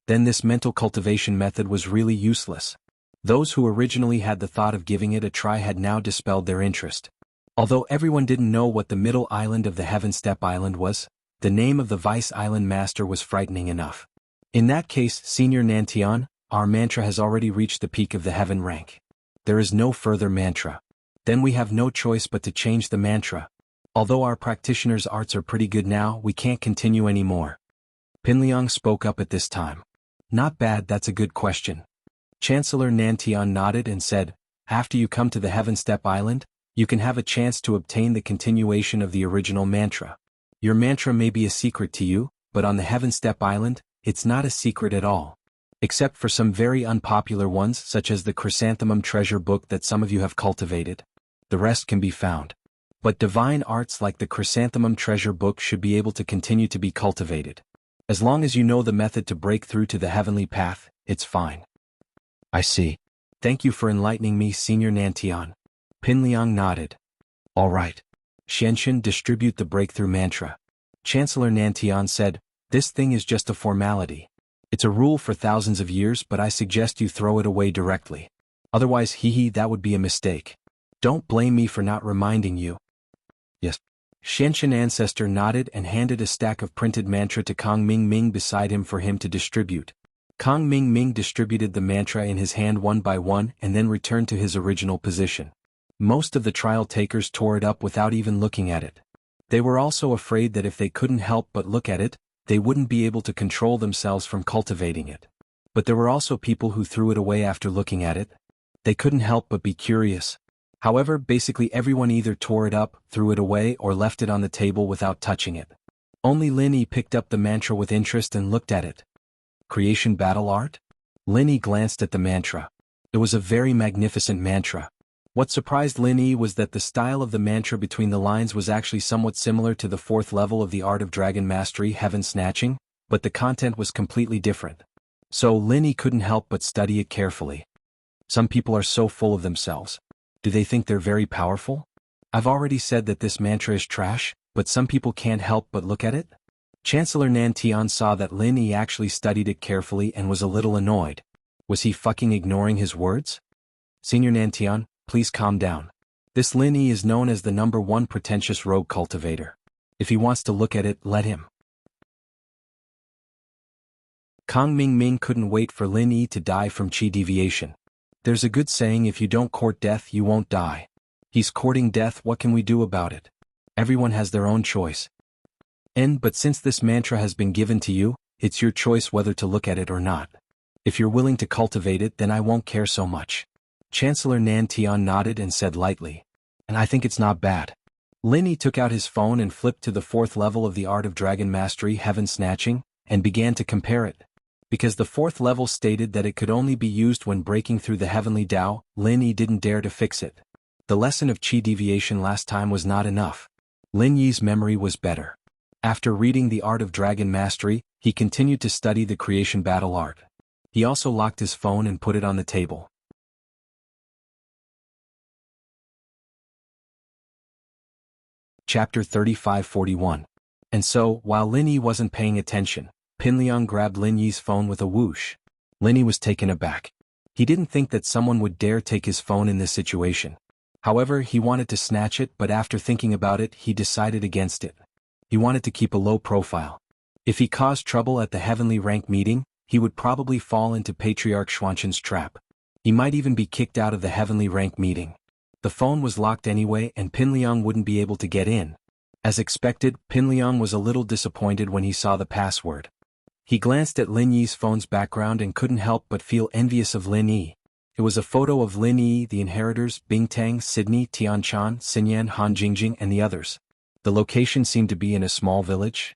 Then this mental cultivation method was really useless. Those who originally had the thought of giving it a try had now dispelled their interest. Although everyone didn't know what the middle island of the Heaven Step Island was, the name of the Vice Island Master was frightening enough. In that case, Senior Nantian, our mantra has already reached the peak of the heaven rank. There is no further mantra. Then we have no choice but to change the mantra. Although our practitioner's arts are pretty good now, we can't continue anymore. Pinliang spoke up at this time. Not bad, that's a good question. Chancellor Nantian nodded and said, after you come to the Heaven Step Island, you can have a chance to obtain the continuation of the original mantra. Your mantra may be a secret to you, but on the Heaven Step Island, it's not a secret at all. Except for some very unpopular ones such as the Chrysanthemum Treasure Book that some of you have cultivated. The rest can be found. But divine arts like the Chrysanthemum Treasure Book should be able to continue to be cultivated. As long as you know the method to break through to the heavenly path, it's fine. I see. Thank you for enlightening me, Senior Nantian. Pinliang nodded. All right. Xianxin, distribute the breakthrough mantra. Chancellor Nantian said, this thing is just a formality. It's a rule for thousands of years, but I suggest you throw it away directly. Otherwise, that would be a mistake. Don't blame me for not reminding you. Yes. Xianxin ancestor nodded and handed a stack of printed mantra to Kong Ming Ming beside him for him to distribute. Kong Ming Ming distributed the mantra in his hand one by one and then returned to his original position. Most of the trial takers tore it up without even looking at it. They were also afraid that if they couldn't help but look at it, they wouldn't be able to control themselves from cultivating it. But there were also people who threw it away after looking at it. They couldn't help but be curious. However, basically everyone either tore it up, threw it away, or left it on the table without touching it. Only Lin Yi picked up the mantra with interest and looked at it. Creation Battle Art? Lin Yi glanced at the mantra. It was a very magnificent mantra. What surprised Lin Yi was that the style of the mantra between the lines was actually somewhat similar to the fourth level of the Art of Dragon Mastery, Heaven Snatching, but the content was completely different. So Lin Yi couldn't help but study it carefully. Some people are so full of themselves. Do they think they're very powerful? I've already said that this mantra is trash, but some people can't help but look at it? Chancellor Nantian saw that Lin Yi actually studied it carefully and was a little annoyed. Was he fucking ignoring his words? Senior Nantian, please calm down. This Lin Yi is known as the #1 pretentious rogue cultivator. If he wants to look at it, let him. Kong Ming Ming couldn't wait for Lin Yi to die from chi deviation. There's a good saying, if you don't court death, you won't die. He's courting death, what can we do about it? Everyone has their own choice. But since this mantra has been given to you, it's your choice whether to look at it or not. If you're willing to cultivate it, then I won't care so much. Chancellor Nantian nodded and said lightly. And I think it's not bad. Lin Yi took out his phone and flipped to the fourth level of the Art of Dragon Mastery, Heaven Snatching, and began to compare it. Because the fourth level stated that it could only be used when breaking through the heavenly Tao, Lin Yi didn't dare to fix it. The lesson of chi deviation last time was not enough. Lin Yi's memory was better. After reading the Art of Dragon Mastery, he continued to study the Creation Battle Art. He also locked his phone and put it on the table. Chapter 3541. And so, while Lin Yi wasn't paying attention, Pinliang grabbed Lin Yi's phone with a whoosh. Lin Yi was taken aback. He didn't think that someone would dare take his phone in this situation. However, he wanted to snatch it, but after thinking about it, he decided against it. He wanted to keep a low profile. If he caused trouble at the heavenly rank meeting, he would probably fall into Patriarch Xuanqin's trap. He might even be kicked out of the heavenly rank meeting. The phone was locked anyway and Pinliang wouldn't be able to get in. As expected, Pinliang was a little disappointed when he saw the password. He glanced at Lin Yi's phone's background and couldn't help but feel envious of Lin Yi. It was a photo of Lin Yi, the inheritors, Bingtang, Sydney, Tianchan, Xinyan, Han Jingjing, and the others. The location seemed to be in a small village.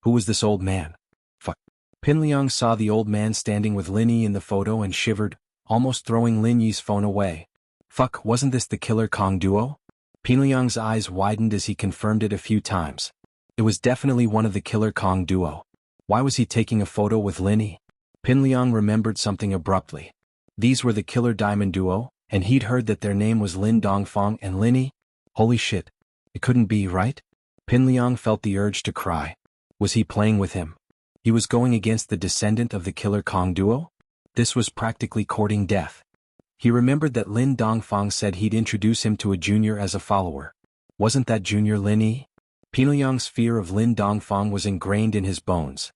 Who was this old man? Fuck. Pinliang saw the old man standing with Lin Yi in the photo and shivered, almost throwing Lin Yi's phone away. Fuck, wasn't this the Killer Kong duo? Pinliang's eyes widened as he confirmed it a few times. It was definitely one of the Killer Kong duo. Why was he taking a photo with Lin Yi? Pinliang remembered something abruptly. These were the Killer Diamond duo, and he'd heard that their name was Lin Dongfang and Lin Yi. Holy shit. It couldn't be, right? Pinliang felt the urge to cry. Was he playing with him? He was going against the descendant of the Killer Kong duo? This was practically courting death. He remembered that Lin Dongfang said he'd introduce him to a junior as a follower. Wasn't that junior Lin Yi? Pinliang's fear of Lin Dongfang was ingrained in his bones.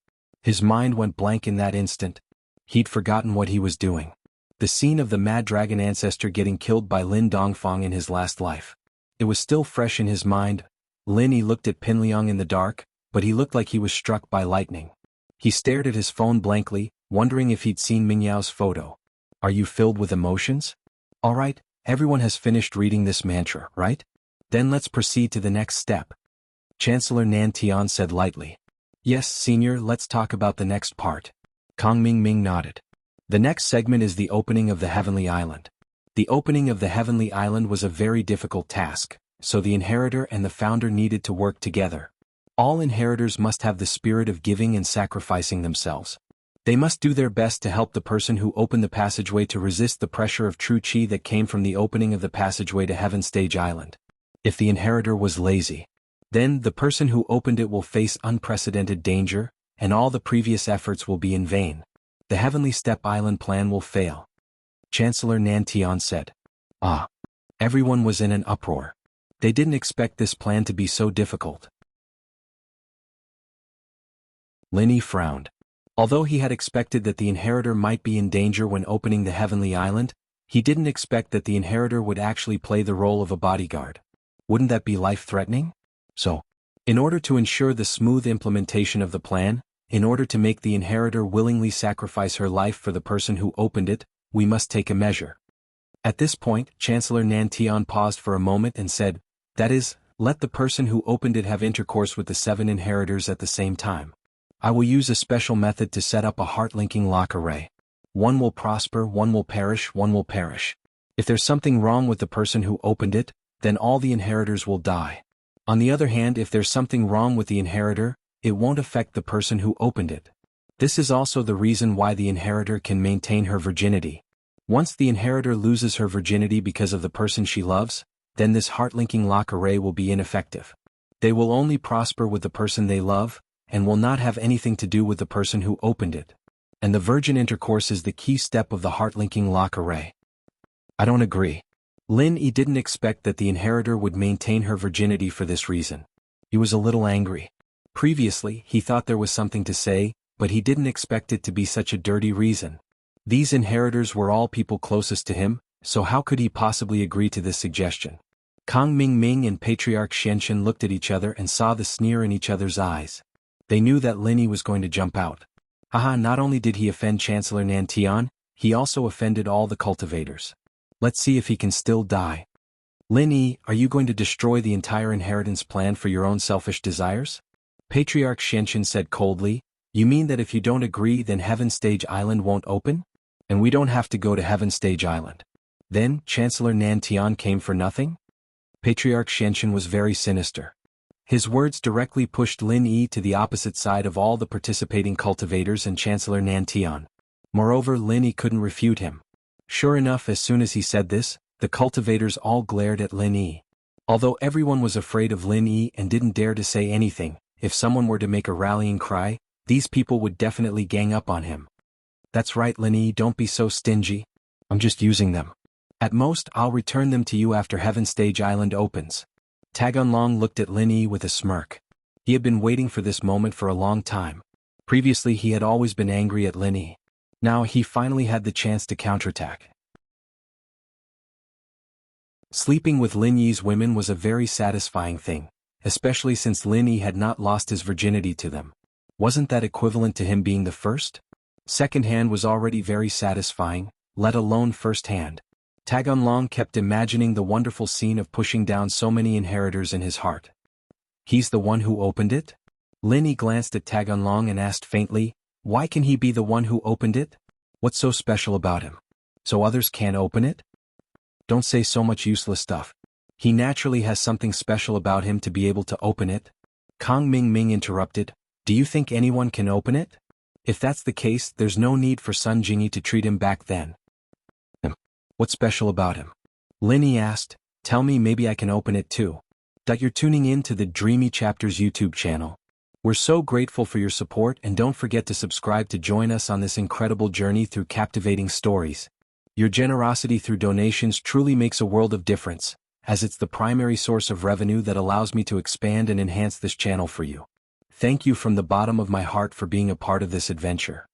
His mind went blank in that instant. He'd forgotten what he was doing. The scene of the Mad Dragon ancestor getting killed by Lin Dongfang in his last life. It was still fresh in his mind. He looked at Pinliang in the dark, but he looked like he was struck by lightning. He stared at his phone blankly, wondering if he'd seen Mingyao's photo. Are you filled with emotions? All right, everyone has finished reading this mantra, right? Then let's proceed to the next step. Chancellor Nan Tian said lightly. Yes, Senior, let's talk about the next part. Kang Ming nodded. The next segment is the opening of the Heavenly Island. The opening of the Heavenly Island was a very difficult task, so the inheritor and the founder needed to work together. All inheritors must have the spirit of giving and sacrificing themselves. They must do their best to help the person who opened the passageway to resist the pressure of true chi that came from the opening of the passageway to Heaven Stage Island. If the inheritor was lazy, then the person who opened it will face unprecedented danger, and all the previous efforts will be in vain. The Heavenly Step Island plan will fail. Chancellor Nan Tian said. Everyone was in an uproar. They didn't expect this plan to be so difficult. Lin frowned. Although he had expected that the inheritor might be in danger when opening the Heavenly Island, he didn't expect that the inheritor would actually play the role of a bodyguard. Wouldn't that be life-threatening? So, in order to ensure the smooth implementation of the plan, in order to make the inheritor willingly sacrifice her life for the person who opened it, we must take a measure. At this point, Chancellor Nan Tian paused for a moment and said, that is, let the person who opened it have intercourse with the 7 inheritors at the same time. I will use a special method to set up a heart-linking lock array. One will prosper, one will perish, one will perish. If there's something wrong with the person who opened it, then all the inheritors will die. On the other hand, if there's something wrong with the inheritor, it won't affect the person who opened it. This is also the reason why the inheritor can maintain her virginity. Once the inheritor loses her virginity because of the person she loves, then this heart-linking lock array will be ineffective. They will only prosper with the person they love, and will not have anything to do with the person who opened it. And the virgin intercourse is the key step of the heart-linking lock array. I don't agree. Lin didn't expect that the inheritor would maintain her virginity for this reason. He was a little angry. Previously, he thought there was something to say, but he didn't expect it to be such a dirty reason. These inheritors were all people closest to him, so how could he possibly agree to this suggestion? Kang Ming and Patriarch Xianxin looked at each other and saw the sneer in each other's eyes. They knew that Lin was going to jump out. Not only did he offend Chancellor Nan Tian, he also offended all the cultivators. Let's see if he can still die. Lin, are you going to destroy the entire inheritance plan for your own selfish desires? Patriarch Xianxin said coldly, you mean that if you don't agree then Heaven Stage Island won't open? And we don't have to go to Heaven Stage Island. Then, Chancellor Nan Tian came for nothing? Patriarch Xianxin was very sinister. His words directly pushed Lin to the opposite side of all the participating cultivators and Chancellor Nan Tian. Moreover, Lin couldn't refute him. Sure enough, as soon as he said this, the cultivators all glared at Lin. Although everyone was afraid of Lin and didn't dare to say anything, if someone were to make a rallying cry, these people would definitely gang up on him. That's right, Lin, don't be so stingy. I'm just using them. At most, I'll return them to you after Heaven Stage Island opens. Tagunlong looked at Lin with a smirk. He had been waiting for this moment for a long time. Previously he had always been angry at Lin. Now he finally had the chance to counterattack. Sleeping with Lin Yi's women was a very satisfying thing, especially since Lin Yi had not lost his virginity to them. Wasn't that equivalent to him being the first? Second hand was already very satisfying, let alone first hand. Tagunlong kept imagining the wonderful scene of pushing down so many inheritors in his heart. He's the one who opened it? Lin Yi glanced at Tagunlong and asked faintly, why can he be the one who opened it? What's so special about him? So others can't open it? Don't say so much useless stuff. He naturally has something special about him to be able to open it. Kang Ming interrupted, do you think anyone can open it? If that's the case, there's no need for Sun Jingyi to treat him back then. What's special about him? Lin Yi asked, tell me maybe I can open it too. You're tuning in to the Dreamy Chapters YouTube channel. We're so grateful for your support and don't forget to subscribe to join us on this incredible journey through captivating stories. Your generosity through donations truly makes a world of difference, as it's the primary source of revenue that allows me to expand and enhance this channel for you. Thank you from the bottom of my heart for being a part of this adventure.